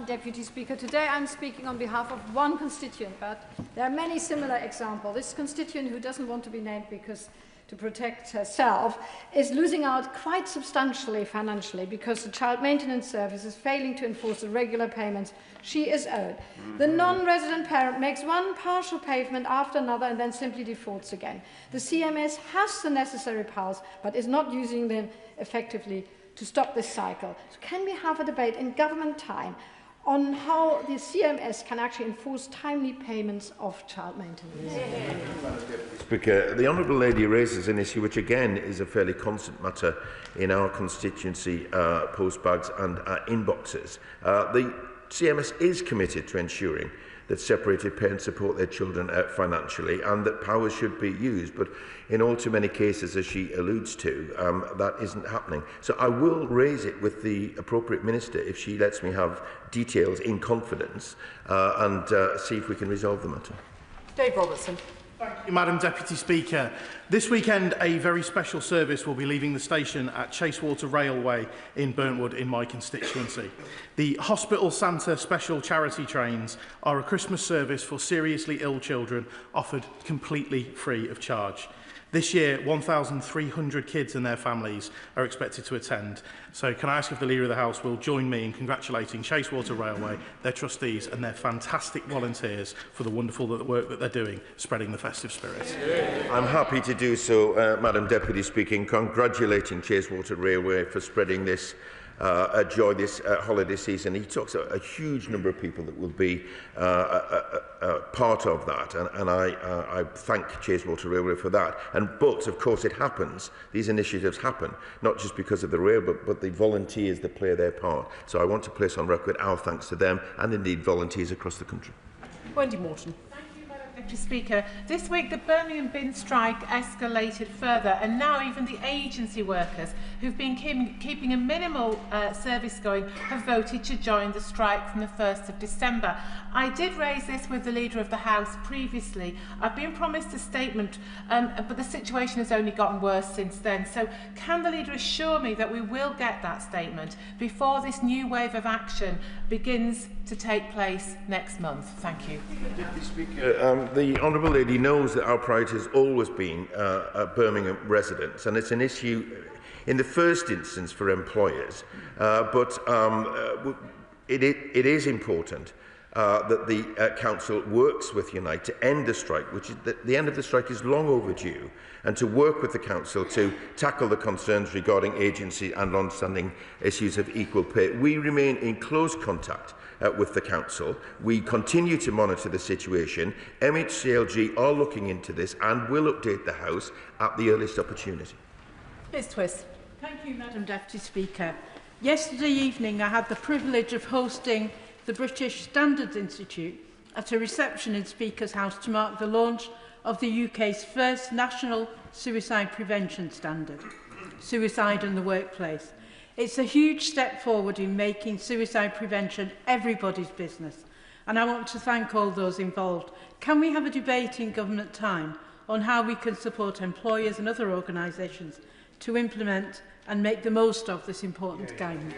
Deputy Speaker, today I'm speaking on behalf of one constituent, but there are many similar examples. This constituent, who doesn't want to be named because to protect herself, is losing out quite substantially financially because the child maintenance service is failing to enforce the regular payments she is owed. The non-resident parent makes one partial payment after another and then simply defaults again. The CMS has the necessary powers but is not using them effectively to stop this cycle. So can we have a debate in government time on how the CMS can actually enforce timely payments of child maintenance? Speaker, the Honourable Lady raises an issue which again is a fairly constant matter in our constituency postbags and inboxes. The CMS is committed to ensuring that separated parents support their children financially and that powers should be used, but in all too many cases, as she alludes to, that isn't happening. So I will raise it with the appropriate minister if she lets me have details in confidence and see if we can resolve the matter. Dave Robertson. Thank you, Madam Deputy Speaker. This weekend, a very special service will be leaving the station at Chasewater Railway in Burntwood in my constituency. The Hospital Santa Special Charity Trains are a Christmas service for seriously ill children offered completely free of charge. This year, 1,300 kids and their families are expected to attend. So can I ask if the Leader of the House will join me in congratulating Chasewater Railway, their trustees and their fantastic volunteers for the wonderful work that they're doing, spreading the festive spirit. I'm happy to do so, Madam Deputy Speaker, in congratulating Chasewater Railway for spreading this joy this holiday season. He talks about a huge number of people that will be part of that, and I thank Chasewater Railway for that. But of course it happens, these initiatives happen, not just because of the rail, but the volunteers that play their part. So I want to place on record our thanks to them and indeed volunteers across the country. Wendy Morton. Deputy Speaker, this week the Birmingham bin strike escalated further, and now even the agency workers who've been keeping a minimal service going have voted to join the strike from the 1st of December. I did raise this with the Leader of the House previously. I've been promised a statement, but the situation has only gotten worse since then. So can the Leader assure me that we will get that statement before this new wave of action begins to take place next month? Thank you. Deputy Speaker, the Honourable Lady knows that our priority has always been Birmingham residents, and it's an issue in the first instance for employers, but it is important that the Council works with Unite to end the strike, which is the end of the strike is long overdue, and to work with the Council to tackle the concerns regarding agency and long-standing issues of equal pay. We remain in close contact with the Council. We continue to monitor the situation. MHCLG are looking into this and will update the House at the earliest opportunity. Ms Twist. Thank you, Madam Deputy Speaker. Yesterday evening I had the privilege of hosting the British Standards Institute at a reception in Speaker's House to mark the launch of the UK's first national suicide prevention standard, Suicide in the Workplace. It's a huge step forward in making suicide prevention everybody's business, and I want to thank all those involved. Can we have a debate in government time on how we can support employers and other organisations to implement and make the most of this important guidance?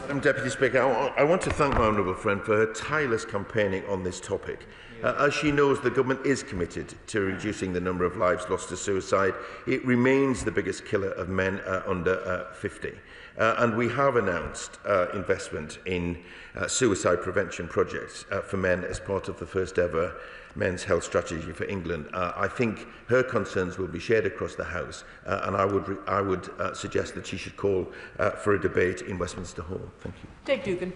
Madam Deputy Speaker, I want to thank my honourable friend for her tireless campaigning on this topic. As she knows, the government is committed to reducing the number of lives lost to suicide. It remains the biggest killer of men under 50. And we have announced investment in suicide prevention projects for men as part of the first ever men's health strategy for England. I think her concerns will be shared across the House, and I would suggest that she should call for a debate in Westminster Hall. Thank you. Dave Dugan.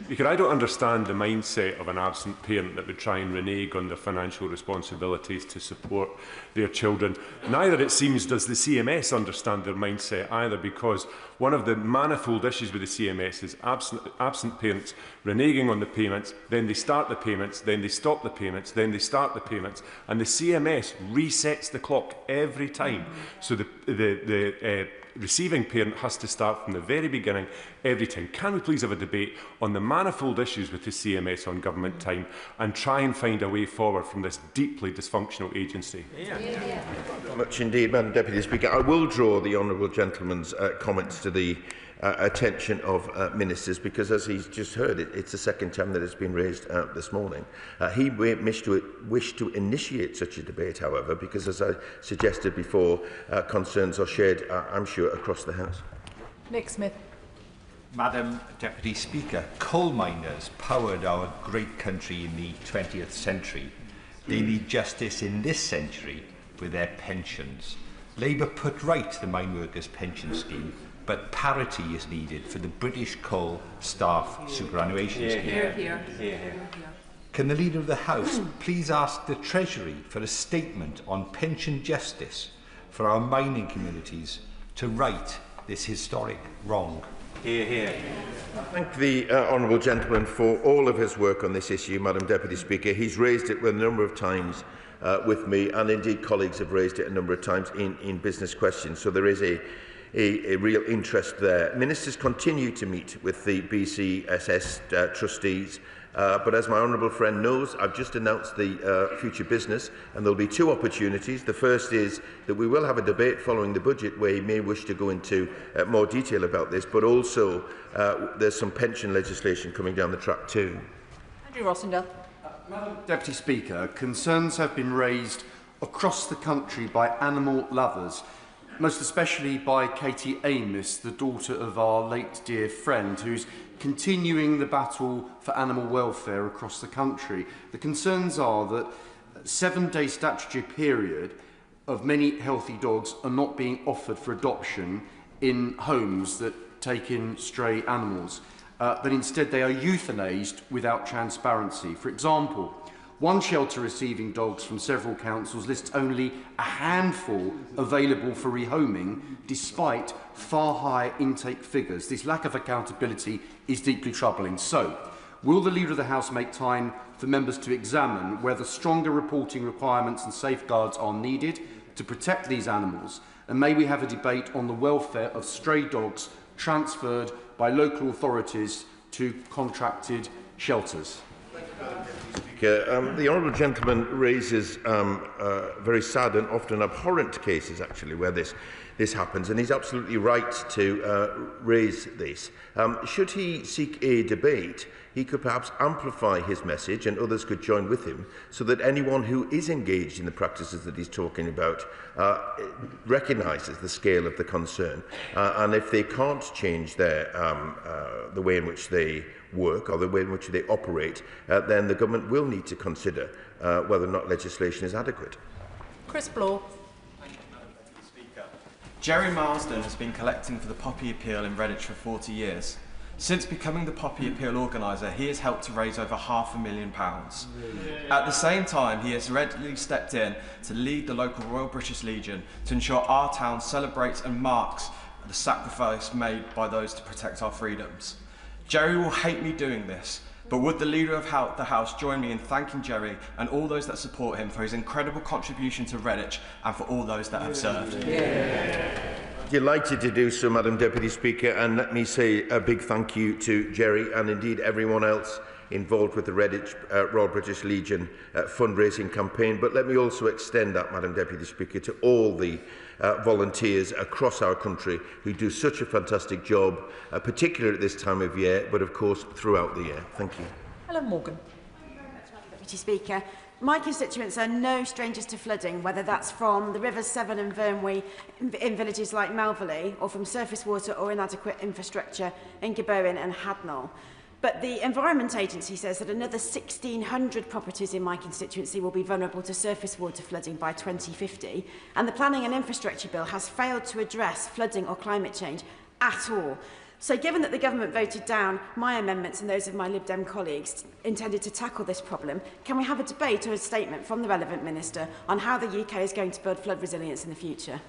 Because I don't understand the mindset of an absent parent that would try and renege on their financial responsibilities to support their children. Neither, it seems, does the CMS understand their mindset either, because one of the manifold issues with the CMS is absent parents reneging on the payments, then they start the payments, then they stop the payments, then they start the payments, and the CMS resets the clock every time. So the receiving parent has to start from the very beginning every time. Can we please have a debate on the manifold issues with the CMS on government time and try and find a way forward from this deeply dysfunctional agency? Much indeed, Madam Deputy Speaker. I will draw the honourable gentleman's comments to the attention of ministers, because as he's just heard, it's the second time that it's been raised this morning. He wished to initiate such a debate, however, because as I suggested before, concerns are shared, I'm sure, across the House. Nick Smith. Madam Deputy Speaker, coal miners powered our great country in the 20th century. They need justice in this century with their pensions. Labour put right the mine workers' pension scheme, but parity is needed for the British Coal Staff Superannuation Scheme. Can the Leader of the House please ask the Treasury for a statement on pension justice for our mining communities to right this historic wrong? I thank the honourable gentleman for all of his work on this issue, Madam Deputy Speaker. He's raised it a number of times with me, and indeed colleagues have raised it a number of times in business questions, so there is a real interest there. Ministers continue to meet with the BCSS trustees, but as my honourable friend knows, I've just announced the future business, and there'll be two opportunities. The first is that we will have a debate following the budget where he may wish to go into more detail about this, but also there's some pension legislation coming down the track too. Andrew Rossendale. Madam Deputy Speaker, concerns have been raised across the country by animal lovers, most especially by Katie Amos, the daughter of our late dear friend, who's continuing the battle for animal welfare across the country. The concerns are that 7-day statutory period of many healthy dogs are not being offered for adoption in homes that take in stray animals, but instead they are euthanased without transparency. For example, one shelter receiving dogs from several councils lists only a handful available for rehoming, despite far higher intake figures. This lack of accountability is deeply troubling. So, will the Leader of the House make time for members to examine whether stronger reporting requirements and safeguards are needed to protect these animals? And may we have a debate on the welfare of stray dogs transferred by local authorities to contracted shelters? The honourable gentleman raises very sad and often abhorrent cases, actually, where this happens, and he's absolutely right to raise this. Should he seek a debate, he could perhaps amplify his message, and others could join with him, so that anyone who is engaged in the practices that he's talking about recognises the scale of the concern. And if they can't change their, the way in which they work or the way in which they operate, then the government will need to consider whether or not legislation is adequate. Chris Bloor. Jerry Marsden has been collecting for the Poppy Appeal in Redditch for 40 years. Since becoming the Poppy Appeal organiser, he has helped to raise over £500,000. At the same time, he has readily stepped in to lead the local Royal British Legion to ensure our town celebrates and marks the sacrifice made by those to protect our freedoms. Jerry will hate me doing this, but would the Leader of the House join me in thanking Jerry and all those that support him for his incredible contribution to Redditch and for all those that have served? Delighted to do so, Madam Deputy Speaker, and let me say a big thank you to Jerry and indeed everyone else involved with the Redditch Royal British Legion fundraising campaign. But let me also extend that, Madam Deputy Speaker, to all the volunteers across our country who do such a fantastic job, particularly at this time of year, but of course throughout the year. Thank you. Helen Morgan. Deputy Speaker, my constituents are no strangers to flooding, whether that's from the Rivers Severn and Vyrnwy in villages like Melverley, or from surface water or inadequate infrastructure in Gabowen and Hadnall. But the Environment Agency says that another 1,600 properties in my constituency will be vulnerable to surface water flooding by 2050, and the Planning and Infrastructure Bill has failed to address flooding or climate change at all. So given that the government voted down my amendments and those of my Lib Dem colleagues intended to tackle this problem, can we have a debate or a statement from the relevant minister on how the UK is going to build flood resilience in the future?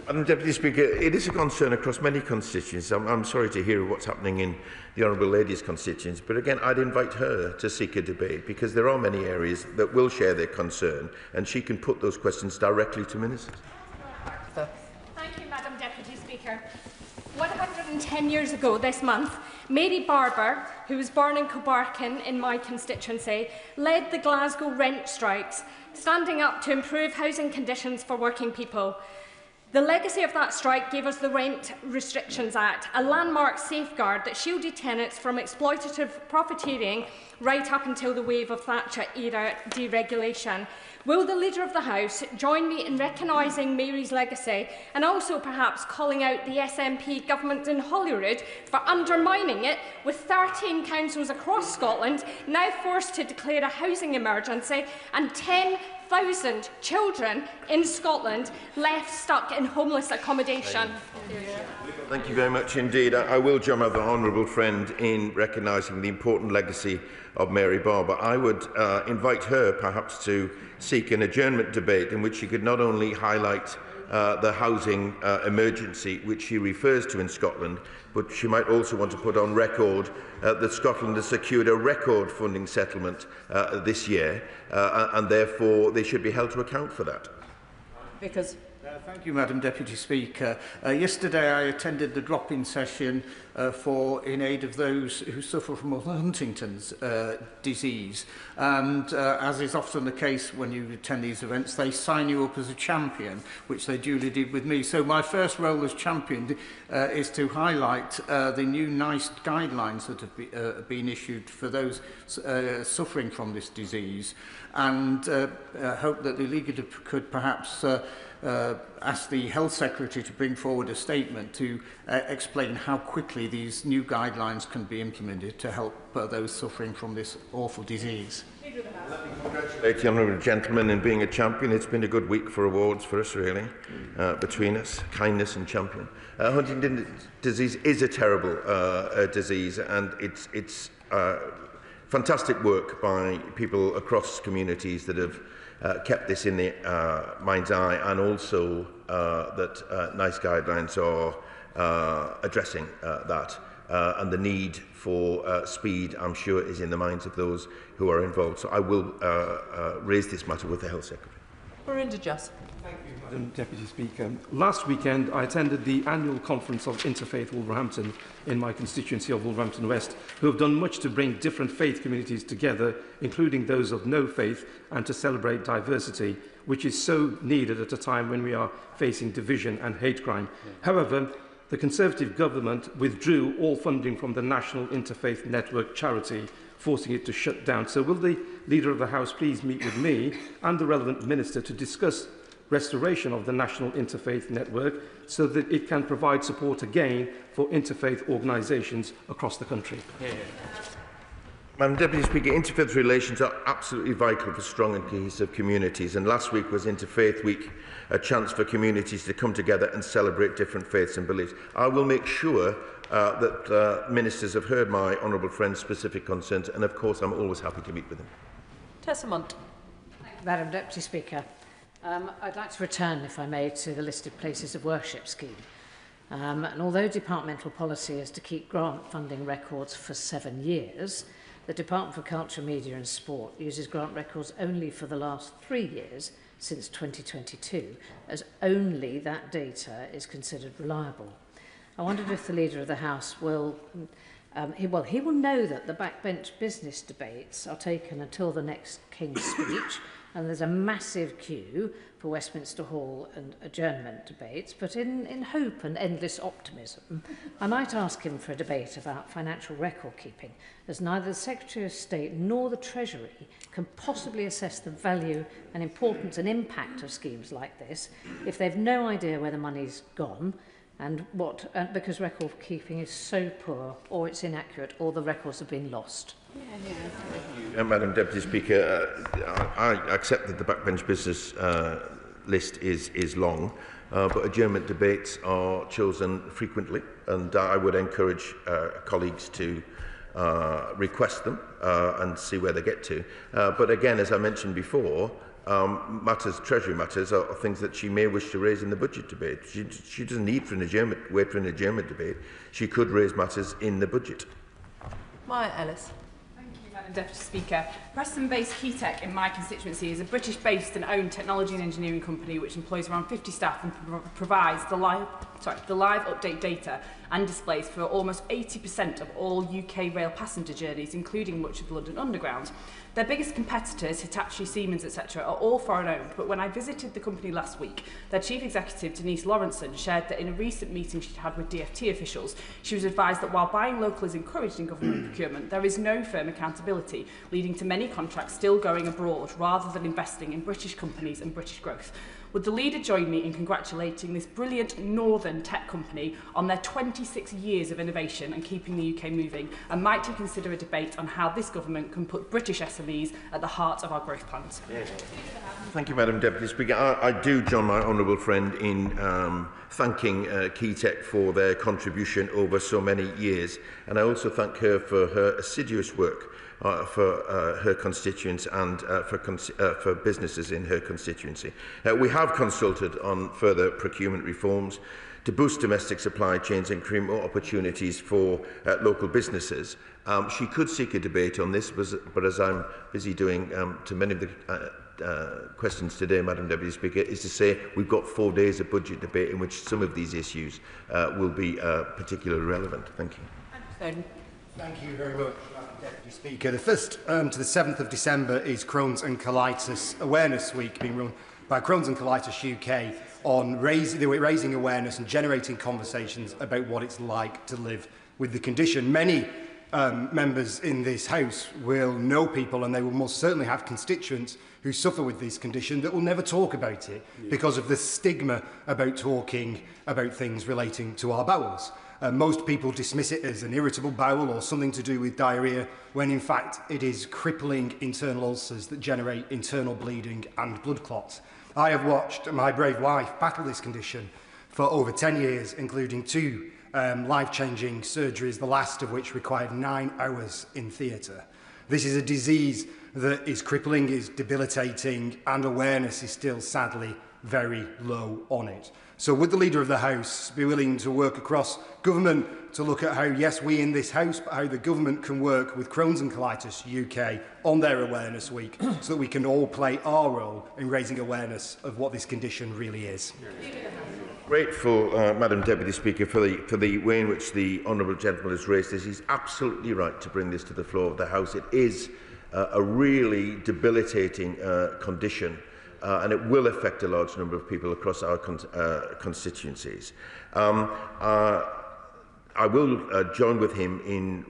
Madam Deputy Speaker, it is a concern across many constituencies. I'm sorry to hear what's happening in the Honourable Lady's constituency, but again, I'd invite her to seek a debate, because there are many areas that will share their concern, and she can put those questions directly to ministers. Thank you, Madam Deputy Speaker. 110 years ago this month, Mary Barber, who was born in Cobarkin in my constituency, led the Glasgow rent strikes, standing up to improve housing conditions for working people. The legacy of that strike gave us the Rent Restrictions Act, a landmark safeguard that shielded tenants from exploitative profiteering right up until the wave of Thatcher-era deregulation. Will the Leader of the House join me in recognising Mary's legacy and also perhaps calling out the SNP government in Holyrood for undermining it, with 13 councils across Scotland now forced to declare a housing emergency and 10,000 children in Scotland left stuck in homeless accommodation? Thank you very much indeed. I will join my honourable friend in recognising the important legacy of Mary Barber. I would invite her perhaps to seek an adjournment debate in which she could not only highlight the housing emergency which she refers to in Scotland, but she might also want to put on record that Scotland has secured a record funding settlement this year, and therefore they should be held to account for that. Vickers. Thank you, Madam Deputy Speaker. Yesterday I attended the drop-in session in aid of those who suffer from Huntington's disease. And as is often the case when you attend these events, they sign you up as a champion, which they duly did with me. So my first role as champion is to highlight the new NICE guidelines that have been issued for those suffering from this disease, and hope that the League could perhaps ask the Health Secretary to bring forward a statement to explain how quickly these new guidelines can be implemented to help those suffering from this awful disease. Let me congratulate the honourable gentleman in being a champion. It's been a good week for awards for us, really, between us, kindness and champion. Huntington's disease is a terrible disease, and it's fantastic work by people across communities that have kept this in the mind's eye, and also that NICE guidelines are addressing that. And the need for speed, I'm sure, is in the minds of those who are involved. So I will raise this matter with the Health Secretary. Thank you, Madam Deputy Speaker. Last weekend, I attended the annual conference of Interfaith Wolverhampton in my constituency of Wolverhampton West, who have done much to bring different faith communities together, including those of no faith, and to celebrate diversity, which is so needed at a time when we are facing division and hate crime. However, the Conservative government withdrew all funding from the National Interfaith Network charity, forcing it to shut down. So will the Leader of the House please meet with me and the relevant minister to discuss restoration of the National Interfaith Network so that it can provide support again for interfaith organisations across the country? Madam Deputy Speaker, interfaith relations are absolutely vital for strong and cohesive communities, and last week was Interfaith Week, a chance for communities to come together and celebrate different faiths and beliefs. I will make sure that ministers have heard my honourable friend's specific concerns, and of course I'm always happy to meet with them. Tessa Munt. Madam Deputy Speaker, I'd like to return, if I may, to the listed places of worship scheme. And although departmental policy is to keep grant funding records for 7 years, the Department for Culture, Media and Sport uses grant records only for the last 3 years since 2022, as only that data is considered reliable. I wondered if the Leader of the House will... he will know that the backbench business debates are taken until the next King's speech, and there's a massive queue for Westminster Hall and adjournment debates, but in hope and endless optimism, I might ask him for a debate about financial record keeping, as neither the Secretary of State nor the Treasury can possibly assess the value and importance and impact of schemes like this if they've no idea where the money's gone, and because record keeping is so poor, or it's inaccurate, or the records have been lost. Madam Deputy Speaker, I accept that the backbench business list is long, but adjournment debates are chosen frequently, and I would encourage colleagues to request them and see where they get to. But again, as I mentioned before, Treasury matters are things that she may wish to raise in the budget debate. She doesn't need wait for an adjournment debate. She could raise matters in the budget. Maya Ellis. Madam Deputy Speaker, Preston-based Keytech in my constituency is a British-based and owned technology and engineering company which employs around 50 staff and provides the live update data and displays for almost 80% of all UK rail passenger journeys, including much of the London Underground. Their biggest competitors, Hitachi, Siemens, etc., are all foreign-owned, but when I visited the company last week, their chief executive, Denise Lawrenson, shared that in a recent meeting she'd had with DFT officials, she was advised that while buying local is encouraged in government procurement, there is no firm accountability, leading to many contracts still going abroad rather than investing in British companies and British growth. Would the leader join me in congratulating this brilliant northern tech company on their 26 years of innovation and keeping the UK moving? And might he consider a debate on how this government can put British SMEs at the heart of our growth plans? Thank you, Madam Deputy Speaker. I do join my honourable friend in thanking Keytech for their contribution over so many years, and I also thank her for her assiduous work for her constituents and for businesses in her constituency. We have consulted on further procurement reforms to boost domestic supply chains and create more opportunities for local businesses. She could seek a debate on this, but as I'm busy doing to many of the questions today, Madam Deputy Speaker, is to say we've got 4 days of budget debate in which some of these issues will be particularly relevant. Thank you. Thank you very much, Madam Deputy Speaker. The 1st to the 7th of December is Crohn's and Colitis Awareness Week, being run by Crohn's and Colitis UK on raising awareness and generating conversations about what it's like to live with the condition. Many members in this House will know people, and they will most certainly have constituents who suffer with this condition that will never talk about it because of the stigma about talking about things relating to our bowels. Most people dismiss it as an irritable bowel or something to do with diarrhoea, when in fact it is crippling internal ulcers that generate internal bleeding and blood clots. I have watched my brave wife battle this condition for over 10 years, including 2 life-changing surgeries, the last of which required 9 hours in theatre. This is a disease that is crippling, is debilitating, and awareness is still sadly very low on it. So would the Leader of the House be willing to work across government to look at how, yes, we in this House, but how the government can work with Crohn's and Colitis UK on their Awareness Week so that we can all play our role in raising awareness of what this condition really is? Grateful, Madam Deputy Speaker, for the way in which the honourable gentleman has raised this. He's absolutely right to bring this to the floor of the House. It is a really debilitating condition, and it will affect a large number of people across our constituencies. I will join with him in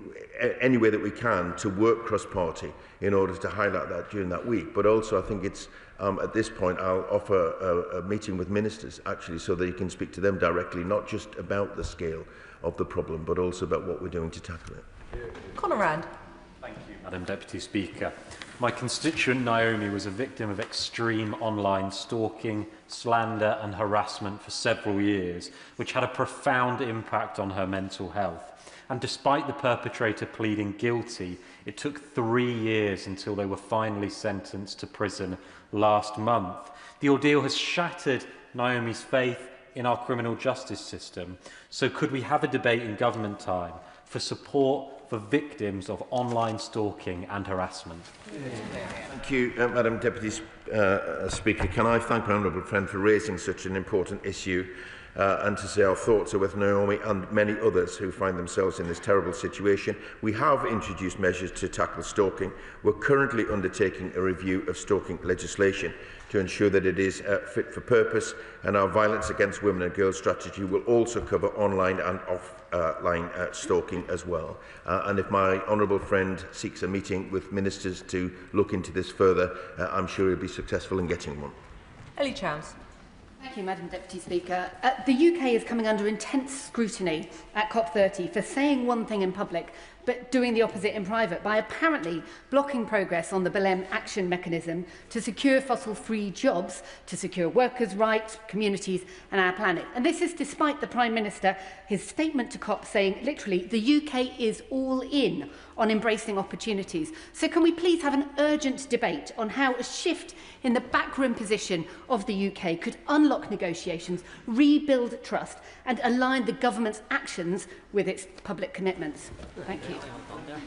any way that we can to work cross-party in order to highlight that during that week. But also I think it's, at this point, I'll offer a meeting with ministers, actually, so that you can speak to them directly, not just about the scale of the problem, but also about what we're doing to tackle it. Conor Rand. Thank you, Madam Deputy Speaker. My constituent Naomi was a victim of extreme online stalking, slander and harassment for several years, which had a profound impact on her mental health. And despite the perpetrator pleading guilty, it took 3 years until they were finally sentenced to prison last month. The ordeal has shattered Naomi's faith in our criminal justice system. So could we have a debate in government time for support for victims of online stalking and harassment? Thank you, Madam Deputy Speaker. Can I thank my honourable friend for raising such an important issue and to say our thoughts are with Naomi and many others who find themselves in this terrible situation. We have introduced measures to tackle stalking. We're currently undertaking a review of stalking legislation to ensure that it is fit for purpose, and our violence against women and girls strategy will also cover online and offline stalking as well. And if my honourable friend seeks a meeting with ministers to look into this further, I'm sure he'll be successful in getting one. Ellie Chowns. Thank you, Madam Deputy Speaker. The UK is coming under intense scrutiny at COP30 for saying one thing in public but doing the opposite in private by apparently blocking progress on the Belém action mechanism to secure fossil-free jobs, to secure workers' rights, communities and our planet. And this is despite the Prime Minister, his statement to COP saying, literally, the UK is all in on embracing opportunities. So can we please have an urgent debate on how a shift in the backroom position of the UK could unlock negotiations, rebuild trust and align the government's actions with its public commitments? Thank you.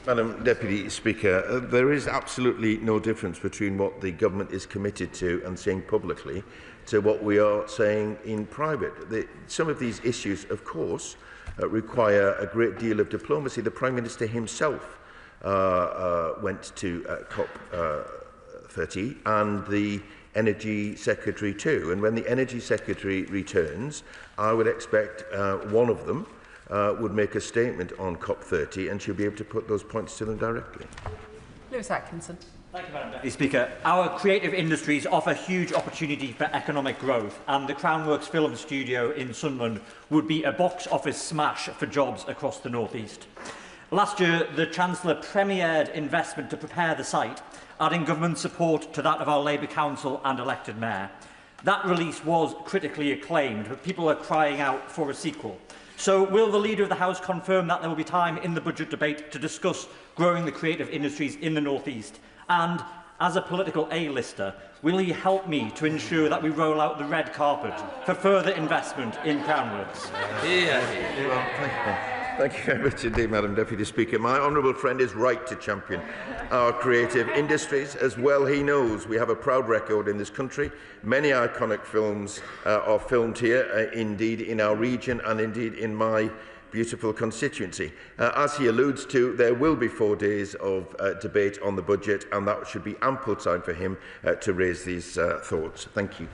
Madam Deputy Speaker, there is absolutely no difference between what the government is committed to and saying publicly to what we are saying in private. Some of these issues, of course, require a great deal of diplomacy. The Prime Minister himself went to COP30 and the Energy Secretary too. And when the Energy Secretary returns, I would expect one of them would make a statement on COP30 and she'll be able to put those points to them directly. Lewis Atkinson. Thank you, Madam Deputy Speaker. Our creative industries offer huge opportunity for economic growth, and the Crownworks Film Studio in Sunderland would be a box office smash for jobs across the North East. Last year, the Chancellor premiered investment to prepare the site, adding government support to that of our Labour Council and elected Mayor. That release was critically acclaimed, but people are crying out for a sequel. So will the Leader of the House confirm that there will be time in the budget debate to discuss growing the creative industries in the North East? And, as a political A-lister, will he help me to ensure that we roll out the red carpet for further investment in Crownworks? Thank you very much indeed, Madam Deputy Speaker. My honourable friend is right to champion our creative industries. As well he knows we have a proud record in this country. Many iconic films are filmed here, indeed in our region and indeed in my beautiful constituency. As he alludes to, there will be 4 days of debate on the budget, and that should be ample time for him to raise these thoughts. Thank you.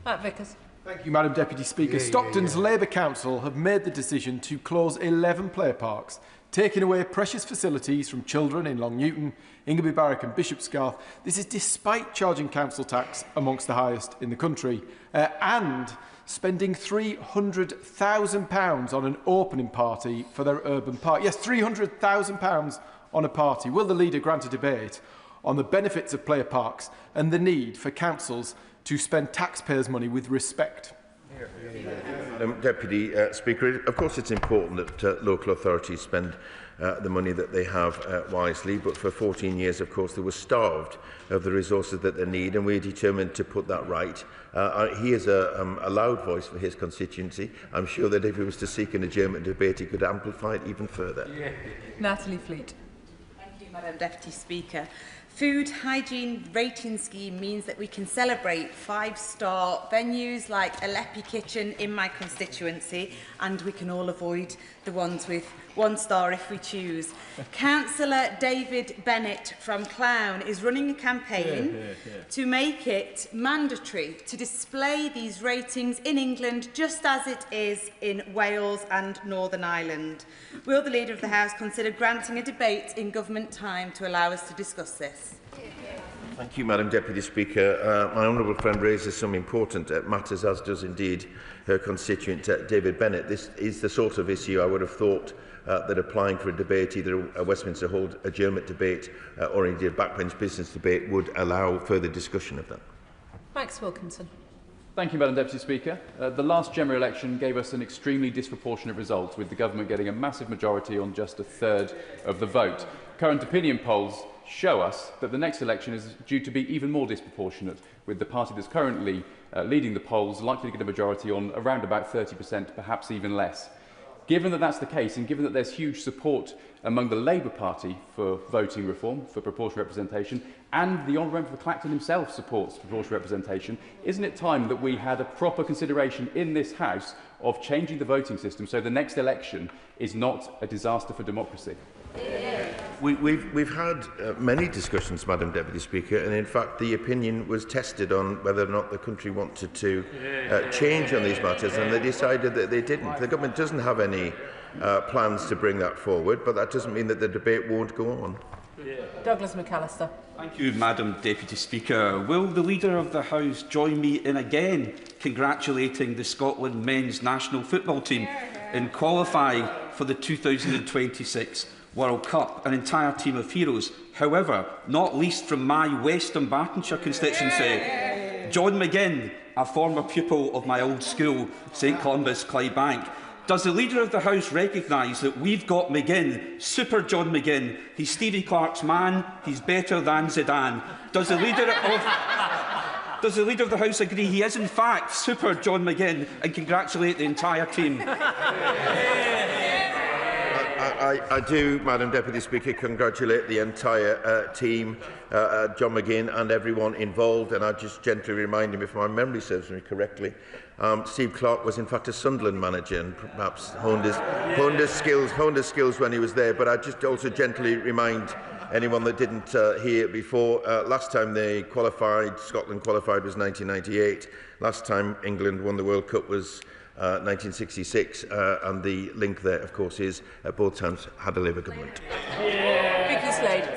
Matt Vickers. Thank you, Madam Deputy Speaker. Stockton's Labour Council have made the decision to close 11 play parks, taking away precious facilities from children in Long Newton, Ingerby Barrack and Bishopsgarth. This is despite charging council tax amongst the highest in the country and spending £300,000 on an opening party for their urban park. Yes, £300,000 on a party. Will the leader grant a debate on the benefits of player parks and the need for councils to spend taxpayers' money with respect? Deputy Speaker, of course it's important that local authorities spend the money that they have wisely, but for 14 years, of course, they were starved of the resources that they need, and we're determined to put that right. He is a loud voice for his constituency. I'm sure that if he was to seek an adjournment debate, he could amplify it even further. Natalie Fleet. Thank you, Madam Deputy Speaker. Food hygiene rating scheme means that we can celebrate 5-star venues like Aleppi Kitchen in my constituency, and we can all avoid the ones with 1 star if we choose. Councillor David Bennett from Clown is running a campaign to make it mandatory to display these ratings in England just as it is in Wales and Northern Ireland. Will the Leader of the House consider granting a debate in government time to allow us to discuss this? Thank you, Madam Deputy Speaker. My honourable friend raises some important matters, as does indeed her constituent David Bennett. This is the sort of issue I would have thought that applying for a debate, either a Westminster hold adjournment debate or indeed a backbench business debate, would allow further discussion of that. Max Wilkinson. Thank you, Madam Deputy Speaker. The last general election gave us an extremely disproportionate result, with the government getting a massive majority on just a third of the vote. Current opinion polls show us that the next election is due to be even more disproportionate, with the party that's currently leading the polls likely to get a majority on around about 30%, perhaps even less. Given that that's the case, and given that there's huge support among the Labour Party for voting reform, for proportional representation, and the Honourable Member for Clacton himself supports proportional representation, isn't it time that we had a proper consideration in this House of changing the voting system so the next election is not a disaster for democracy? We've had many discussions, Madam Deputy Speaker, and in fact the opinion was tested on whether or not the country wanted to change on these matters, and they decided that they didn't. The government doesn't have any plans to bring that forward, but that doesn't mean that the debate won't go on. Douglas McAllister. Thank you, Madam Deputy Speaker. Will the Leader of the House join me in again congratulating the Scotland men's national football team in qualifying for the 2026 World Cup? An entire team of heroes. However, not least from my West Dunbartonshire constituency, John McGinn, a former pupil of my old school, St Columba's Clydebank. Does the Leader of the House recognise that we've got McGinn, Super John McGinn? He's Stevie Clark's man, he's better than Zidane. Does the Leader of the House agree he is in fact Super John McGinn, and congratulate the entire team? I do, Madam Deputy Speaker, congratulate the entire team, John McGinn and everyone involved, and I just gently remind him, if my memory serves me correctly, Steve Clark was in fact a Sunderland manager and perhaps honed his skills when he was there. But I just also gently remind anyone that didn't hear before, last time Scotland qualified was 1998. Last time England won the World Cup was 1966, and the link there, of course, is both times had a Labour government. Vicky Slade.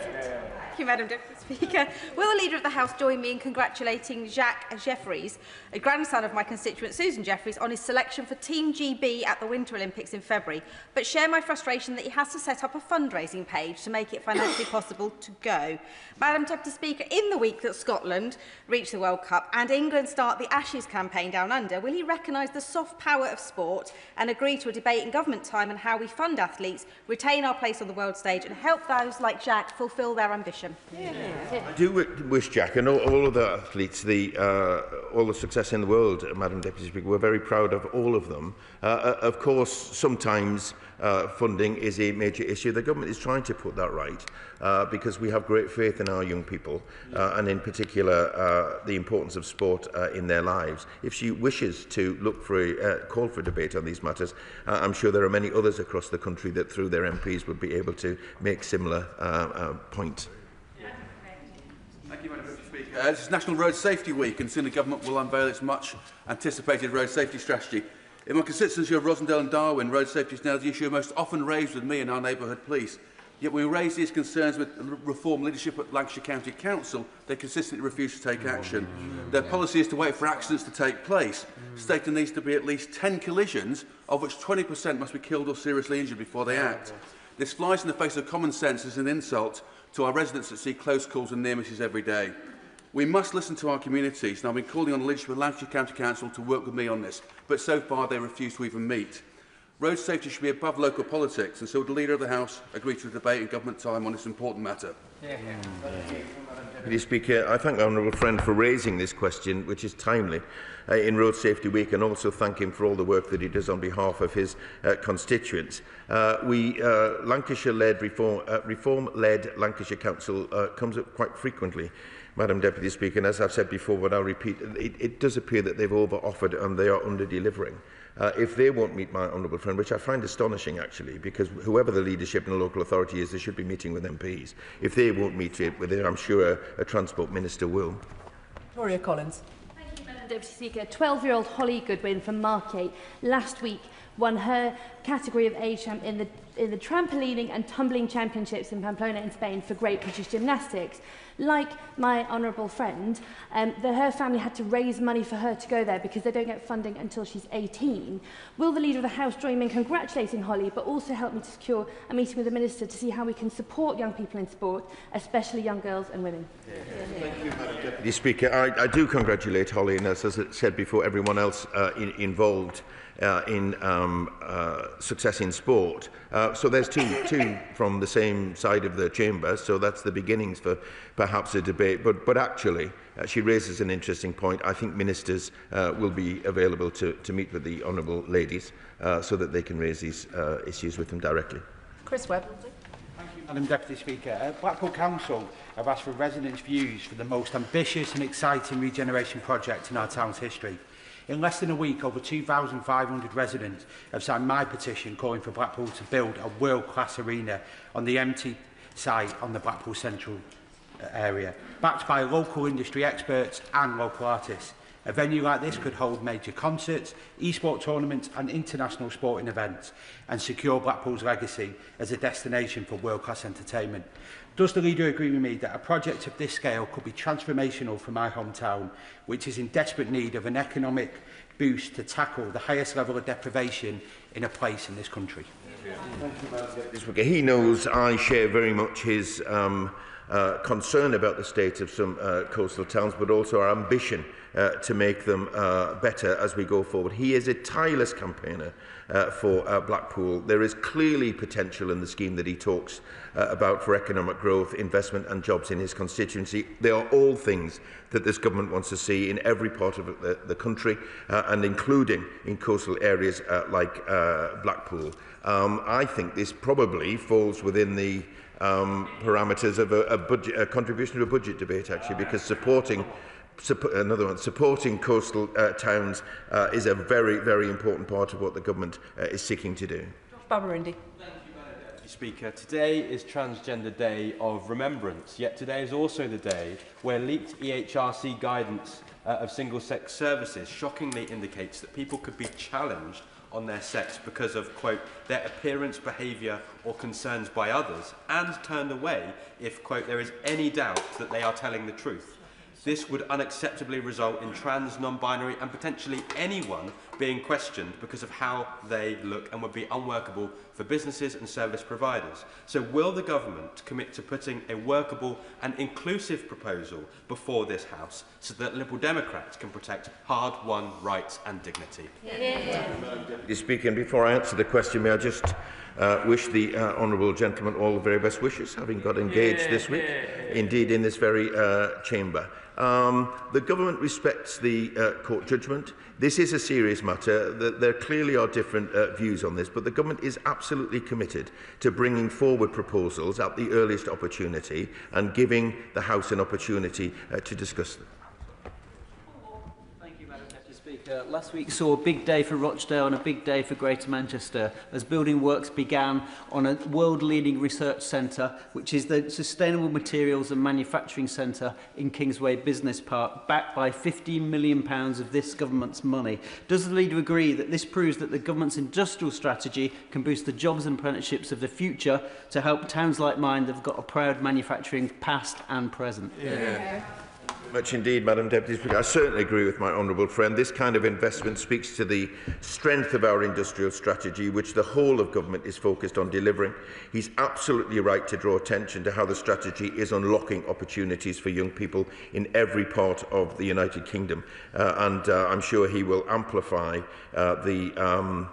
Thank you, Madam Deputy Speaker. Will the Leader of the House join me in congratulating Jacques Jeffries, a grandson of my constituent Susan Jeffries, on his selection for Team GB at the Winter Olympics in February, but share my frustration that he has to set up a fundraising page to make it financially possible to go? Madam Deputy Speaker, in the week that Scotland reach the World Cup and England start the Ashes campaign down under, will he recognise the soft power of sport and agree to a debate in government time on how we fund athletes, retain our place on the world stage and help those like Jacques fulfil their ambition? motion. I do wish, Jack, and all of the athletes all the success in the world, Madam Deputy Speaker. We're very proud of all of them. Of course, sometimes funding is a major issue. The government is trying to put that right because we have great faith in our young people and in particular the importance of sport in their lives. If she wishes to look for a call for debate on these matters, I'm sure there are many others across the country that through their MPs would be able to make similar points. Thank you, Madam Speaker. This is National Road Safety Week, and soon the government will unveil its much-anticipated road safety strategy. In my constituency of Rosendale and Darwin, road safety is now the issue most often raised with me and our neighbourhood police. Yet when we raise these concerns with reform leadership at Lancashire County Council, they consistently refuse to take action. Their policy is to wait for accidents to take place, stating there needs to be at least 10 collisions, of which 20% must be killed or seriously injured before they act. This flies in the face of common sense as an insult to our residents that see close calls and near misses every day. We must listen to our communities, and I've been calling on the leadership of Lancashire County Council to work with me on this, but so far they refuse to even meet. Road safety should be above local politics, and so would the Leader of the House agree to a debate in government time on this important matter? Deputy Speaker, I thank the honourable friend for raising this question, which is timely, in Road Safety Week, and also thank him for all the work that he does on behalf of his constituents. Lancashire-led reform-led Lancashire Council comes up quite frequently, Madam Deputy Speaker, and as I've said before, but I'll repeat, it does appear that they've over-offered and they are under-delivering. If they won't meet my honourable friend, which I find astonishing actually, because whoever the leadership in the local authority is, they should be meeting with MPs. If they won't meet with it, I'm sure a Transport Minister will. Victoria Collins. Thank you, Madam Deputy Speaker. 12-year-old Holly Goodwin from Margate last week won her category of age in the trampolining and tumbling championships in Pamplona in Spain for Great British Gymnastics. Like my honourable friend, her family had to raise money for her to go there because they don't get funding until she's 18. Will the Leader of the House join me in congratulating Holly, but also help me to secure a meeting with the Minister to see how we can support young people in sport, especially young girls and women? Thank you, Madam Deputy Speaker. I do congratulate Holly, and as I said before, everyone else involved in success in sport. So there's two from the same side of the chamber, so that's the beginnings for perhaps a debate. But actually, she raises an interesting point. I think ministers will be available to meet with the honourable ladies so that they can raise these issues with them directly. Chris Webb. Thank you, Madam Deputy Speaker. Blackpool Council have asked for residents' views for the most ambitious and exciting regeneration project in our town's history. In less than a week, over 2,500 residents have signed my petition calling for Blackpool to build a world-class arena on the empty site on the Blackpool Central area, backed by local industry experts and local artists. A venue like this could hold major concerts, e-sport tournaments and international sporting events and secure Blackpool's legacy as a destination for world-class entertainment. Does the Leader agree with me that a project of this scale could be transformational for my hometown, which is in desperate need of an economic boost to tackle the highest level of deprivation in a place in this country? He knows I share very much his concern about the state of some coastal towns, but also our ambition to make them better as we go forward. He is a tireless campaigner for Blackpool. There is clearly potential in the scheme that he talks about for economic growth, investment and jobs in his constituency. They are all things that this government wants to see in every part of the country and including in coastal areas like Blackpool. I think this probably falls within the parameters of a contribution to a budget debate, actually, because supporting coastal towns is a very, very important part of what the government is seeking to do. Babarindi. Speaker, today is Transgender Day of Remembrance, yet today is also the day where leaked EHRC guidance of single-sex services shockingly indicates that people could be challenged on their sex because of, quote, their appearance, behaviour or concerns by others, and turned away if, quote, there is any doubt that they are telling the truth. This would unacceptably result in trans, non-binary and potentially anyone being questioned because of how they look and would be unworkable for businesses and service providers. So will the government commit to putting a workable and inclusive proposal before this House so that Liberal Democrats can protect hard-won rights and dignity? Speaking, before I answer the question, may I just wish the honourable gentleman all the very best wishes, having got engaged this week, indeed in this very chamber. The government respects the court judgment. This is a serious matter. There clearly are different views on this, but the government is absolutely committed to bringing forward proposals at the earliest opportunity and giving the House an opportunity to discuss them. Last week saw a big day for Rochdale and a big day for Greater Manchester as building works began on a world-leading research centre, which is the Sustainable Materials and Manufacturing Centre in Kingsway Business Park, backed by £15 million of this government's money. Does the Leader agree that this proves that the government's industrial strategy can boost the jobs and apprenticeships of the future to help towns like mine that have got a proud manufacturing past and present? Much indeed, Madam Deputy Speaker. I certainly agree with my honourable friend. This kind of investment speaks to the strength of our industrial strategy, which the whole of government is focused on delivering. He's absolutely right to draw attention to how the strategy is unlocking opportunities for young people in every part of the United Kingdom, and I'm sure he will amplify the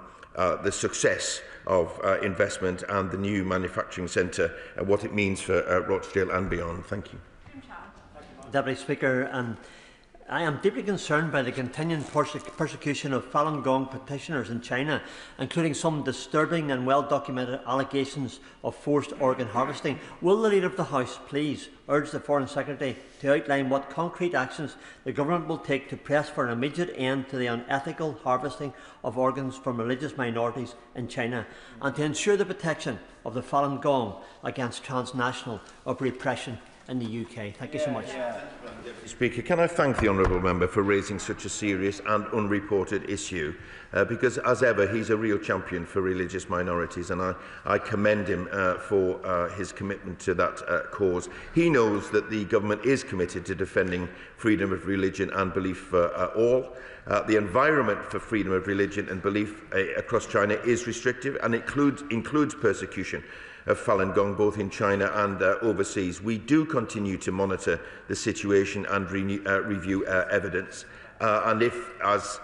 success of investment and the new manufacturing centre, what it means for Rochdale and beyond. Thank you. Deputy Speaker, I am deeply concerned by the continuing persecution of Falun Gong petitioners in China, including some disturbing and well-documented allegations of forced organ harvesting. Will the Leader of the House please urge the Foreign Secretary to outline what concrete actions the government will take to press for an immediate end to the unethical harvesting of organs from religious minorities in China, and to ensure the protection of the Falun Gong against transnational repression in the UK? Thank you so much. Speaker, can I thank the honourable member for raising such a serious and unreported issue, because as ever he's a real champion for religious minorities, and I commend him for his commitment to that cause. He knows that the government is committed to defending freedom of religion and belief for all. The environment for freedom of religion and belief across China is restrictive and includes persecution of Falun Gong, both in China and overseas. We do continue to monitor the situation and review evidence. And if, as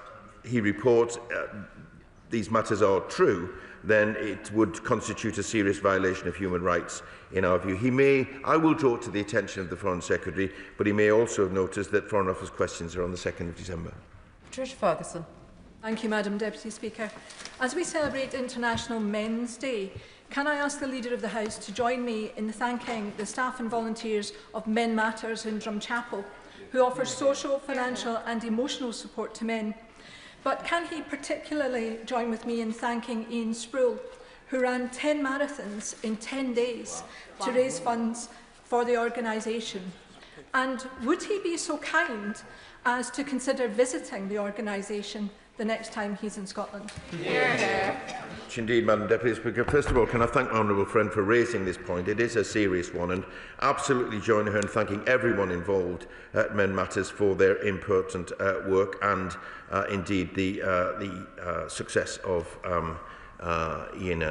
he reports, these matters are true, then it would constitute a serious violation of human rights in our view. I will draw it to the attention of the Foreign Secretary, but he may also have noticed that Foreign Office questions are on the 2nd of December. Patricia Ferguson. Thank you, Madam Deputy Speaker. As we celebrate International Men's Day, can I ask the Leader of the House to join me in thanking the staff and volunteers of Men Matters in Drumchapel, who offer social, financial and emotional support to men. But can he particularly join with me in thanking Ian Sproul, who ran 10 marathons in 10 days to raise funds for the organisation? And would he be so kind as to consider visiting the organisation the next time he's in Scotland? Indeed, Madam Deputy Speaker. First of all, can I thank my honourable friend for raising this point. It is a serious one, and absolutely join her in thanking everyone involved at Men Matters for their important work and indeed the success of Ian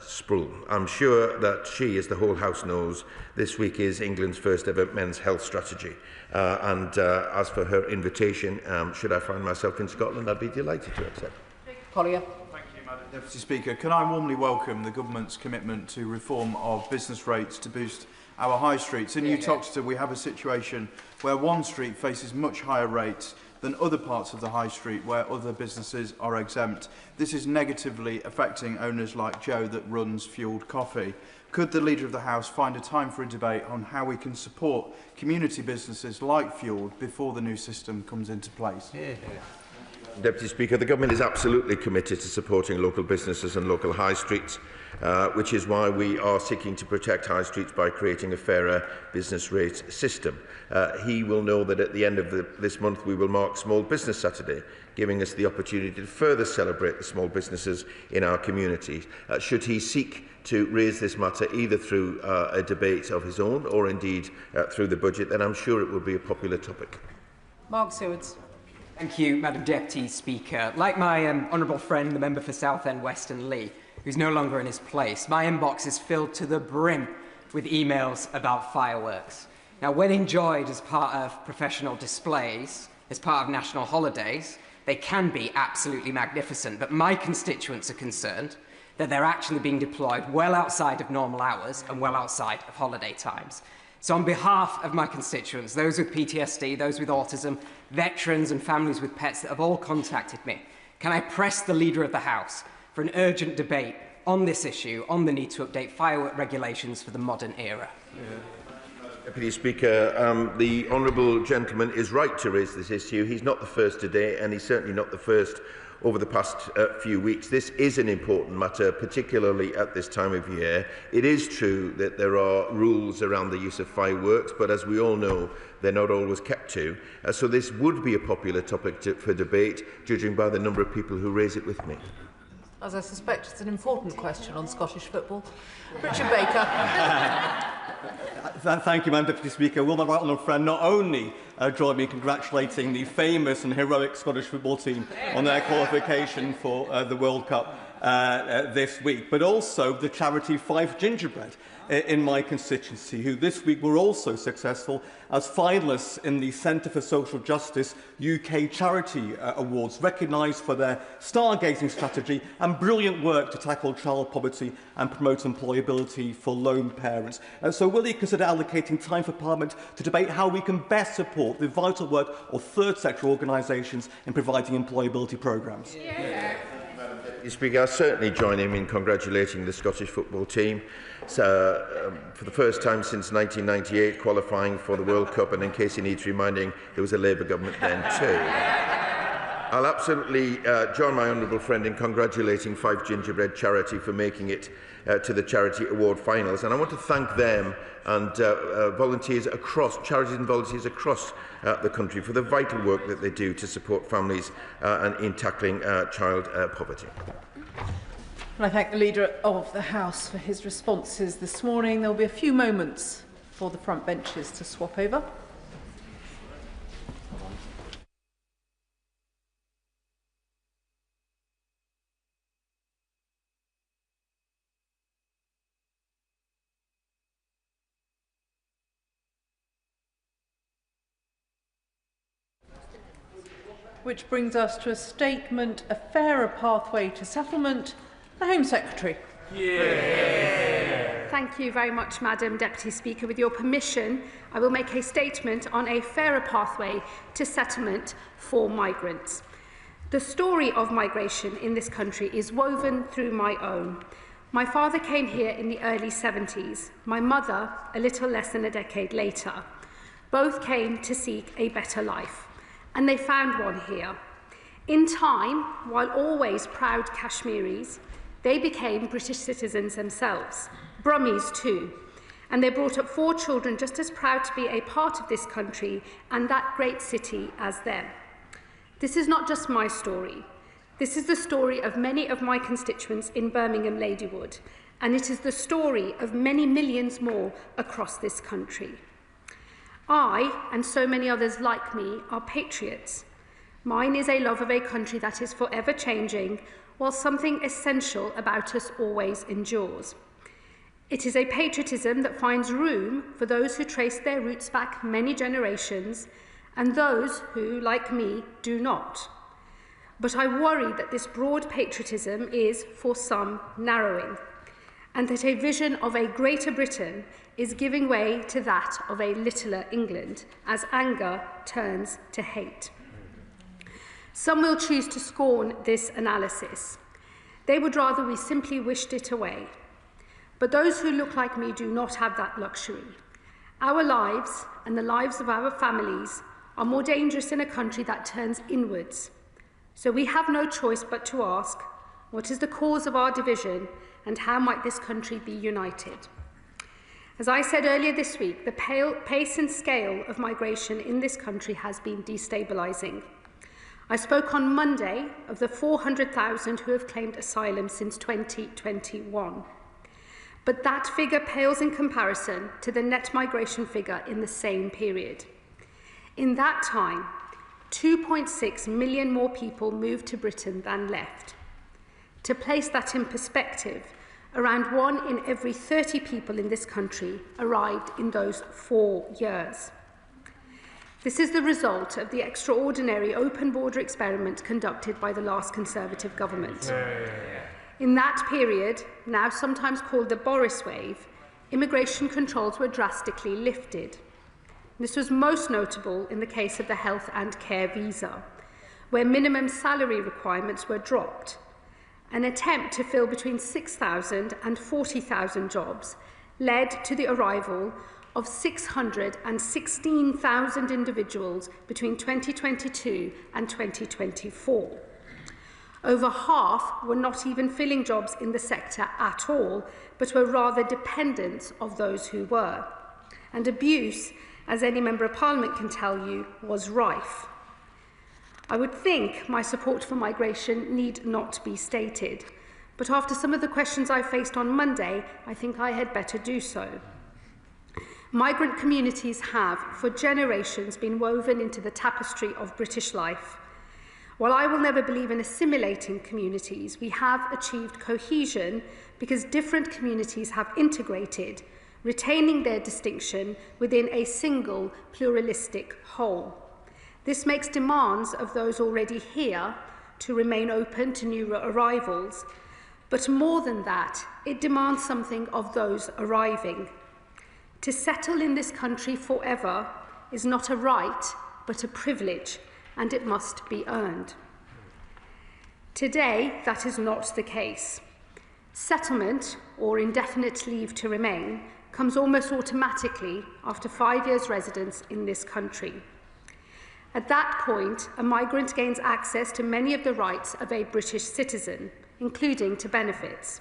Sproul. I'm sure that she, as the whole House knows, this week is England's first ever men's health strategy. And as for her invitation, should I find myself in Scotland, I'd be delighted to accept. Collier. Thank you, Madam Deputy Speaker. Can I warmly welcome the government's commitment to reform of business rates to boost our high streets. In Uttoxeter, we have a situation where one street faces much higher rates than other parts of the high street where other businesses are exempt. This is negatively affecting owners like Joe that runs Fueled Coffee. Could the Leader of the House find a time for a debate on how we can support community businesses like Fueled before the new system comes into place? Deputy Speaker, the Government is absolutely committed to supporting local businesses and local high streets, which is why we are seeking to protect high streets by creating a fairer business rate system. He will know that at the end of this month we will mark Small Business Saturday, giving us the opportunity to further celebrate the small businesses in our communities. Should he seek to raise this matter either through a debate of his own or indeed through the budget, then I'm sure it will be a popular topic. Mark Sewards. Thank you, Madam Deputy Speaker. Like my honourable friend, the member for Southend Weston Lee, who's no longer in his place, my inbox is filled to the brim with emails about fireworks. Now, when enjoyed as part of professional displays, as part of national holidays, they can be absolutely magnificent, but my constituents are concerned that they're actually being deployed well outside of normal hours and well outside of holiday times. So on behalf of my constituents, those with PTSD, those with autism, veterans and families with pets that have all contacted me, can I press the Leader of the House for an urgent debate on this issue, on the need to update firework regulations for the modern era? Deputy Speaker, the honourable gentleman is right to raise this issue. He's not the first today, and he's certainly not the first over the past few weeks. This is an important matter, particularly at this time of year. It is true that there are rules around the use of fireworks, but as we all know, they're not always kept to. So this would be a popular topic for debate, judging by the number of people who raise it with me. As I suspect, it's an important question on Scottish football. Richard Baker. Thank you, Madam Deputy Speaker. Will my right honourable friend not only join me in congratulating the famous and heroic Scottish football team on their qualification for the World Cup this week, but also the charity Five Gingerbread in my constituency, who this week were also successful as finalists in the Centre for Social Justice UK Charity Awards, recognised for their stargazing strategy and brilliant work to tackle child poverty and promote employability for lone parents. So will he consider allocating time for Parliament to debate how we can best support the vital work of third sector organisations in providing employability programmes? Mr. Speaker, I certainly join him in congratulating the Scottish football team. For the first time since 1998, qualifying for the World Cup, and in case he needs reminding, there was a Labour government then too. I'll absolutely join my honourable friend in congratulating Five Gingerbread Charity for making it to the Charity Award finals, and I want to thank them and volunteers across, charities and volunteers across the country for the vital work that they do to support families and in tackling child poverty. And I thank the Leader of the House for his responses this morning. There will be a few moments for the front benches to swap over. Which brings us to a statement, a fairer pathway to settlement. The Home Secretary. Yeah. Thank you very much, Madam Deputy Speaker. With your permission, I will make a statement on a fairer pathway to settlement for migrants. The story of migration in this country is woven through my own. My father came here in the early 70s, my mother a little less than a decade later. Both came to seek a better life, and they found one here. In time, while always proud Kashmiris, they became British citizens themselves, Brummies too, and they brought up 4 children just as proud to be a part of this country and that great city as them. This is not just my story. This is the story of many of my constituents in Birmingham Ladywood, and it is the story of many millions more across this country. I, and so many others like me, are patriots. Mine is a love of a country that is forever changing, while something essential about us always endures. It is a patriotism that finds room for those who trace their roots back many generations and those who, like me, do not. But I worry that this broad patriotism is, for some, narrowing, and that a vision of a Greater Britain is giving way to that of a littler England, as anger turns to hate. Some will choose to scorn this analysis. They would rather we simply wished it away. But those who look like me do not have that luxury. Our lives and the lives of our families are more dangerous in a country that turns inwards. So we have no choice but to ask, what is the cause of our division and how might this country be united? As I said earlier this week, the pace and scale of migration in this country has been destabilising. I spoke on Monday of the 400,000 who have claimed asylum since 2021. But that figure pales in comparison to the net migration figure in the same period. In that time, 2.6 million more people moved to Britain than left. To place that in perspective, around 1 in every 30 people in this country arrived in those 4 years. This is the result of the extraordinary open border experiment conducted by the last Conservative government. In that period, now sometimes called the Boris wave, immigration controls were drastically lifted. This was most notable in the case of the health and care visa, where minimum salary requirements were dropped. An attempt to fill between 6,000 and 40,000 jobs led to the arrival of 616,000 individuals between 2022 and 2024. Over half were not even filling jobs in the sector at all, but were rather dependents of those who were. And abuse, as any Member of Parliament can tell you, was rife. I would think my support for migration need not be stated, but after some of the questions I faced on Monday, I think I had better do so. Migrant communities have, for generations, been woven into the tapestry of British life. While I will never believe in assimilating communities, we have achieved cohesion because different communities have integrated, retaining their distinction within a single pluralistic whole. This makes demands of those already here to remain open to new arrivals, but more than that, it demands something of those arriving. To settle in this country forever is not a right, but a privilege, and it must be earned. Today, that is not the case. Settlement, or indefinite leave to remain, comes almost automatically after 5 years' residence in this country. At that point, a migrant gains access to many of the rights of a British citizen, including to benefits.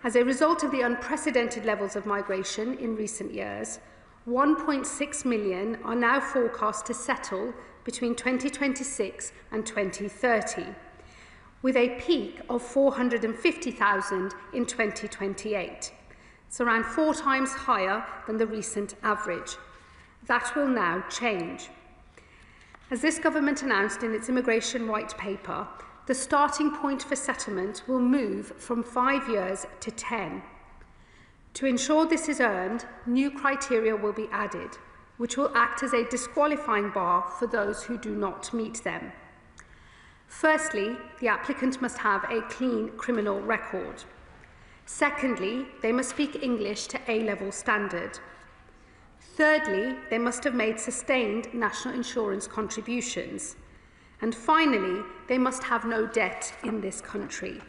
As a result of the unprecedented levels of migration in recent years, 1.6 million are now forecast to settle between 2026 and 2030, with a peak of 450,000 in 2028. It's around 4 times higher than the recent average. That will now change. As this government announced in its immigration white paper, the starting point for settlement will move from 5 years to 10. To ensure this is earned, new criteria will be added, which will act as a disqualifying bar for those who do not meet them. Firstly, the applicant must have a clean criminal record. Secondly, they must speak English to A-level standard. Thirdly, they must have made sustained national insurance contributions. And finally, they must have no debt in this country.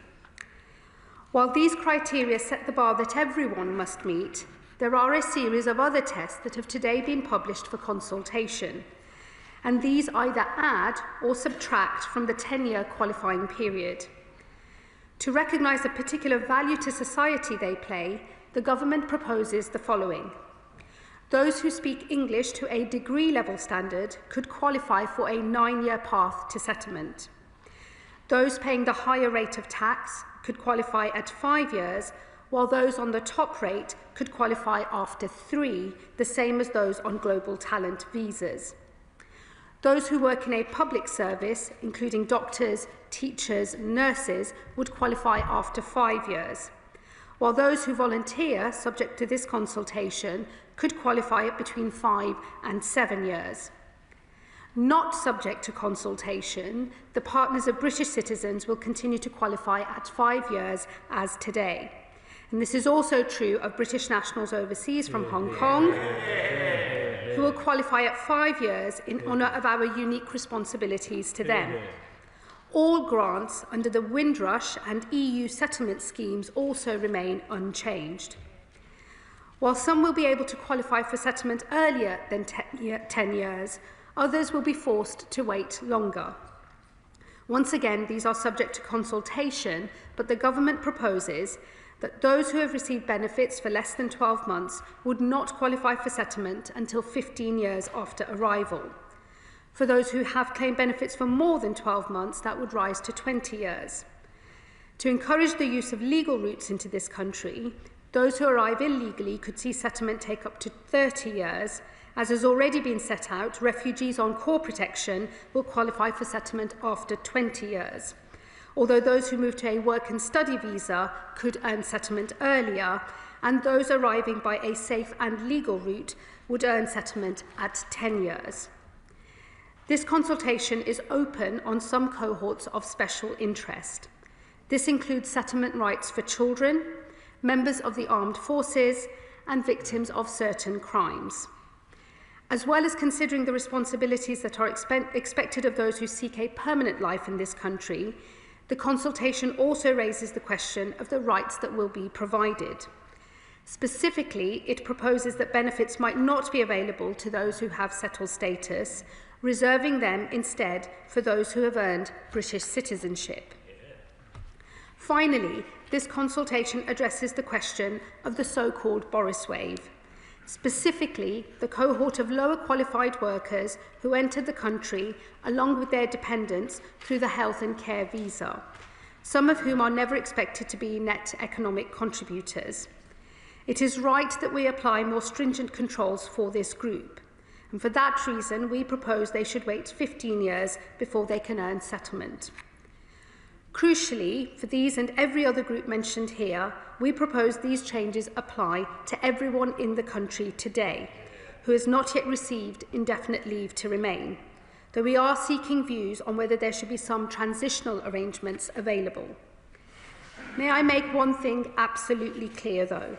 While these criteria set the bar that everyone must meet, there are a series of other tests that have today been published for consultation, and these either add or subtract from the 10-year qualifying period. To recognise the particular value to society they play, the government proposes the following. Those who speak English to a degree level standard could qualify for a 9-year path to settlement. Those paying the higher rate of tax could qualify at 5 years, while those on the top rate could qualify after 3, the same as those on global talent visas. Those who work in a public service, including doctors, teachers, nurses, would qualify after 5 years, while those who volunteer, subject to this consultation, could qualify at between 5 and 7 years. Not subject to consultation, the partners of British citizens will continue to qualify at 5 years as today. And this is also true of British nationals overseas from Hong Kong, who will qualify at 5 years in honour of our unique responsibilities to them. All grants under the Windrush and EU settlement schemes also remain unchanged. While some will be able to qualify for settlement earlier than 10 years, others will be forced to wait longer. Once again, these are subject to consultation, but the government proposes that those who have received benefits for less than 12 months would not qualify for settlement until 15 years after arrival. For those who have claimed benefits for more than 12 months, that would rise to 20 years. To encourage the use of legal routes into this country, those who arrive illegally could see settlement take up to 30 years. As has already been set out, refugees on core protection will qualify for settlement after 20 years, although those who move to a work and study visa could earn settlement earlier, and those arriving by a safe and legal route would earn settlement at 10 years. This consultation is open on some cohorts of special interest. This includes settlement rights for children, members of the armed forces, and victims of certain crimes. As well as considering the responsibilities that are expected of those who seek a permanent life in this country, the consultation also raises the question of the rights that will be provided. Specifically, it proposes that benefits might not be available to those who have settled status, reserving them instead for those who have earned British citizenship. Finally, this consultation addresses the question of the so-called Boris wave, specifically the cohort of lower qualified workers who entered the country along with their dependents through the health and care visa, some of whom are never expected to be net economic contributors. It is right that we apply more stringent controls for this group, and for that reason we propose they should wait 15 years before they can earn settlement. Crucially, for these and every other group mentioned here, we propose these changes apply to everyone in the country today who has not yet received indefinite leave to remain, though we are seeking views on whether there should be some transitional arrangements available. May I make one thing absolutely clear, though?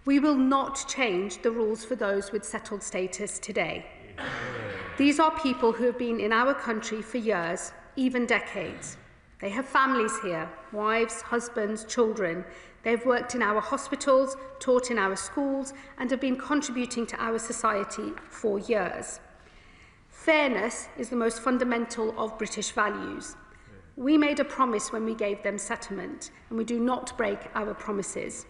We will not change the rules for those with settled status today. These are people who have been in our country for years, even decades. They have families here, wives, husbands, children. They've worked in our hospitals, taught in our schools, and have been contributing to our society for years. Fairness is the most fundamental of British values. We made a promise when we gave them settlement, and we do not break our promises.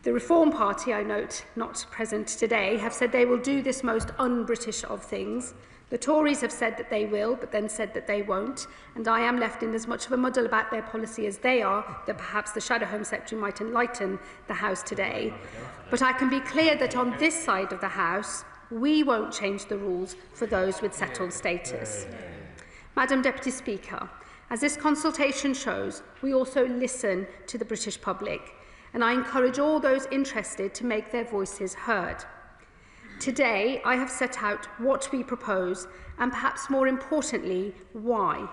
The Reform Party, I note, not present today, have said they will do this most un-British of things. The Tories have said that they will, but then said that they won't, and I am left in as much of a muddle about their policy as they are, that perhaps the Shadow Home Secretary might enlighten the House today. But I can be clear that on this side of the House, we won't change the rules for those with settled status. Madam Deputy Speaker, as this consultation shows, we also listen to the British public, and I encourage all those interested to make their voices heard. Today, I have set out what we propose, and perhaps more importantly, why.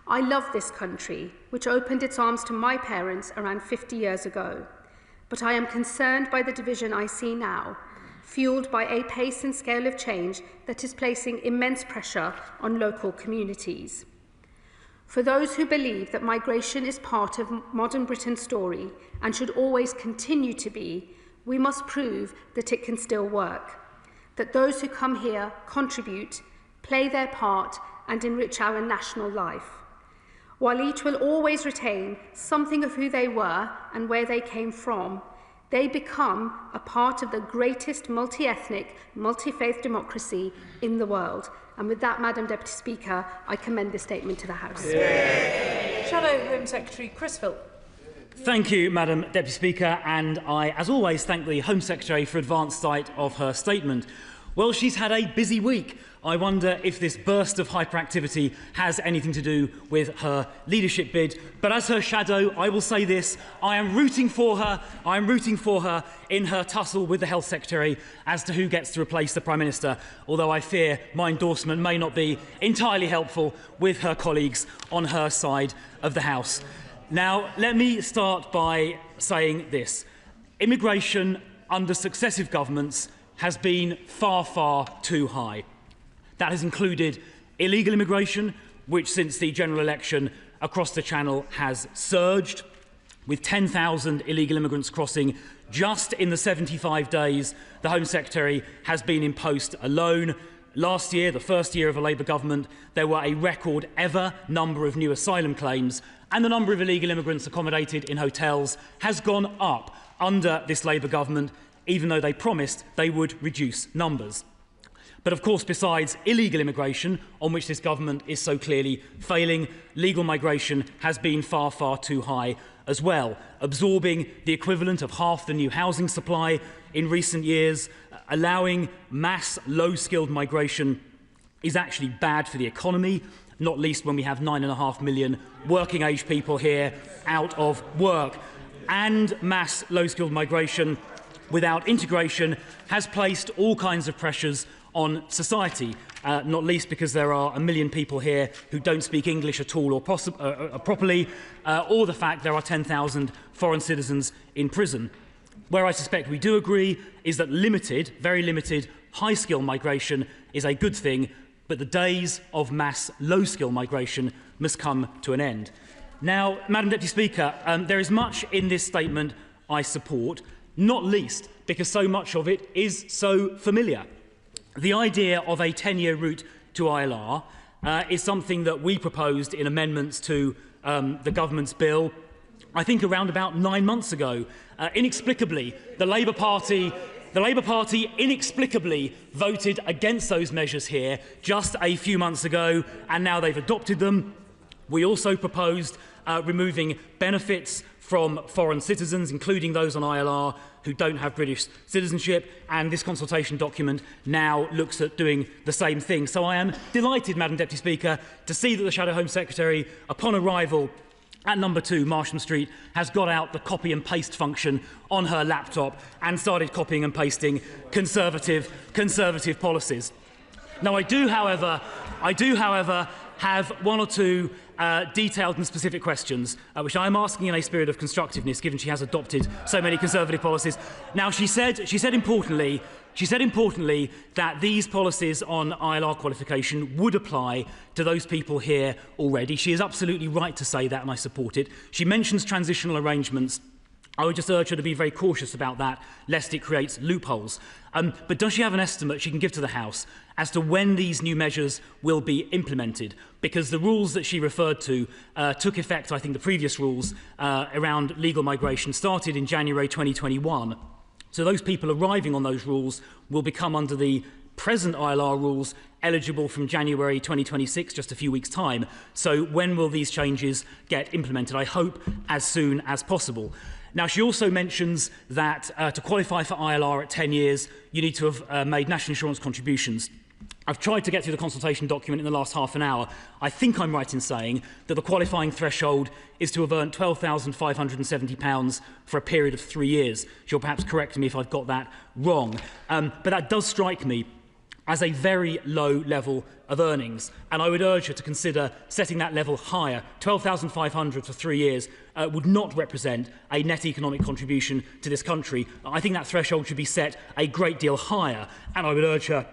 I love this country, which opened its arms to my parents around 50 years ago, but I am concerned by the division I see now, fuelled by a pace and scale of change that is placing immense pressure on local communities. For those who believe that migration is part of modern Britain's story and should always continue to be, we must prove that it can still work, that those who come here contribute, play their part, and enrich our national life. While each will always retain something of who they were and where they came from, they become a part of the greatest multi-ethnic, multi-faith democracy in the world. And with that, Madam Deputy Speaker, I commend this statement to the House. Yeah. Shadow Home Secretary Chris Phil. Thank you, Madam Deputy Speaker, and I, as always, thank the Home Secretary for advance sight of her statement. Well, she's had a busy week. I wonder if this burst of hyperactivity has anything to do with her leadership bid. But as her shadow, I will say this: I am rooting for her. I am rooting for her in her tussle with the Health Secretary as to who gets to replace the Prime Minister, although I fear my endorsement may not be entirely helpful with her colleagues on her side of the House. Now, let me start by saying this. Immigration under successive governments has been far, far too high. That has included illegal immigration, which since the general election across the Channel has surged, with 10,000 illegal immigrants crossing just in the 75 days the Home Secretary has been in post alone. Last year, the first year of a Labour government, there were a record ever number of new asylum claims, and the number of illegal immigrants accommodated in hotels has gone up under this Labour government, even though they promised they would reduce numbers. But of course, besides illegal immigration, on which this government is so clearly failing, legal migration has been far, far too high as well, absorbing the equivalent of half the new housing supply in recent years. Allowing mass low-skilled migration is actually bad for the economy, not least when we have 9.5 million working-age people here out of work. And mass low-skilled migration without integration has placed all kinds of pressures on society, not least because there are 1 million people here who don't speak English at all or properly, or the fact there are 10,000 foreign citizens in prison. Where I suspect we do agree is that limited, very limited, high-skill migration is a good thing, but the days of mass low-skill migration must come to an end. Now, Madam Deputy Speaker, there is much in this statement I support, not least because so much of it is so familiar. The idea of a 10-year route to ILR is something that we proposed in amendments to the government's bill, I think around about 9 months ago. Inexplicably, the Labour Party inexplicably voted against those measures here just a few months ago, and now they've adopted them. We also proposed removing benefits from foreign citizens, including those on ILR who don't have British citizenship, and this consultation document now looks at doing the same thing. So I am delighted, Madam Deputy Speaker, to see that the Shadow Home Secretary, upon arrival at number 2 Marsham Street, has got out the copy and paste function on her laptop and started copying and pasting conservative policies. Now, I do, however, have one or two detailed and specific questions, which I am asking in a spirit of constructiveness, given she has adopted so many conservative policies. Now, she said importantly that these policies on ILR qualification would apply to those people here already. She is absolutely right to say that, and I support it. She mentions transitional arrangements. I would just urge her to be very cautious about that, lest it creates loopholes. But does she have an estimate she can give to the House as to when these new measures will be implemented? Because the rules that she referred to took effect, I think the previous rules around legal migration started in January 2021. So those people arriving on those rules will become, under the present ILR rules, eligible from January 2026, just a few weeks' time. So when will these changes get implemented? I hope as soon as possible. Now, she also mentions that to qualify for ILR at 10 years, you need to have made national insurance contributions. I've tried to get through the consultation document in the last half an hour. I think I'm right in saying that the qualifying threshold is to have earned £12,570 for a period of 3 years. She'll perhaps correct me if I've got that wrong. But that does strike me as a very low level of earnings, and I would urge her to consider setting that level higher. £12,500 for 3 years would not represent a net economic contribution to this country. I think that threshold should be set a great deal higher, and I would urge her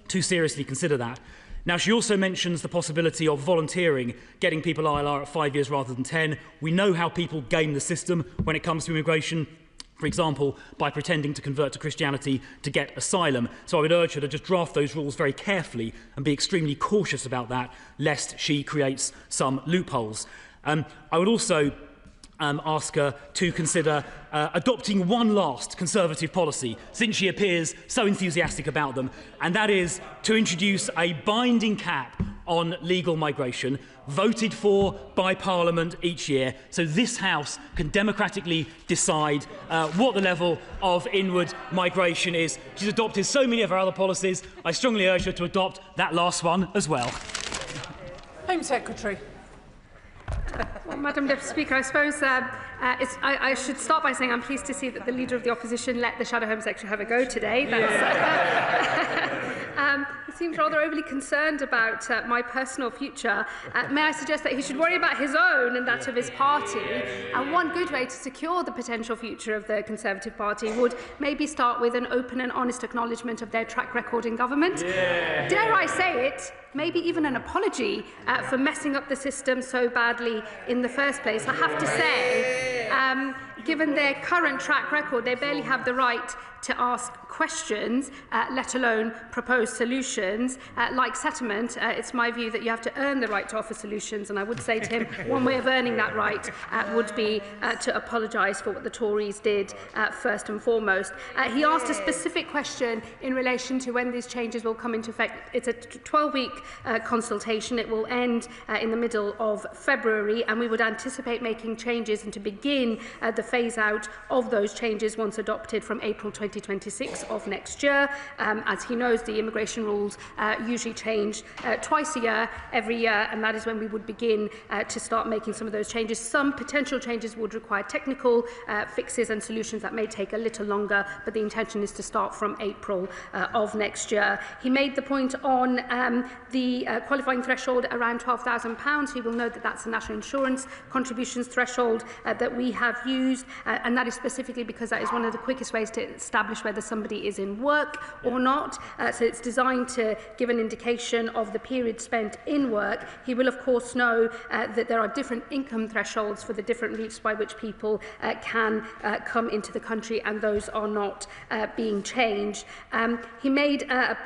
to seriously consider that. Now, she also mentions the possibility of volunteering, getting people ILR at 5 years rather than 10. We know how people game the system when it comes to immigration, for example, by pretending to convert to Christianity to get asylum. So I would urge her to just draft those rules very carefully and be extremely cautious about that, lest she creates some loopholes. I would also ask her to consider adopting one last Conservative policy, since she appears so enthusiastic about them, and that is to introduce a binding cap on legal migration, voted for by Parliament each year, so this House can democratically decide what the level of inward migration is. She's adopted so many of her other policies. I strongly urge her to adopt that last one as well. Home Secretary. Well, Madam Deputy Speaker, I suppose I should start by saying I'm pleased to see that the Leader of the Opposition let the Shadow Home Secretary have a go today. He seems rather overly concerned about my personal future. May I suggest that he should worry about his own and that of his party? And one good way to secure the potential future of the Conservative Party would maybe start with an open and honest acknowledgement of their track record in government. Yeah. Dare I say it? Maybe even an apology for messing up the system so badly in the first place. I have to say, given their current track record, they barely have the right to ask questions, let alone propose solutions. Like settlement, it's my view that you have to earn the right to offer solutions, and I would say to him one way of earning that right would be to apologise for what the Tories did first and foremost. He asked a specific question in relation to when these changes will come into effect. It's a 12-week consultation. It will end in the middle of February, and we would anticipate making changes and to begin begin the phase-out of those changes once adopted from April 2026 of next year. As he knows, the immigration rules usually change twice a year, every year, and that is when we would begin to start making some of those changes. Some potential changes would require technical fixes and solutions that may take a little longer, but the intention is to start from April of next year. He made the point on the qualifying threshold around £12,000. He will note that that's the national insurance contributions threshold that we have used, and that is specifically because that is one of the quickest ways to establish whether somebody is in work or not. So it's designed to give an indication of the period spent in work. He will, of course, know that there are different income thresholds for the different routes by which people can come into the country, and those are not being changed. He made a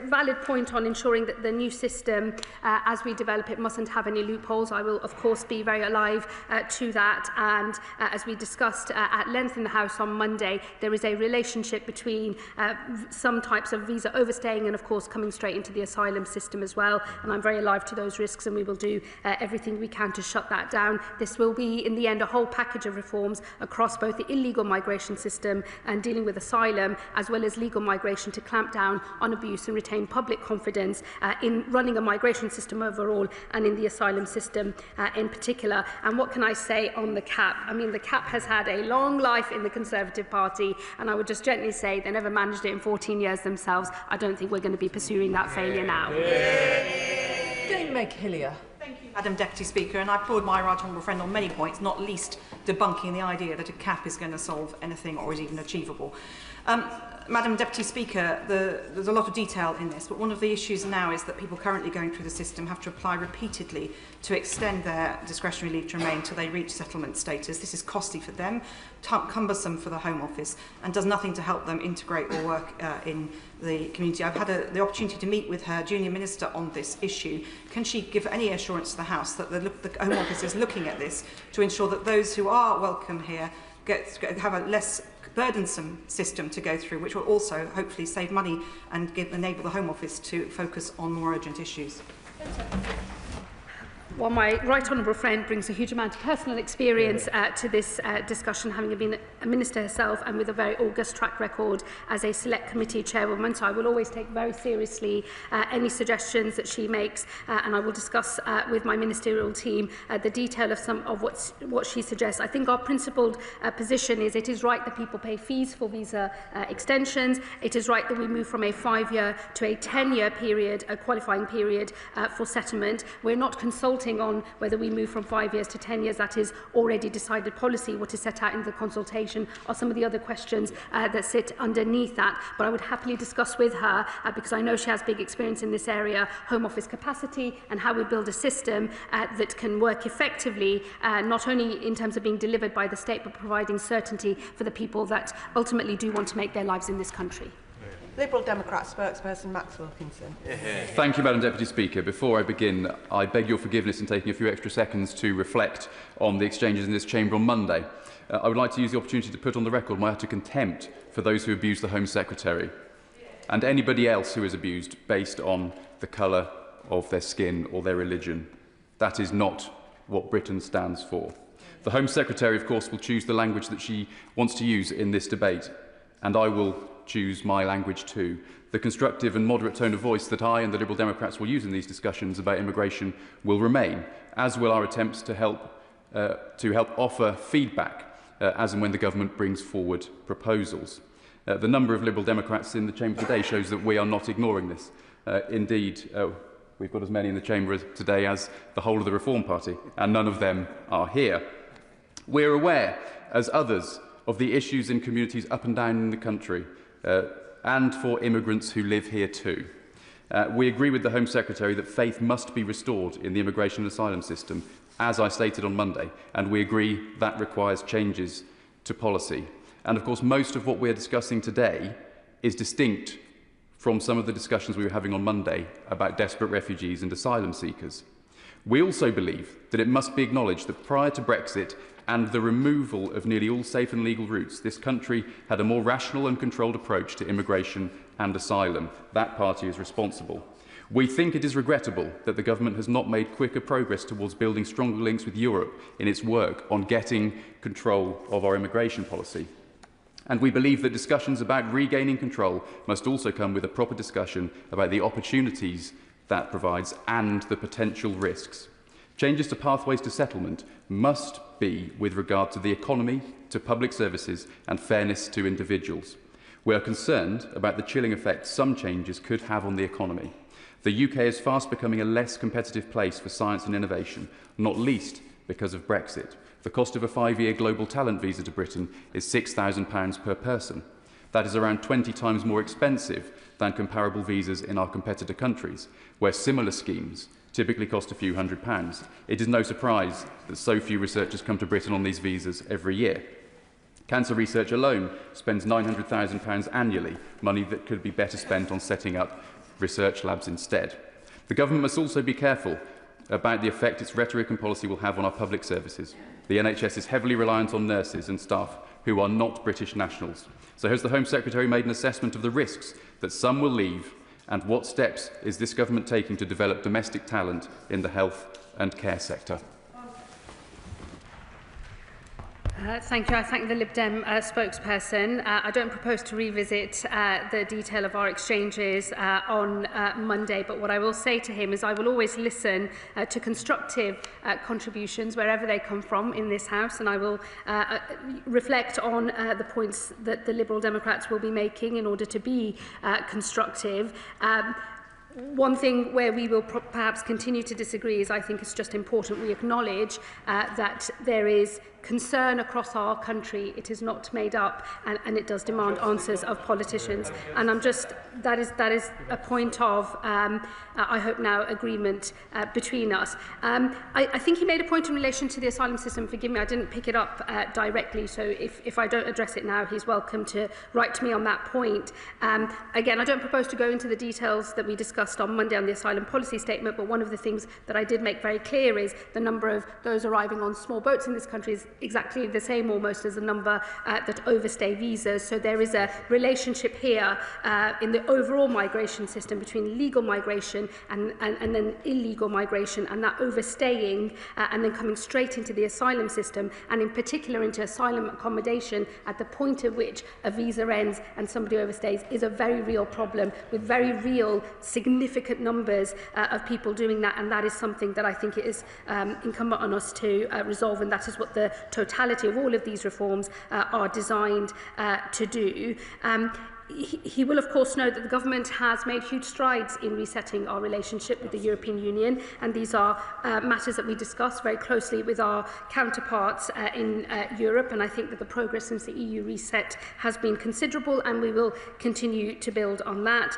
valid point on ensuring that the new system, as we develop it, mustn't have any loopholes. I will, of course, be very alive to that, and as we discussed at length in the House on Monday, there is a relationship between some types of visa overstaying and, of course, coming straight into the asylum system as well, and I'm very alive to those risks, and we will do everything we can to shut that down. This will be, in the end, a whole package of reforms across both the illegal migration system and dealing with asylum, as well as legal migration, to clamp down on abuse and retain public confidence in running a migration system overall and in the asylum system in particular. And what can I say on the CAP? I mean, the CAP has had a long life in the Conservative Party, and I would just gently say they never managed it in 14 years themselves. I don't think we're going to be pursuing that failure now. Dame Meg Hillier. Thank you, Madam Deputy Speaker, and I applaud my right honourable friend on many points, not least debunking the idea that a cap is going to solve anything or is even achievable. Madam Deputy Speaker, there's a lot of detail in this, but one of the issues now is that people currently going through the system have to apply repeatedly to extend their discretionary leave to remain until they reach settlement status. This is costly for them, cumbersome for the Home Office, and does nothing to help them integrate or work in the community. I've had the opportunity to meet with her junior minister on this issue. Can she give any assurance to the House that the Home Office is looking at this to ensure that those who are welcome here have a less burdensome system to go through, which will also hopefully save money and enable the Home Office to focus on more urgent issues? Well, my right honourable friend brings a huge amount of personal experience to this discussion, having been a minister herself and with a very august track record as a select committee chairwoman. So I will always take very seriously any suggestions that she makes, and I will discuss with my ministerial team the detail of some of what she suggests. I think our principled position is it is right that people pay fees for visa extensions. It is right that we move from a 5-year to a 10-year period, a qualifying period for settlement. We're not consulting on whether we move from 5 years to 10 years. That is already decided policy. What is set out in the consultation are some of the other questions that sit underneath that. But I would happily discuss with her, because I know she has big experience in this area, Home Office capacity and how we build a system that can work effectively, not only in terms of being delivered by the state, but providing certainty for the people that ultimately do want to make their lives in this country. Liberal Democrat spokesperson Max Wilkinson. Thank you, Madam Deputy Speaker. Before I begin, I beg your forgiveness in taking a few extra seconds to reflect on the exchanges in this chamber on Monday. I would like to use the opportunity to put on the record my utter contempt for those who abuse the Home Secretary and anybody else who is abused based on the colour of their skin or their religion. That is not what Britain stands for. The Home Secretary, of course, will choose the language that she wants to use in this debate, and I will choose my language too. The constructive and moderate tone of voice that I and the Liberal Democrats will use in these discussions about immigration will remain, as will our attempts to help offer feedback as and when the government brings forward proposals. The number of Liberal Democrats in the chamber today shows that we are not ignoring this. Indeed, we've got as many in the chamber today as the whole of the Reform Party, and none of them are here. We're aware, as others, of the issues in communities up and down in the country, and for immigrants who live here too. We agree with the Home Secretary that faith must be restored in the immigration and asylum system, as I stated on Monday, and we agree that requires changes to policy. And of course, most of what we are discussing today is distinct from some of the discussions we were having on Monday about desperate refugees and asylum seekers. We also believe that it must be acknowledged that prior to Brexit and the removal of nearly all safe and legal routes, this country had a more rational and controlled approach to immigration and asylum. That party is responsible. We think it is regrettable that the government has not made quicker progress towards building stronger links with Europe in its work on getting control of our immigration policy. And we believe that discussions about regaining control must also come with a proper discussion about the opportunities that provides and the potential risks. Changes to pathways to settlement must be with regard to the economy, to public services and fairness to individuals. We are concerned about the chilling effect some changes could have on the economy. The UK is fast becoming a less competitive place for science and innovation, not least because of Brexit. The cost of a 5-year global talent visa to Britain is £6,000 per person. That is around 20 times more expensive than comparable visas in our competitor countries, where similar schemes typically cost a few £100s. It is no surprise that so few researchers come to Britain on these visas every year. Cancer research alone spends £900,000 annually, money that could be better spent on setting up research labs instead. The government must also be careful about the effect its rhetoric and policy will have on our public services. The NHS is heavily reliant on nurses and staff who are not British nationals. So has the Home Secretary made an assessment of the risks that some will leave, and what steps is this government taking to develop domestic talent in the health and care sector? Thank you. I thank the Lib Dem spokesperson. I don't propose to revisit the detail of our exchanges on Monday, but what I will say to him is I will always listen to constructive contributions wherever they come from in this House, and I will reflect on the points that the Liberal Democrats will be making in order to be constructive. One thing where we will perhaps continue to disagree is I think it's just important we acknowledge that there is concern across our country. It is not made up, and it does demand answers of politicians. And that is a point of, I hope now, agreement between us. I think he made a point in relation to the asylum system. Forgive me, I didn't pick it up directly, so if I don't address it now, he's welcome to write to me on that point. Again, I don't propose to go into the details that we discussed on Monday on the asylum policy statement, but one of the things that I did make very clear is the number of those arriving on small boats in this country is exactly the same almost as the number that overstay visas. So there is a relationship here in the overall migration system between legal migration and then illegal migration, and that overstaying and then coming straight into the asylum system, and in particular into asylum accommodation at the point at which a visa ends and somebody overstays, is a very real problem with very real significant numbers of people doing that, and that is something that I think it is incumbent on us to resolve, and that is what the totality of all of these reforms are designed to do. He will, of course, know that the government has made huge strides in resetting our relationship with the European Union, and these are matters that we discuss very closely with our counterparts in Europe, and I think that the progress since the EU reset has been considerable, and we will continue to build on that.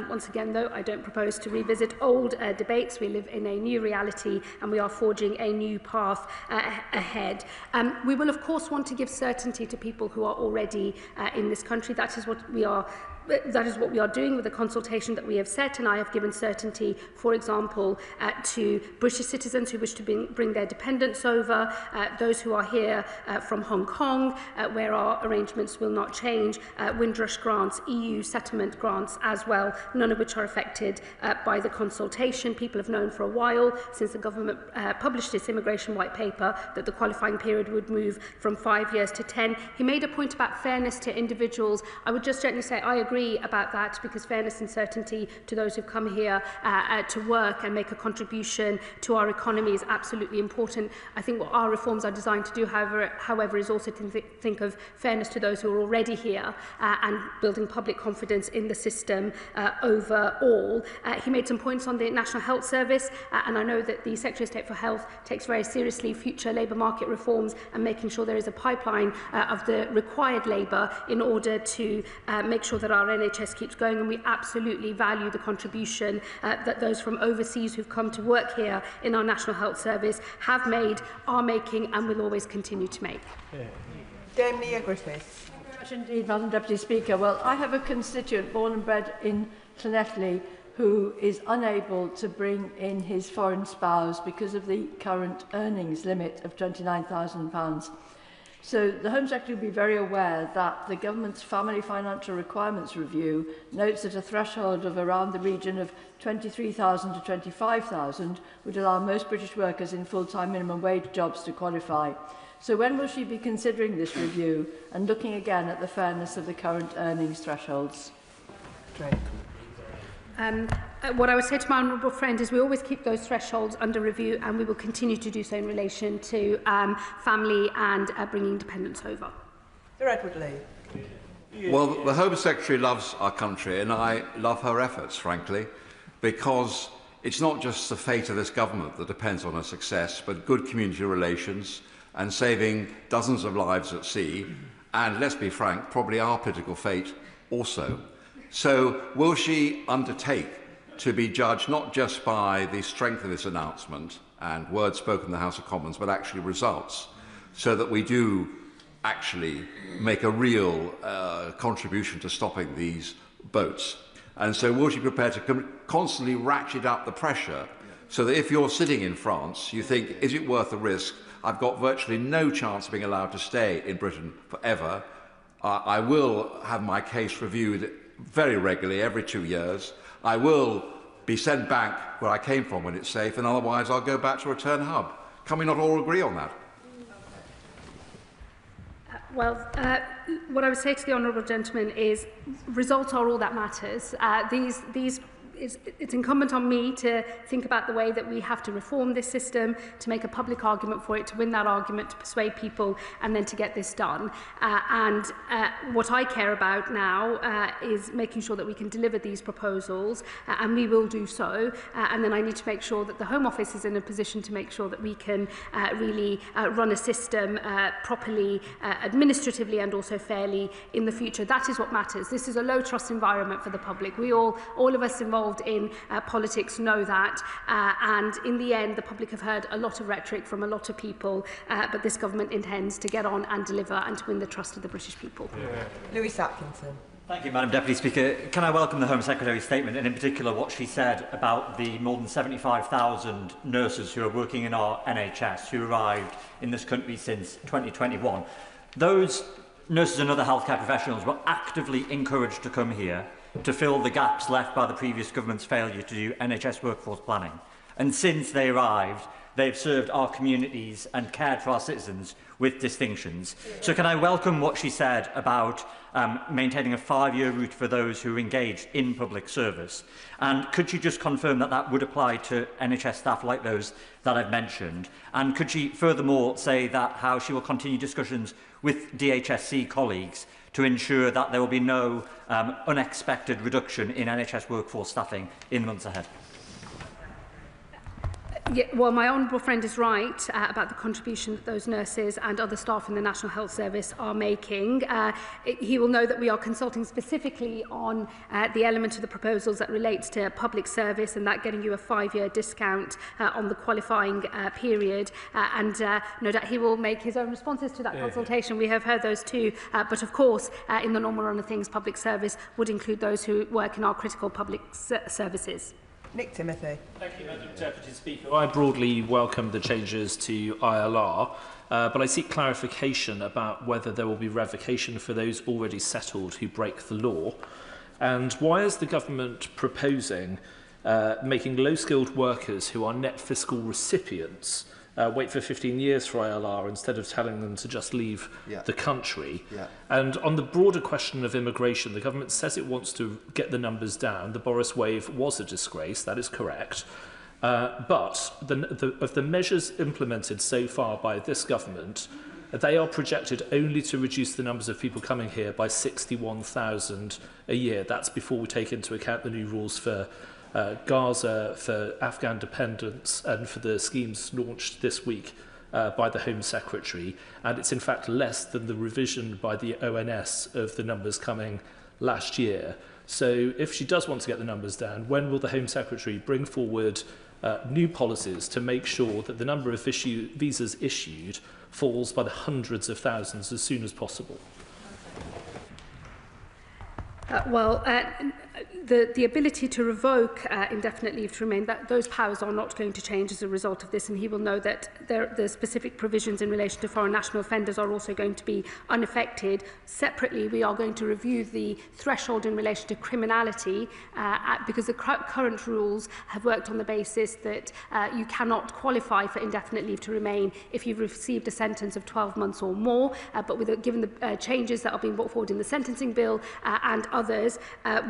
Once again, though, I don't propose to revisit old debates. We live in a new reality, and we are forging a new path ahead. We will, of course, want to give certainty to people who are already in this country. That is what we are doing with the consultation that we have set, and I have given certainty, for example, to British citizens who wish to bring their dependents over, those who are here from Hong Kong, where our arrangements will not change, Windrush grants, EU settlement grants as well, none of which are affected by the consultation. People have known for a while, since the government published its immigration white paper, that the qualifying period would move from 5 years to 10. He made a point about fairness to individuals. I would just gently say I agree about that, because fairness and certainty to those who've come here to work and make a contribution to our economy is absolutely important. I think what our reforms are designed to do, however, is also to think of fairness to those who are already here and building public confidence in the system overall. He made some points on the National Health Service, and I know that the Secretary of State for Health takes very seriously future labour market reforms and making sure there is a pipeline of the required labour in order to make sure that our NHS keeps going, and we absolutely value the contribution that those from overseas who've come to work here in our National Health Service have made, are making, and will always continue to make. Dame Leah Griffiths. Thank you very much indeed, Madam Deputy Speaker. Well, I have a constituent born and bred in Llanelli who is unable to bring in his foreign spouse because of the current earnings limit of £29,000. So the Home Secretary will be very aware that the government's Family Financial Requirements Review notes that a threshold of around the region of 23,000 to 25,000 would allow most British workers in full-time minimum wage jobs to qualify. So when will she be considering this review and looking again at the fairness of the current earnings thresholds? What I would say to my honourable friend is we always keep those thresholds under review, and we will continue to do so in relation to family and bringing dependents over. Sir Edward Lee. Well, the Home Secretary loves our country, and I love her efforts, frankly, because it's not just the fate of this government that depends on her success, but good community relations and saving dozens of lives at sea, and, let's be frank, probably our political fate also. So will she undertake to be judged not just by the strength of this announcement and words spoken in the House of Commons, but actually results, so that we do actually make a real contribution to stopping these boats? And so will she be prepared to constantly ratchet up the pressure so that if you're sitting in France, you think, is it worth the risk? I've got virtually no chance of being allowed to stay in Britain forever. I will have my case reviewed very regularly, every 2 years. I will be sent back where I came from when it's safe, and otherwise I'll go back to return hub. Can we not all agree on that? What I would say to the honourable gentleman is results are all that matters. It's incumbent on me to think about the way that we have to reform this system, to make a public argument for it, to win that argument, to persuade people, and then to get this done. What I care about now is making sure that we can deliver these proposals, and we will do so. And then I need to make sure that the Home Office is in a position to make sure that we can really run a system properly, administratively, and also fairly in the future. That is what matters. This is a low-trust environment for the public. We all of us involved in politics know that, and in the end the public have heard a lot of rhetoric from a lot of people, but this government intends to get on and deliver and to win the trust of the British people. Louis Atkinson. Thank you, Madam Deputy Speaker. Can I welcome the Home Secretary's statement, and in particular what she said about the more than 75,000 nurses who are working in our NHS who arrived in this country since 2021. Those nurses and other healthcare professionals were actively encouraged to come here to fill the gaps left by the previous government's failure to do NHS workforce planning. And since they arrived, they've served our communities and cared for our citizens with distinctions. So can I welcome what she said about maintaining a 5-year route for those who are engaged in public service? And could she just confirm that that would apply to NHS staff like those that I've mentioned? And could she furthermore say that how she will continue discussions with DHSC colleagues to ensure that there will be no unexpected reduction in NHS workforce staffing in the months ahead? Yeah, well, my honourable friend is right about the contribution that those nurses and other staff in the National Health Service are making. He will know that we are consulting specifically on the element of the proposals that relates to public service and that getting you a 5-year discount on the qualifying period. No doubt he will make his own responses to that consultation. We have heard those too. But of course, in the normal run of things, public service would include those who work in our critical public services. Nick Timothy. Thank you, Madam Deputy Speaker. I broadly welcome the changes to ILR, but I seek clarification about whether there will be revocation for those already settled who break the law. And why is the government proposing making low-skilled workers who are net fiscal recipients wait for 15 years for ILR instead of telling them to just leave the country? And on the broader question of immigration, the government says it wants to get the numbers down. The Boris wave was a disgrace, that is correct. But of the measures implemented so far by this government, they are projected only to reduce the numbers of people coming here by 61,000 a year. That's before we take into account the new rules for Gaza, for Afghan dependents, and for the schemes launched this week by the Home Secretary. And it's in fact less than the revision by the ONS of the numbers coming last year. So if she does want to get the numbers down, when will the Home Secretary bring forward new policies to make sure that the number of visas issued falls by the hundreds of thousands as soon as possible? The ability to revoke indefinite leave to remain, those powers are not going to change as a result of this, and he will know that the specific provisions in relation to foreign national offenders are also going to be unaffected. Separately, we are going to review the threshold in relation to criminality because the current rules have worked on the basis that you cannot qualify for indefinite leave to remain if you've received a sentence of 12 months or more, given the changes that are being brought forward in the sentencing bill and others,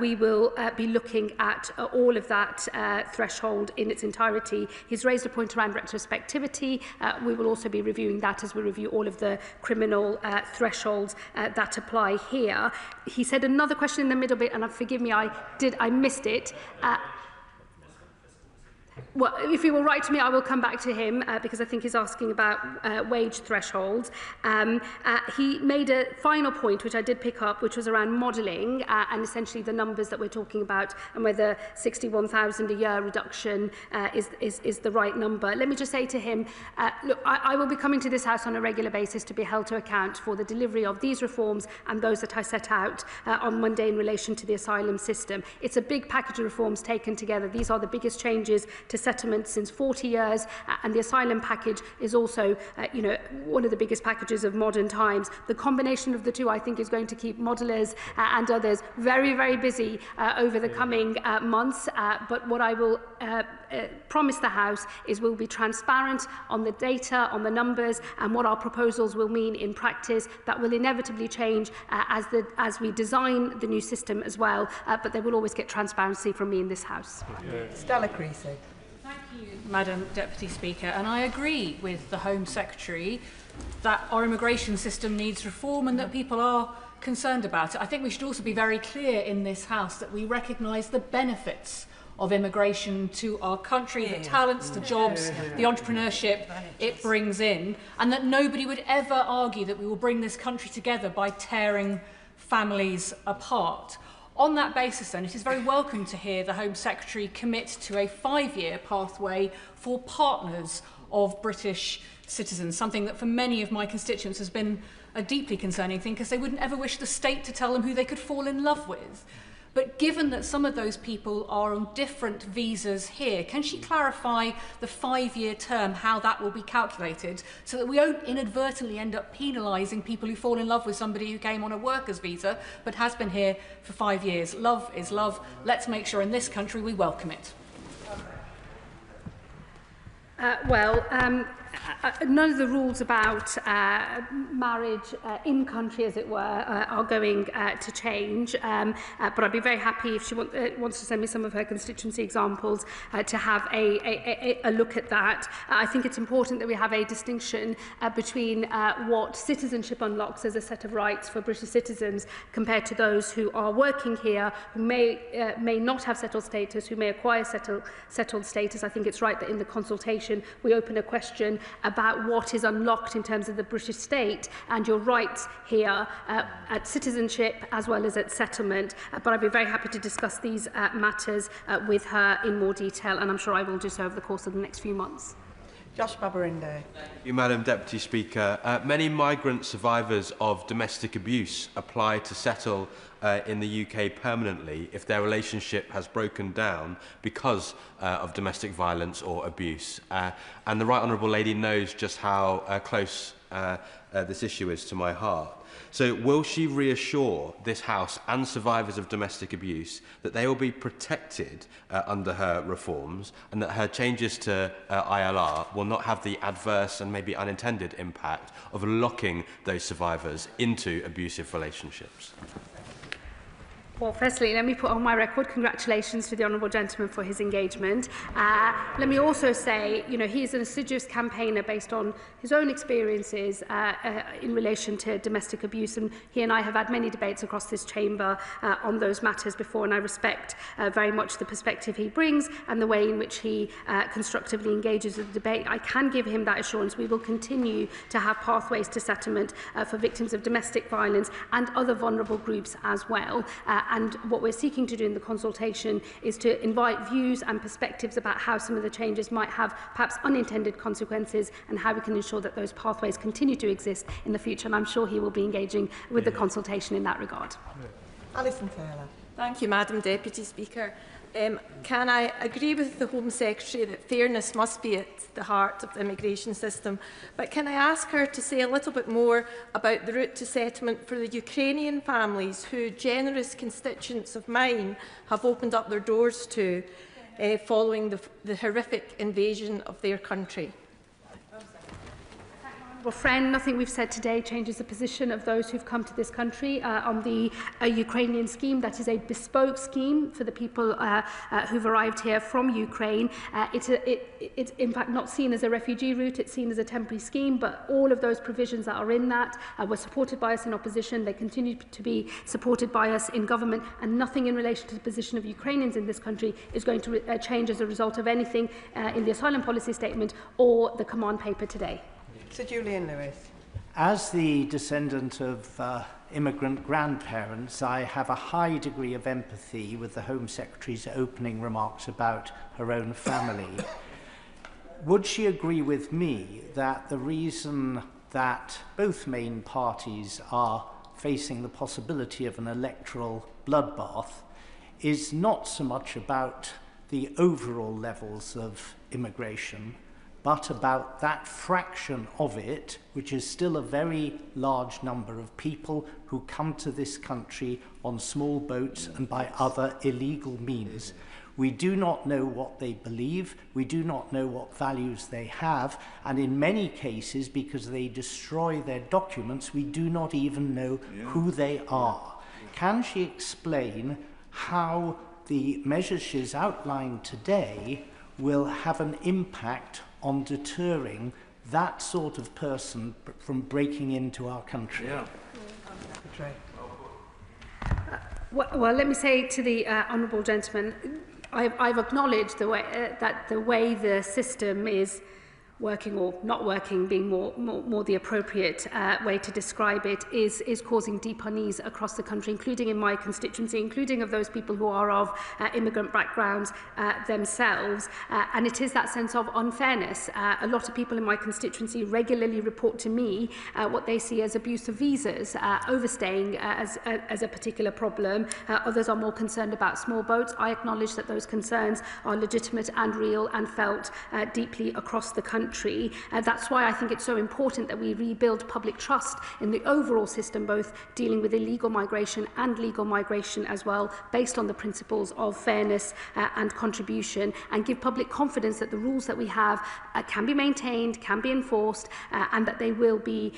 we will be looking at all of that threshold in its entirety. He's raised a point around retrospectivity. We will also be reviewing that as we review all of the criminal thresholds that apply here. He said another question in the middle bit, and forgive me, I missed it. Well, if he will write to me, I will come back to him because I think he's asking about wage thresholds. He made a final point, which I did pick up, which was around modelling and essentially the numbers that we're talking about and whether 61,000 a year reduction is the right number. Let me just say to him, look, I will be coming to this House on a regular basis to be held to account for the delivery of these reforms and those that I set out on Monday in relation to the asylum system. It's a big package of reforms taken together. These are the biggest changes to settlement since 40 years, and the asylum package is also, one of the biggest packages of modern times. The combination of the two, I think, is going to keep modellers and others very, very busy over the coming months. But what I will promise the House is we'll be transparent on the data, on the numbers, and what our proposals will mean in practice. That will inevitably change as we design the new system as well, but they will always get transparency from me in this House. Stella Creasy. Thank you, Madam Deputy Speaker, and I agree with the Home Secretary that our immigration system needs reform and that people are concerned about it. I think we should also be very clear in this House that we recognise the benefits of immigration to our country, the talents, the jobs, the entrepreneurship it brings in, and that nobody would ever argue that we will bring this country together by tearing families apart. On that basis, then, it is very welcome to hear the Home Secretary commit to a 5-year pathway for partners of British citizens, something that for many of my constituents has been a deeply concerning thing because they wouldn't ever wish the state to tell them who they could fall in love with. But given that some of those people are on different visas here, can she clarify the 5-year term, how that will be calculated, so that we don't inadvertently end up penalising people who fall in love with somebody who came on a worker's visa but has been here for 5 years? Love is love. Let's make sure in this country we welcome it. None of the rules about marriage in country, as it were, are going to change. But I'd be very happy if she wants to send me some of her constituency examples to have a look at that. I think it's important that we have a distinction between what citizenship unlocks as a set of rights for British citizens compared to those who are working here, who may not have settled status, who may acquire settled status. I think it's right that in the consultation we open a question about what is unlocked in terms of the British state and your rights here at citizenship as well as at settlement. But I'd be very happy to discuss these matters with her in more detail, and I'm sure I will do so over the course of the next few months. Josh Babarinde. Thank you, Madam Deputy Speaker. Many migrant survivors of domestic abuse apply to settle in the UK permanently if their relationship has broken down because of domestic violence or abuse. And the Right Honourable Lady knows just how close this issue is to my heart. So will she reassure this House and survivors of domestic abuse that they will be protected under her reforms and that her changes to ILR will not have the adverse and maybe unintended impact of locking those survivors into abusive relationships? Well, firstly, let me put on my record congratulations to the Honourable Gentleman for his engagement. Let me also say, he is an assiduous campaigner based on his own experiences in relation to domestic abuse, and he and I have had many debates across this chamber on those matters before, and I respect very much the perspective he brings and the way in which he constructively engages with the debate. I can give him that assurance. We will continue to have pathways to settlement for victims of domestic violence and other vulnerable groups as well. And what we're seeking to do in the consultation is to invite views and perspectives about how some of the changes might have perhaps unintended consequences and how we can ensure that those pathways continue to exist in the future. And I'm sure he will be engaging with the consultation in that regard. Alison Taylor. Thank you, Madam Deputy Speaker. Can I agree with the Home Secretary that fairness must be at the heart of the immigration system, but can I ask her to say a little bit more about the route to settlement for the Ukrainian families who generous constituents of mine have opened up their doors to following the horrific invasion of their country? Well, friend, nothing we've said today changes the position of those who've come to this country on the Ukrainian scheme. That is a bespoke scheme for the people who've arrived here from Ukraine. It's in fact not seen as a refugee route, it's seen as a temporary scheme, but all of those provisions that are in that were supported by us in opposition. They continue to be supported by us in government, and nothing in relation to the position of Ukrainians in this country is going to change as a result of anything in the asylum policy statement or the command paper today. Sir Julian Lewis. As the descendant of immigrant grandparents, I have a high degree of empathy with the Home Secretary's opening remarks about her own family. Would she agree with me that the reason that both main parties are facing the possibility of an electoral bloodbath is not so much about the overall levels of immigration, but about that fraction of it, which is still a very large number of people who come to this country on small boats and by other illegal means. We do not know what they believe, we do not know what values they have, and in many cases, because they destroy their documents, we do not even know who they are. Can she explain how the measures she's outlined today will have an impact on deterring that sort of person from breaking into our country? Well, let me say to the honourable gentleman, I've acknowledged the way, that the way the system is working or not working, being more the appropriate way to describe it, is causing deep unease across the country, including in my constituency, including of those people who are of immigrant backgrounds themselves. And it is that sense of unfairness. A lot of people in my constituency regularly report to me what they see as abuse of visas, overstaying as a particular problem. Others are more concerned about small boats. I acknowledge that those concerns are legitimate and real and felt deeply across the country. That's why I think it's so important that we rebuild public trust in the overall system, both dealing with illegal migration and legal migration as well, based on the principles of fairness and contribution, and give public confidence that the rules that we have can be maintained, can be enforced, and that they will be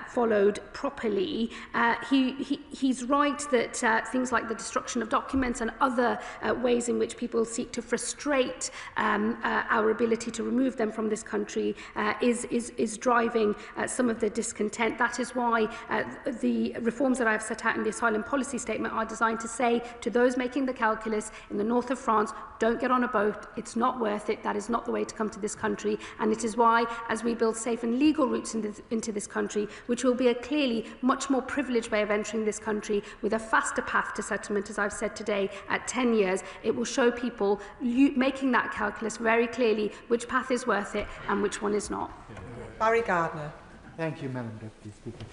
followed properly. He's right that things like the destruction of documents and other ways in which people seek to frustrate our ability to remove them from this country is driving some of the discontent. That is why the reforms that I've set out in the asylum policy statement are designed to say to those making the calculus in the north of France, don't get on a boat, it's not worth it, that is not the way to come to this country. And it is why, as we build safe and legal routes into this country, which will be a clearly much more privileged way of entering this country with a faster path to settlement, as I've said today, at 10 years, it will show people making that calculus very clearly which path is worth it and which one is not. Barry Gardner. Thank you, Madam Deputy Speaker.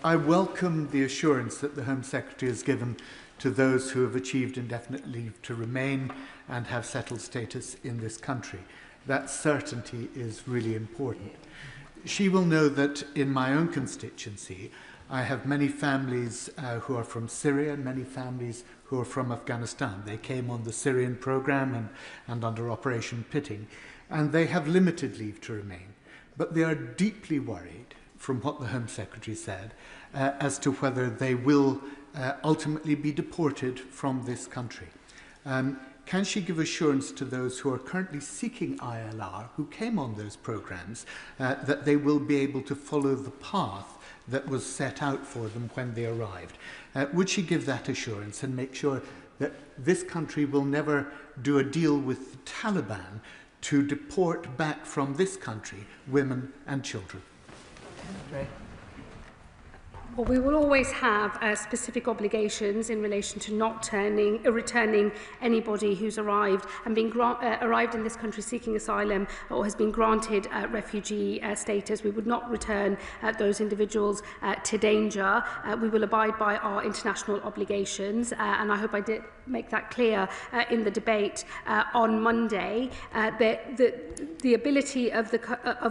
I welcome the assurance that the Home Secretary has given to those who have achieved indefinite leave to remain and have settled status in this country. That certainty is really important. She will know that in my own constituency, I have many families who are from Syria and many families who are from Afghanistan. They came on the Syrian programme and under Operation Pitting, and they have limited leave to remain. But they are deeply worried, from what the Home Secretary said, as to whether they will ultimately be deported from this country. Can she give assurance to those who are currently seeking ILR, who came on those programmes, that they will be able to follow the path that was set out for them when they arrived? Would she give that assurance and make sure that this country will never do a deal with the Taliban to deport back from this country women and children? Well, we will always have specific obligations in relation to not returning anybody who's arrived and arrived in this country seeking asylum or has been granted refugee status. We would not return those individuals to danger. We will abide by our international obligations, and I hope I did make that clear in the debate on Monday. The ability of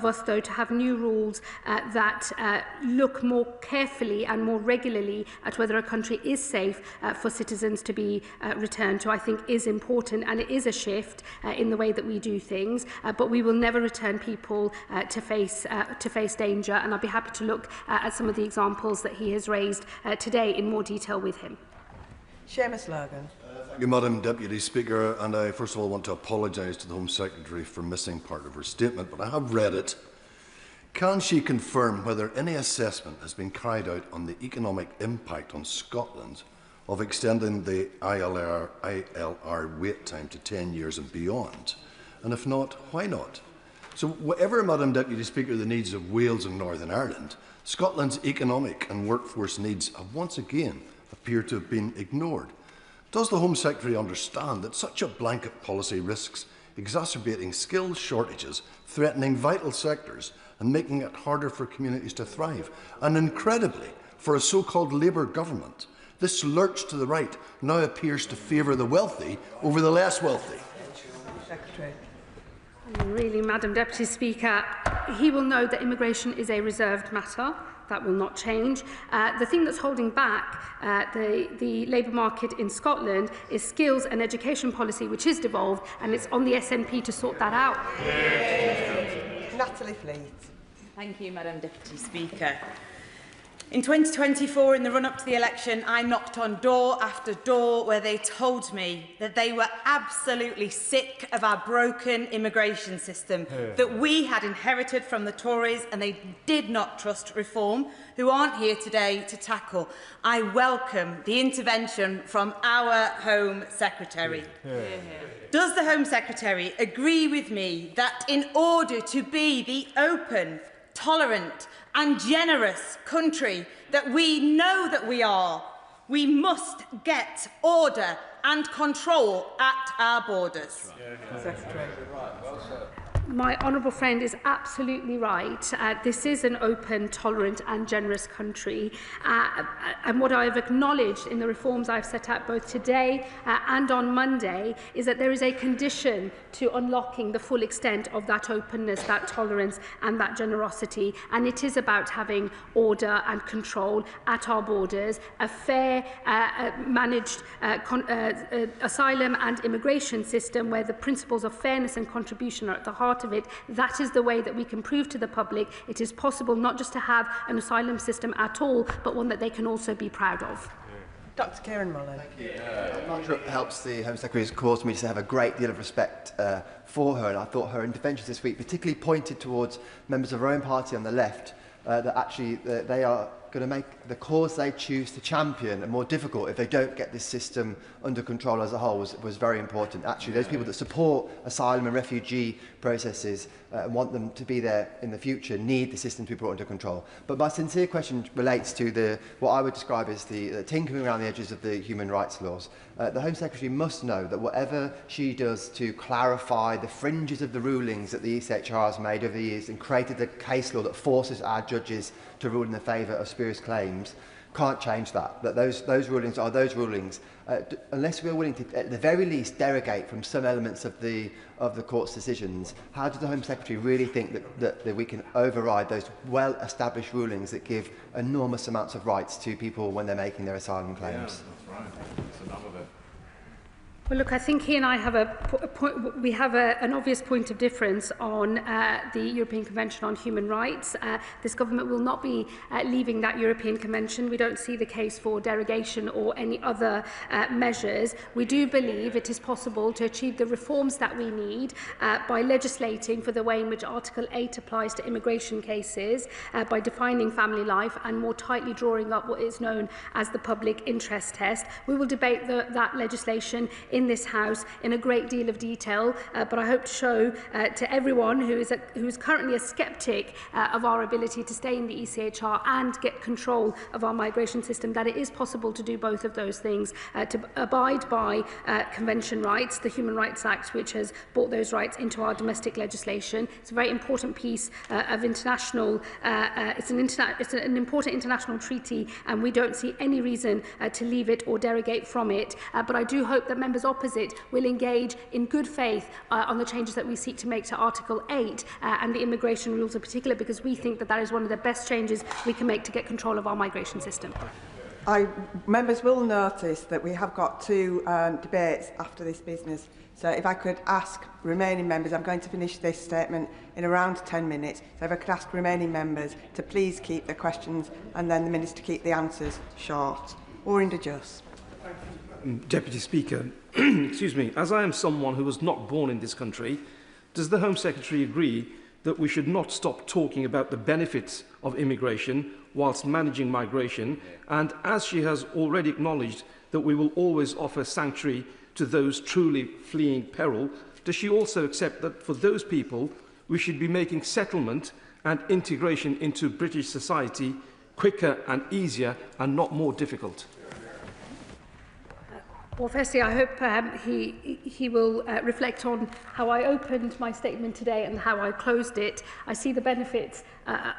us, though, to have new rules that look more carefully and more regularly at whether a country is safe for citizens to be returned to, I think is important, and it is a shift in the way that we do things. But we will never return people to face danger, and I'll be happy to look at some of the examples that he has raised today in more detail with him. Seamus Lurgan. Thank you, Madam Deputy Speaker, and I first of all want to apologise to the Home Secretary for missing part of her statement, but I have read it. Can she confirm whether any assessment has been carried out on the economic impact on Scotland of extending the ILR wait time to 10 years and beyond? And if not, why not? So whatever, Madam Deputy Speaker, the needs of Wales and Northern Ireland, Scotland's economic and workforce needs have once again appeared to have been ignored. Does the Home Secretary understand that such a blanket policy risks exacerbating skills shortages, threatening vital sectors and making it harder for communities to thrive? And incredibly, for a so-called Labour government, this lurch to the right now appears to favour the wealthy over the less wealthy. Secretary. Really, Madam Deputy Speaker, he will know that immigration is a reserved matter. That will not change. The thing that's holding back the labour market in Scotland is skills and education policy, which is devolved, and it's on the SNP to sort that out. Natalie Fleet. Thank you, Madam Deputy Speaker. In 2024, in the run-up to the election, I knocked on door after door where they told me that they were absolutely sick of our broken immigration system that we had inherited from the Tories, and they did not trust reform, who aren't here today to tackle. I welcome the intervention from our Home Secretary. Does the Home Secretary agree with me that in order to be the open, tolerant and generous country that we know that we are, we must get order and control at our borders? Secretary. My honourable friend is absolutely right. This is an open, tolerant and generous country. And what I have acknowledged in the reforms I've set out both today and on Monday is that there is a condition to unlocking the full extent of that openness, that tolerance and that generosity. And it is about having order and control at our borders, a fair, managed asylum and immigration system where the principles of fairness and contribution are at the heart of it. That is the way that we can prove to the public it is possible not just to have an asylum system at all, but one that they can also be proud of. Dr. Kieran Mullen. Thank you. I'm not sure it helps the Home Secretary's cause me to have a great deal of respect for her, and I thought her interventions this week particularly pointed towards members of her own party on the left, that actually they are going to make the cause they choose to champion more difficult if they don't get this system under control as a whole was very important. Actually, those people that support asylum and refugee processes and want them to be there in the future need the system to be brought under control. But my sincere question relates to what I would describe as the tinkering around the edges of the human rights laws. The Home Secretary must know that whatever she does to clarify the fringes of the rulings that the ECHR has made over the years and created a case law that forces our judges to rule in the favour of spurious claims, can't change that. That those rulings are those rulings, unless we are willing to, at the very least, derogate from some elements of the court's decisions. How does the Home Secretary really think that we can override those well-established rulings that give enormous amounts of rights to people when they're making their asylum claims? Yeah, that's right. That's enough of it. Well, look, I think he and I have an obvious point of difference on the European Convention on Human Rights. This government will not be leaving that European Convention. We don't see the case for derogation or any other measures. We do believe it is possible to achieve the reforms that we need by legislating for the way in which Article 8 applies to immigration cases, by defining family life and more tightly drawing up what is known as the public interest test. We will debate that legislation in in this House in a great deal of detail, but I hope to show to everyone who is currently a sceptic of our ability to stay in the ECHR and get control of our migration system that it is possible to do both of those things, to abide by convention rights, the Human Rights Act, which has brought those rights into our domestic legislation. It's a very important piece of international, it's an important international treaty, and we don't see any reason to leave it or derogate from it. But I do hope that members opposite will engage in good faith on the changes that we seek to make to Article 8 and the immigration rules in particular, because we think that that is one of the best changes we can make to get control of our migration system. Members will notice that we have got two debates after this business. So if I could ask remaining members, I'm going to finish this statement in around 10 minutes. So if I could ask remaining members to please keep their questions and then the Minister keep the answers short or interjust. Deputy Speaker, excuse me, as I am someone who was not born in this country, does the Home Secretary agree that we should not stop talking about the benefits of immigration whilst managing migration, and as she has already acknowledged that we will always offer sanctuary to those truly fleeing peril, does she also accept that for those people we should be making settlement and integration into British society quicker and easier and not more difficult? Well, firstly, I hope he will reflect on how I opened my statement today and how I closed it. I see the benefits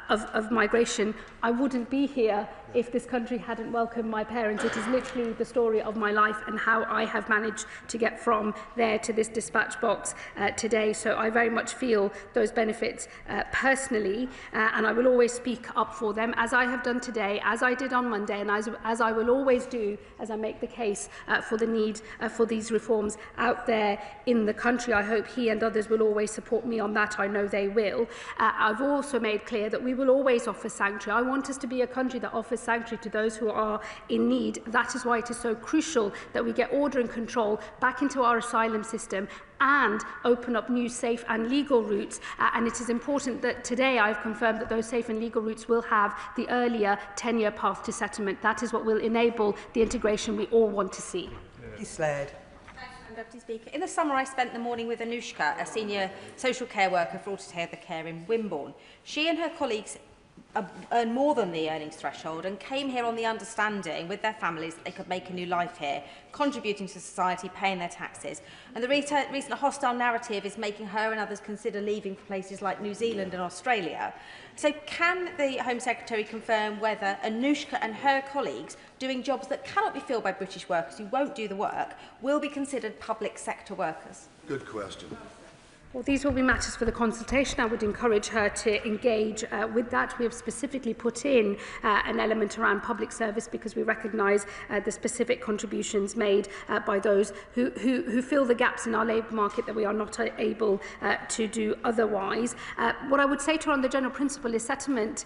of migration. I wouldn't be here if this country hadn't welcomed my parents. It is literally the story of my life and how I have managed to get from there to this dispatch box today. So I very much feel those benefits personally, and I will always speak up for them, as I have done today, as I did on Monday, and as I will always do as I make the case for the need for these reforms out there in the country. I hope he and others will always support me on that. I know they will. I've also made clear that we will always offer sanctuary. I want us to be a country that offers sanctuary to those who are in need. That is why it is so crucial that we get order and control back into our asylum system and open up new safe and legal routes. And it is important that today I've confirmed that those safe and legal routes will have the earlier 10-year path to settlement. That is what will enable the integration we all want to see. Slade. Deputy Speaker, in the summer I spent the morning with Anushka, a senior social care worker for Auto Care in Wimborne. She and her colleagues earn more than the earnings threshold and came here on the understanding with their families that they could make a new life here, contributing to society, paying their taxes. And the recent hostile narrative is making her and others consider leaving for places like New Zealand and Australia. So can the Home Secretary confirm whether Anushka and her colleagues doing jobs that cannot be filled by British workers who won't do the work will be considered public sector workers? Good question. Well, these will be matters for the consultation. I would encourage her to engage with that. We have specifically put in an element around public service because we recognise the specific contributions made by those who fill the gaps in our labour market that we are not able to do otherwise. What I would say to her on the general principle is settlement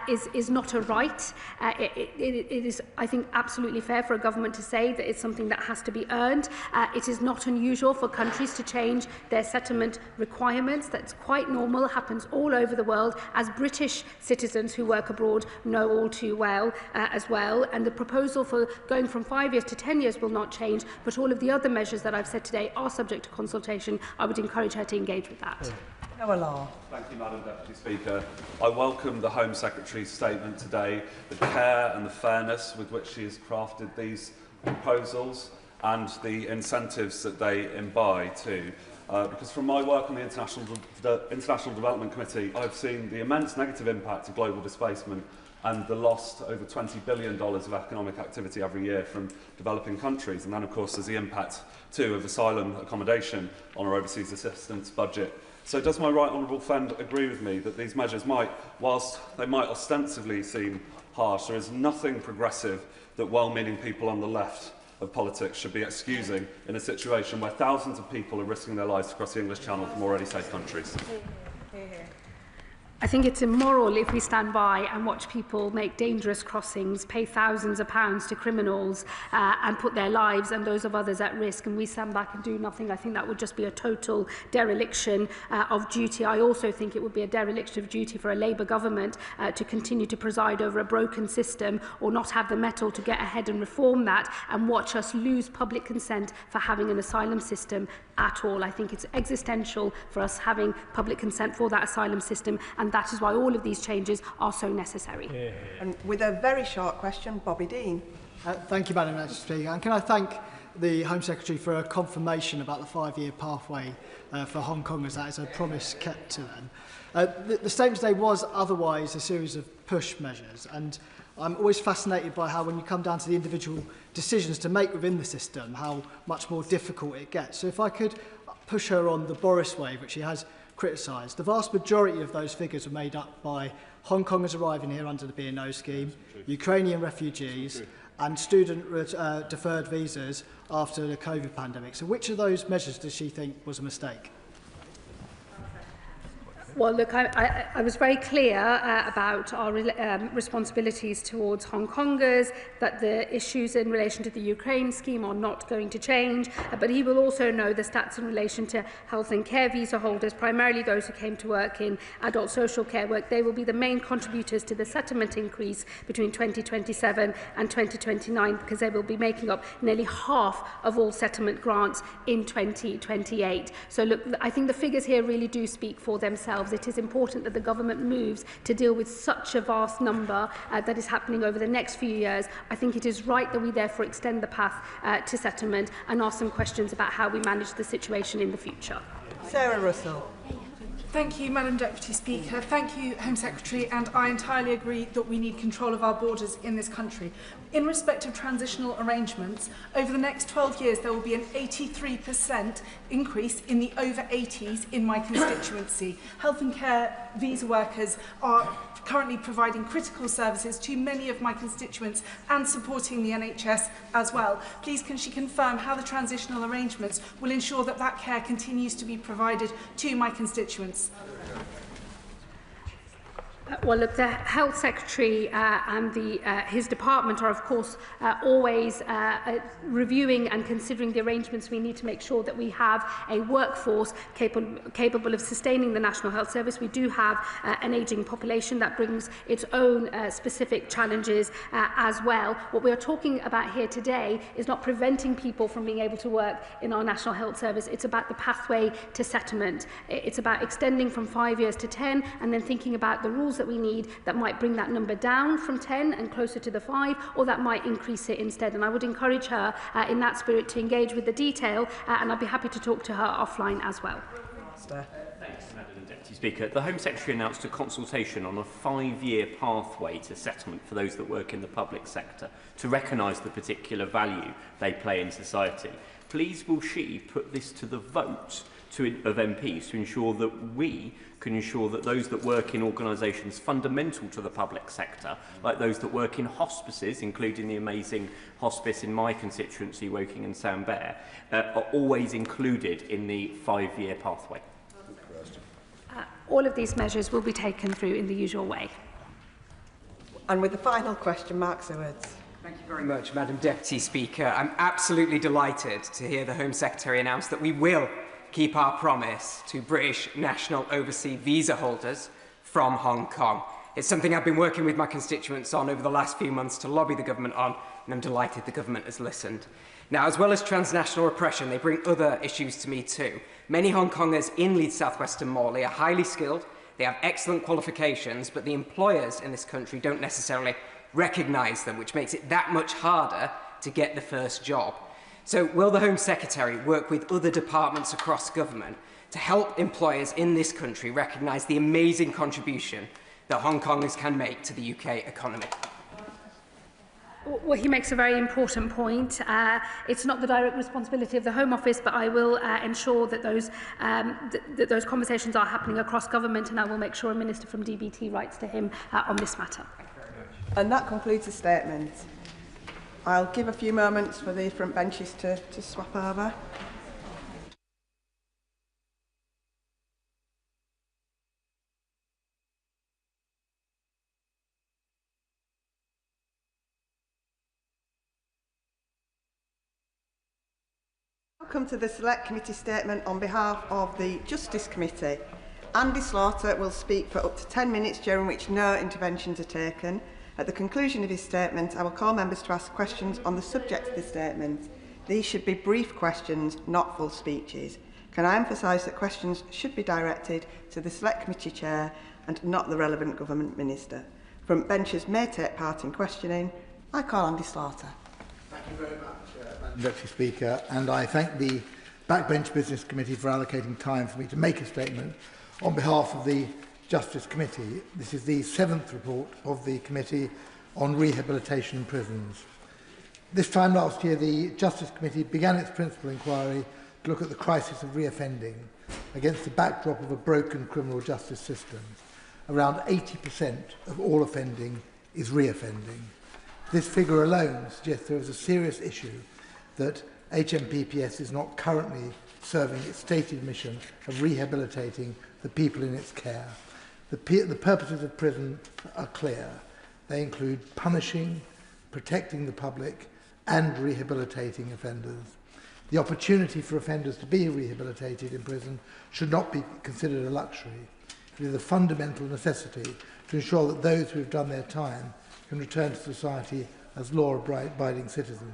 is not a right. It is, I think, absolutely fair for a government to say that it's something that has to be earned. It is not unusual for countries to change their settlement requirements. That's quite normal, happens all over the world, as British citizens who work abroad know all too well as well. And the proposal for going from 5 years to 10 years will not change, but all of the other measures that I've said today are subject to consultation. I would encourage her to engage with that. Thank you, Madam Deputy Speaker. I welcome the Home Secretary's statement today, the care and the fairness with which she has crafted these proposals and the incentives that they imbibe too. Because from my work on the International Development Committee, I've seen the immense negative impact of global displacement and the lost over $20 billion of economic activity every year from developing countries. And then, of course, there's the impact, too, of asylum accommodation on our overseas assistance budget. So does my right honourable friend agree with me that these measures might, whilst they might ostensibly seem harsh, there is nothing progressive that well-meaning people on the left of politics should be excusing in a situation where thousands of people are risking their lives across the English Channel from already safe countries? I think it's immoral if we stand by and watch people make dangerous crossings, pay thousands of pounds to criminals and put their lives and those of others at risk, and we stand back and do nothing. I think that would just be a total dereliction of duty. I also think it would be a dereliction of duty for a Labour government to continue to preside over a broken system or not have the mettle to get ahead and reform that and watch us lose public consent for having an asylum system at all. I think it's existential for us having public consent for that asylum system, and that is why all of these changes are so necessary. Yeah. And with a very short question, Bobby Dean. Thank you, Madam Speaker. And can I thank the Home Secretary for a confirmation about the 5-year pathway for Hong Kongers. That is a promise kept to them. The statement today was otherwise a series of push measures, and I'm always fascinated by how when you come down to the individual decisions to make within the system, how much more difficult it gets. So if I could push her on the Boris wave, which she has criticised, the vast majority of those figures were made up by Hong Kongers arriving here under the B&O scheme, Ukrainian refugees, and student deferred visas after the COVID pandemic. So which of those measures does she think was a mistake? Well, look, I was very clear about our responsibilities towards Hong Kongers, that the issues in relation to the Ukraine scheme are not going to change, but he will also know the stats in relation to health and care visa holders, primarily those who came to work in adult social care work. They will be the main contributors to the settlement increase between 2027 and 2029, because they will be making up nearly half of all settlement grants in 2028. So look, I think the figures here really do speak for themselves. It is important that the government moves to deal with such a vast number that is happening over the next few years. I think it is right that we therefore extend the path to settlement and ask some questions about how we manage the situation in the future. Sarah Russell. Thank you, Madam Deputy Speaker. Thank you, Home Secretary, and I entirely agree that we need control of our borders in this country. In respect of transitional arrangements, over the next 12 years there will be an 83% increase in the over 80s in my constituency. Health and care visa workers are currently providing critical services to many of my constituents and supporting the NHS as well. Please can she confirm how the transitional arrangements will ensure that that care continues to be provided to my constituents? Well, look, the Health Secretary and his department are, of course, always reviewing and considering the arrangements we need to make sure that we have a workforce capable of sustaining the National Health Service. We do have an ageing population that brings its own specific challenges as well. What we are talking about here today is not preventing people from being able to work in our National Health Service. It's about the pathway to settlement. It's about extending from 5 years to 10 and then thinking about the rules that we need that might bring that number down from 10 and closer to the 5, or that might increase it instead. And I would encourage her in that spirit to engage with the detail, and I'll be happy to talk to her offline as well. Thanks, Madam Deputy Speaker. The Home Secretary announced a consultation on a 5-year pathway to settlement for those that work in the public sector to recognise the particular value they play in society. Please will she put this to the vote of MPs to ensure that we can ensure that those that work in organisations fundamental to the public sector, like those that work in hospices, including the amazing hospice in my constituency, Woking and Sandbear, are always included in the 5-year pathway? All of these measures will be taken through in the usual way. And with the final question, Mark Sewards. Thank you very much, Madam Deputy Speaker. I'm absolutely delighted to hear the Home Secretary announce that we will keep our promise to British national overseas visa holders from Hong Kong. It's something I've been working with my constituents on over the last few months to lobby the government on, and I'm delighted the government has listened. Now, as well as transnational repression, they bring other issues to me too. Many Hong Kongers in Leeds South Western Morley are highly skilled, they have excellent qualifications, but the employers in this country don't necessarily recognise them, which makes it that much harder to get the first job. So will the Home Secretary work with other departments across government to help employers in this country recognise the amazing contribution that Hong Kongers can make to the UK economy? Well, he makes a very important point. It's not the direct responsibility of the Home Office, but I will ensure that those conversations are happening across government, and I will make sure a Minister from DBT writes to him on this matter. And that concludes the statement. I'll give a few moments for the front benches to swap over. come to the Select Committee statement on behalf of the Justice Committee. Andy Slaughter will speak for up to 10 minutes, during which no interventions are taken. At the conclusion of his statement, I will call members to ask questions on the subject of the statement. These should be brief questions, not full speeches. Can I emphasise that questions should be directed to the Select Committee Chair and not the relevant Government Minister? Front benchers may take part in questioning. I call Andy Slaughter. Thank you very much, Madam Deputy Speaker, and I thank the Backbench Business Committee for allocating time for me to make a statement on behalf of the Justice Committee. This is the 7th report of the Committee on Rehabilitation in Prisons. This time last year, the Justice Committee began its principal inquiry to look at the crisis of reoffending against the backdrop of a broken criminal justice system. Around 80% of all offending is reoffending. This figure alone suggests there is a serious issue that HMPPS is not currently serving its stated mission of rehabilitating the people in its care. The purposes of prison are clear. They include punishing, protecting the public, and rehabilitating offenders. The opportunity for offenders to be rehabilitated in prison should not be considered a luxury. It is a fundamental necessity to ensure that those who have done their time can return to society as law-abiding citizens.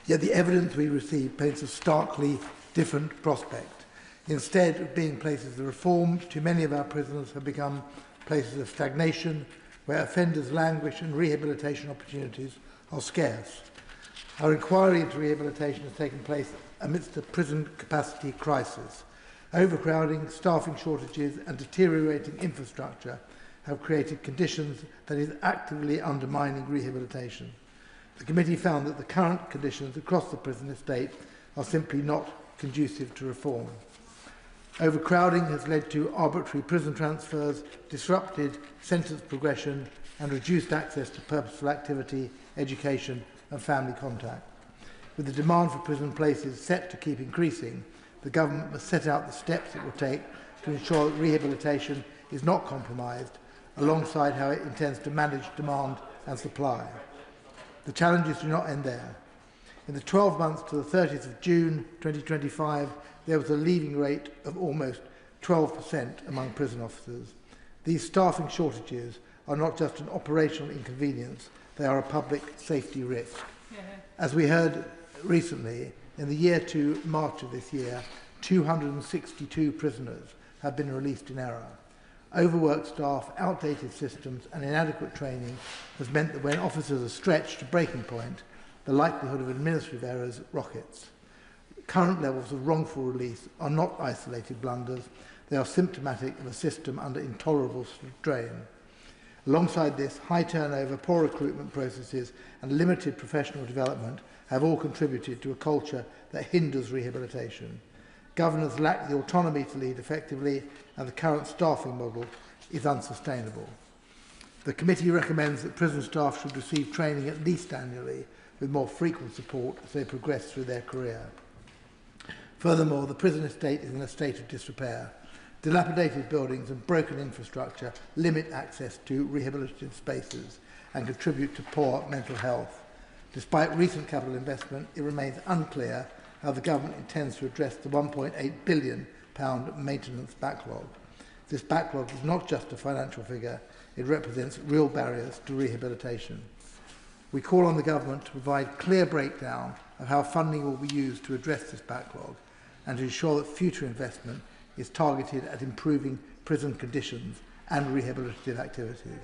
Yet the evidence we receive paints a starkly different prospect. Instead of being places of reform, too many of our prisons have become places of stagnation, where offenders languish and rehabilitation opportunities are scarce. Our inquiry into rehabilitation has taken place amidst a prison capacity crisis. Overcrowding, staffing shortages and deteriorating infrastructure have created conditions that is actively undermining rehabilitation. The committee found that the current conditions across the prison estate are simply not conducive to reform. Overcrowding has led to arbitrary prison transfers, disrupted sentence progression and reduced access to purposeful activity, education and family contact. With the demand for prison places set to keep increasing, the government must set out the steps it will take to ensure that rehabilitation is not compromised, alongside how it intends to manage demand and supply. The challenges do not end there. In the 12 months to the 30th of June 2025, there was a leaving rate of almost 12% among prison officers. These staffing shortages are not just an operational inconvenience, they are a public safety risk. As we heard recently, in the year to March of this year, 262 prisoners have been released in error. Overworked staff, outdated systems and inadequate training has meant that when officers are stretched to breaking point, the likelihood of administrative errors rockets. Current levels of wrongful release are not isolated blunders, they are symptomatic of a system under intolerable strain. Alongside this, high turnover, poor recruitment processes and limited professional development have all contributed to a culture that hinders rehabilitation. Governors lack the autonomy to lead effectively, and the current staffing model is unsustainable. The committee recommends that prison staff should receive training at least annually, with more frequent support as they progress through their career. Furthermore, the prison estate is in a state of disrepair. Dilapidated buildings and broken infrastructure limit access to rehabilitative spaces and contribute to poor mental health. Despite recent capital investment, it remains unclear how the government intends to address the £1.8 billion maintenance backlog. This backlog is not just a financial figure, it represents real barriers to rehabilitation. We call on the government to provide clear breakdown of how funding will be used to address this backlog and to ensure that future investment is targeted at improving prison conditions and rehabilitative activities.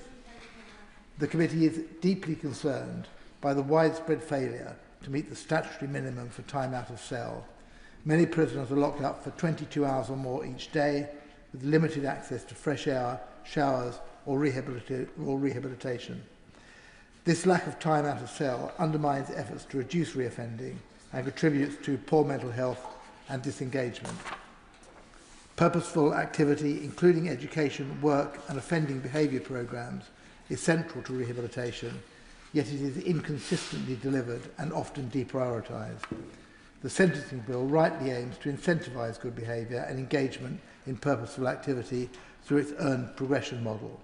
The committee is deeply concerned by the widespread failure to meet the statutory minimum for time out of cell. Many prisoners are locked up for 22 hours or more each day, with limited access to fresh air, showers or rehabilitation. This lack of time out of cell undermines efforts to reduce reoffending and contributes to poor mental health and disengagement. Purposeful activity, including education, work and offending behaviour programmes, is central to rehabilitation, yet it is inconsistently delivered and often deprioritised. The sentencing bill rightly aims to incentivise good behaviour and engagement in purposeful activity through its earned progression model.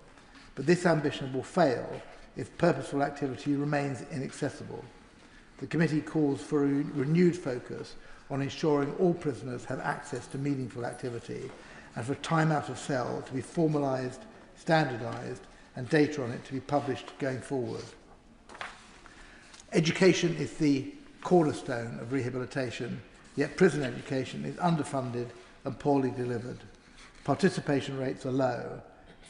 But this ambition will fail if purposeful activity remains inaccessible. The committee calls for a renewed focus on ensuring all prisoners have access to meaningful activity, and for time out of cell to be formalised, standardised, and data on it to be published going forward. Education is the cornerstone of rehabilitation, yet prison education is underfunded and poorly delivered. Participation rates are low.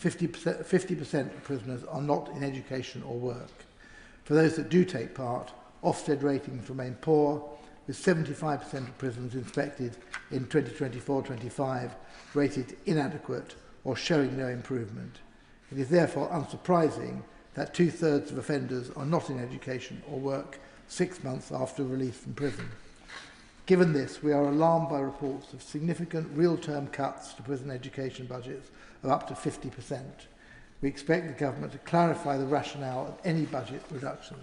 50% of prisoners are not in education or work. For those that do take part, Ofsted ratings remain poor, with 75% of prisons inspected in 2024-25 rated inadequate or showing no improvement. It is therefore unsurprising that 2/3 of offenders are not in education or work 6 months after release from prison. Given this, we are alarmed by reports of significant real-term cuts to prison education budgets of up to 50%. We expect the government to clarify the rationale of any budget reduction.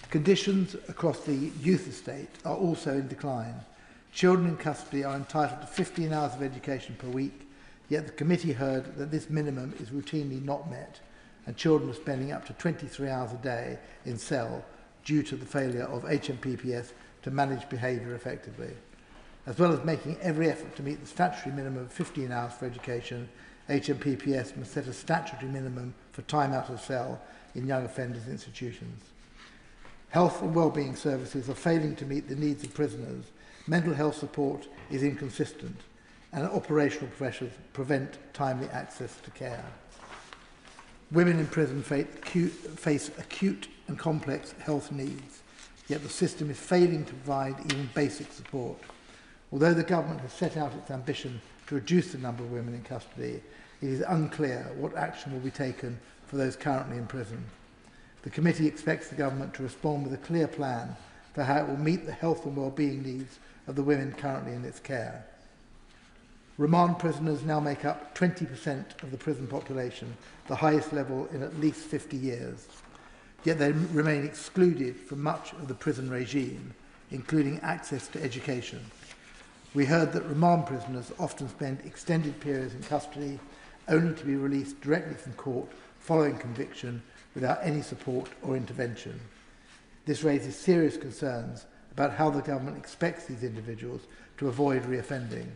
Conditions across the youth estate are also in decline. Children in custody are entitled to 15 hours of education per week, yet the committee heard that this minimum is routinely not met, and children are spending up to 23 hours a day in cell due to the failure of HMPPS to manage behaviour effectively. As well as making every effort to meet the statutory minimum of 15 hours for education, HMPPS must set a statutory minimum for time out of cell in young offenders institutions. Health and wellbeing services are failing to meet the needs of prisoners. Mental health support is inconsistent, and operational pressures prevent timely access to care. Women in prison face acute and complex health needs, yet the system is failing to provide even basic support. Although the government has set out its ambition to reduce the number of women in custody, it is unclear what action will be taken for those currently in prison. The committee expects the government to respond with a clear plan for how it will meet the health and well-being needs of the women currently in its care. Remand prisoners now make up 20% of the prison population, the highest level in at least 50 years. Yet they remain excluded from much of the prison regime, including access to education. We heard that remand prisoners often spend extended periods in custody, only to be released directly from court following conviction without any support or intervention. This raises serious concerns about how the government expects these individuals to avoid reoffending.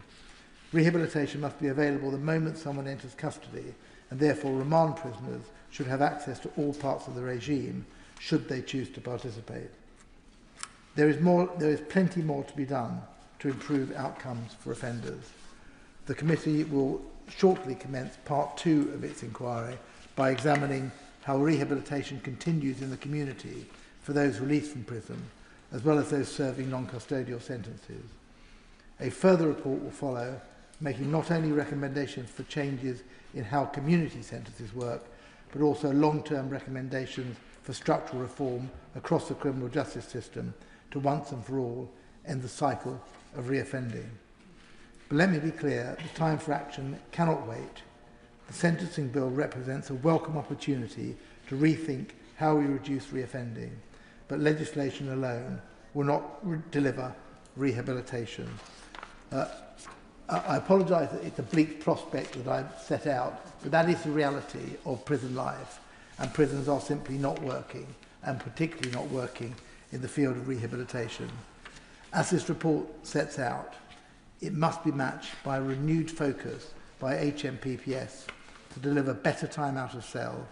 Rehabilitation must be available the moment someone enters custody, and therefore remand prisoners should have access to all parts of the regime should they choose to participate. There is plenty more to be done to improve outcomes for offenders. The committee will shortly commence part 2 of its inquiry by examining how rehabilitation continues in the community for those released from prison, as well as those serving non-custodial sentences. A further report will follow, making not only recommendations for changes in how community sentences work, but also long-term recommendations for structural reform across the criminal justice system to once and for all end the cycle of reoffending. But let me be clear, the time for action cannot wait. The sentencing bill represents a welcome opportunity to rethink how we reduce reoffending, but legislation alone will not deliver rehabilitation. I apologise that it's a bleak prospect that I've set out, but that is the reality of prison life, and prisons are simply not working, and particularly not working in the field of rehabilitation. As this report sets out, it must be matched by a renewed focus by HMPPS to deliver better time out of cell,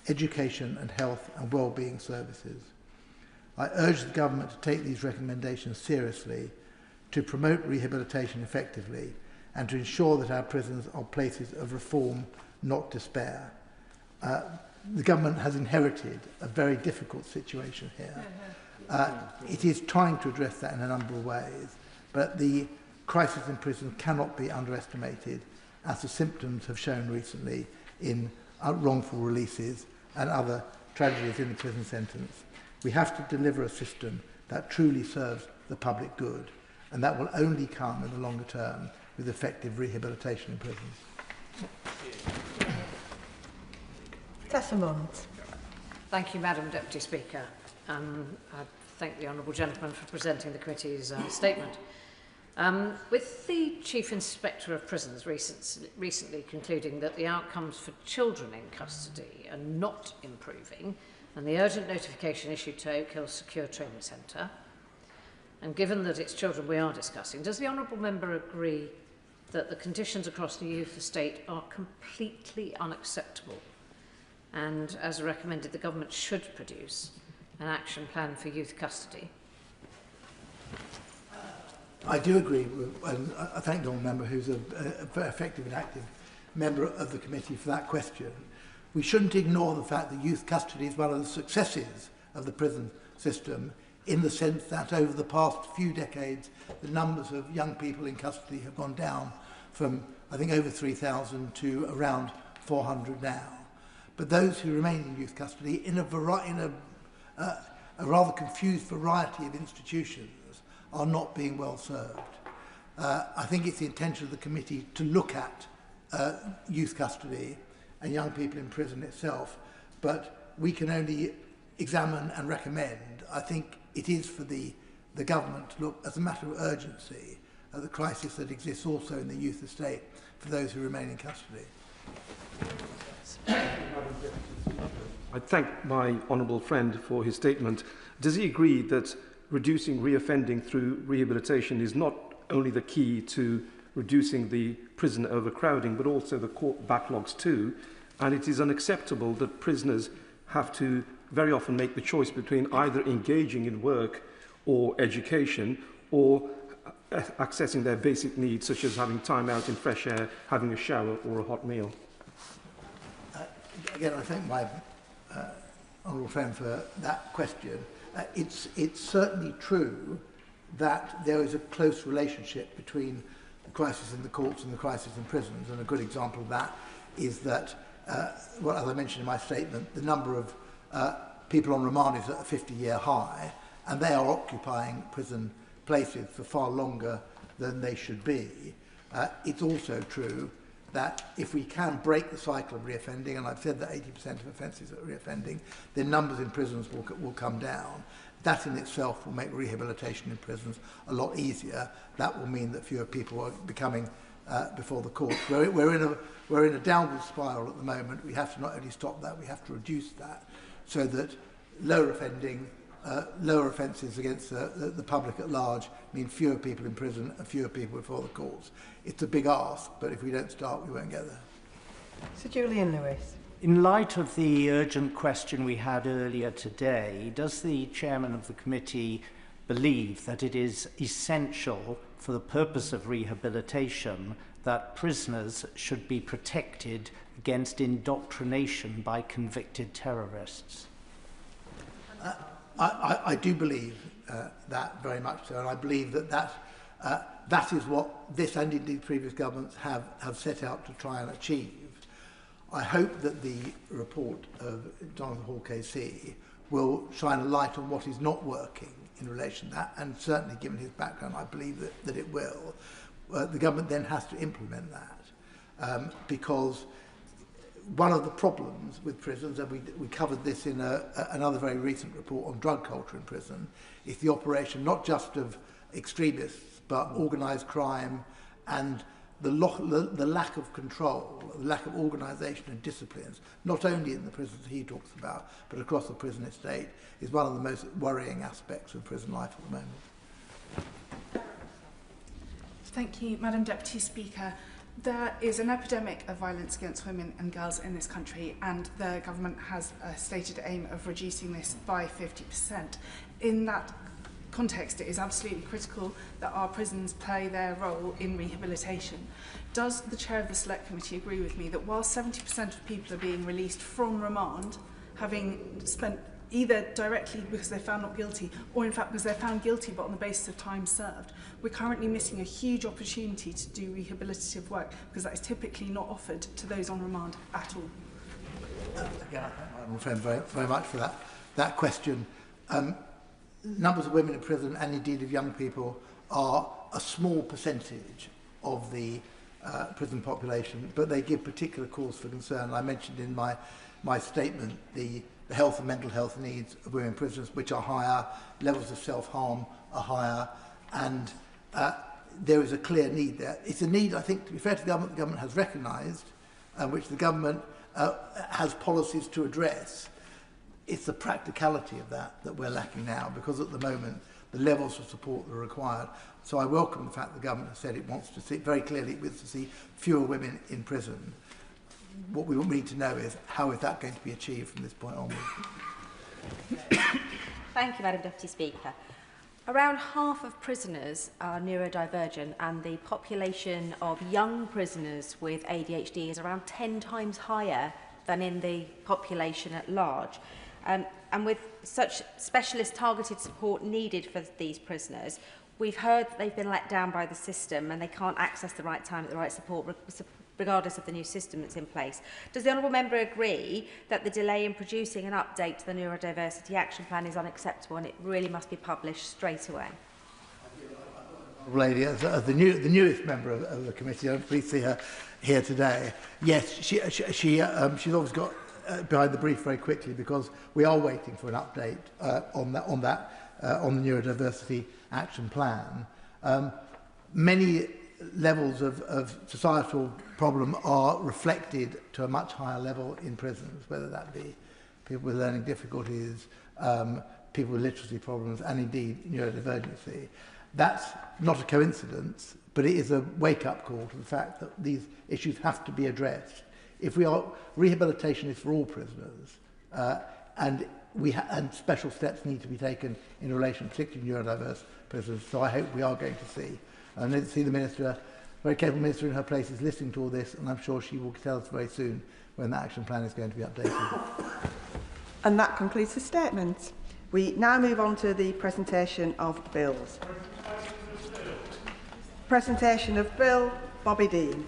education and health and well-being services. I urge the government to take these recommendations seriously, to promote rehabilitation effectively, and to ensure that our prisons are places of reform, not despair. The government has inherited a very difficult situation here. It is trying to address that in a number of ways, but the crisis in prison cannot be underestimated, as the symptoms have shown recently in wrongful releases and other tragedies in the prison sentence. We have to deliver a system that truly serves the public good, and that will only come in the longer term with effective rehabilitation in prisons. Thank you, Madam Deputy Speaker. I thank the Honourable Gentleman for presenting the committee's statement. With the Chief Inspector of Prisons recently concluding that the outcomes for children in custody are not improving, and the urgent notification issued to Oak Hill Secure Training Centre, And given that it's children we are discussing, does the honourable member agree that the conditions across the youth estate are completely unacceptable? And as recommended, the government should produce an action plan for youth custody? I do agree, and I thank the honourable member, who's a very effective and active member of the committee, for that question. We shouldn't ignore the fact that youth custody is one of the successes of the prison system, in the sense that over the past few decades, the numbers of young people in custody have gone down from, I think, over 3,000 to around 400 now. But those who remain in youth custody in a rather confused variety of institutions are not being well served. I think it's the intention of the committee to look at youth custody and young people in prison itself, but we can only examine and recommend. I think it is for the government to look, as a matter of urgency, at the crisis that exists also in the youth estate for those who remain in custody. I thank my honourable friend for his statement. Does he agree that reducing reoffending through rehabilitation is not only the key to reducing the prison overcrowding, but also the court backlogs too? And it is unacceptable that prisoners have to very often make the choice between either engaging in work or education, or accessing their basic needs, such as having time out in fresh air, having a shower or a hot meal. Again, I thank my honourable friend for that question. It's certainly true that there is a close relationship between the crisis in the courts and the crisis in prisons, and a good example of that is that, well, as I mentioned in my statement, the number of people on remand is at a 50-year high, and they are occupying prison places for far longer than they should be. It's also true that if we can break the cycle of reoffending, and I've said that 80% of offences are reoffending, then numbers in prisons will come down. That in itself will make rehabilitation in prisons a lot easier. That will mean that fewer people are becoming before the court. We're in a downward spiral at the moment. We have to not only stop that, we have to reduce that, so that lower offences against the public at large mean fewer people in prison and fewer people before the courts. It's a big ask, but if we don't start, we won't get there. Sir Julian Lewis. In light of the urgent question we had earlier today, does the chairman of the committee believe that it is essential for the purpose of rehabilitation that prisoners should be protected against indoctrination by convicted terrorists? I do believe that very much so, and I believe that is what this and indeed previous governments have set out to try and achieve. I hope that the report of Jonathan Hall KC will shine a light on what is not working in relation to that, and certainly given his background I believe that it will. The government then has to implement that, because one of the problems with prisons, and we covered this in another very recent report on drug culture in prison, is the operation not just of extremists, but organised crime and the lack of control, the lack of organisation and disciplines, not only in the prisons he talks about, but across the prison estate, is one of the most worrying aspects of prison life at the moment. Thank you, Madam Deputy Speaker. There is an epidemic of violence against women and girls in this country, and the government has a stated aim of reducing this by 50%. In that context, it is absolutely critical that our prisons play their role in rehabilitation. Does the chair of the Select Committee agree with me that while 70% of people are being released from remand, having spent either directly because they're found not guilty, or in fact because they're found guilty but on the basis of time served, we're currently missing a huge opportunity to do rehabilitative work, because that is typically not offered to those on remand at all? Again, I thank my friend very much for that question. Numbers of women in prison, and indeed of young people, are a small percentage of the prison population, but they give particular cause for concern. I mentioned in my statement the health and mental health needs of women in prisons, which are higher, levels of self-harm are higher, and there is a clear need there. It's a need, I think, to be fair to the government has recognised, which the government has policies to address. It's the practicality of that we're lacking now, because at the moment the levels of support that are required. So I welcome the fact the government has said it wants to see, very clearly, it wants to see fewer women in prison. What we need to know is how is that going to be achieved from this point onwards. Thank you, Madam Deputy Speaker. Around half of prisoners are neurodivergent, and the population of young prisoners with ADHD is around 10 times higher than in the population at large. And with such specialist targeted support needed for these prisoners, we've heard that they've been let down by the system and they can't access the right time at the right support regardless of the new system that's in place. Does the Honourable Member agree that the delay in producing an update to the Neurodiversity Action Plan is unacceptable and it really must be published straight away? Lady, as the newest member of the committee, I'm pleased to see her here today. Yes, she's always got behind the brief very quickly because we are waiting for an update on the Neurodiversity Action Plan. Many levels of societal problem are reflected to a much higher level in prisons, whether that be people with learning difficulties, people with literacy problems, and indeed neurodivergency. That's not a coincidence, but it is a wake-up call to the fact that these issues have to be addressed. If we are, rehabilitation is for all prisoners, and special steps need to be taken in relation, particularly neurodiverse prisoners. So I hope we are going to see. I need to see the Minister, very capable Minister in her place, is listening to all this, and I'm sure she will tell us very soon when the action plan is going to be updated. And that concludes the statement. We now move on to the presentation of bills. Presentation of Bill, Bobby Dean.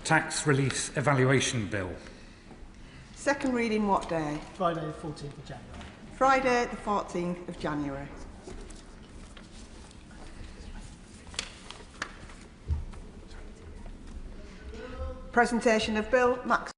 Tax Release Evaluation Bill. Second reading what day? Friday the 14th of January. Friday the 14th of January. Presentation of Bill, Max.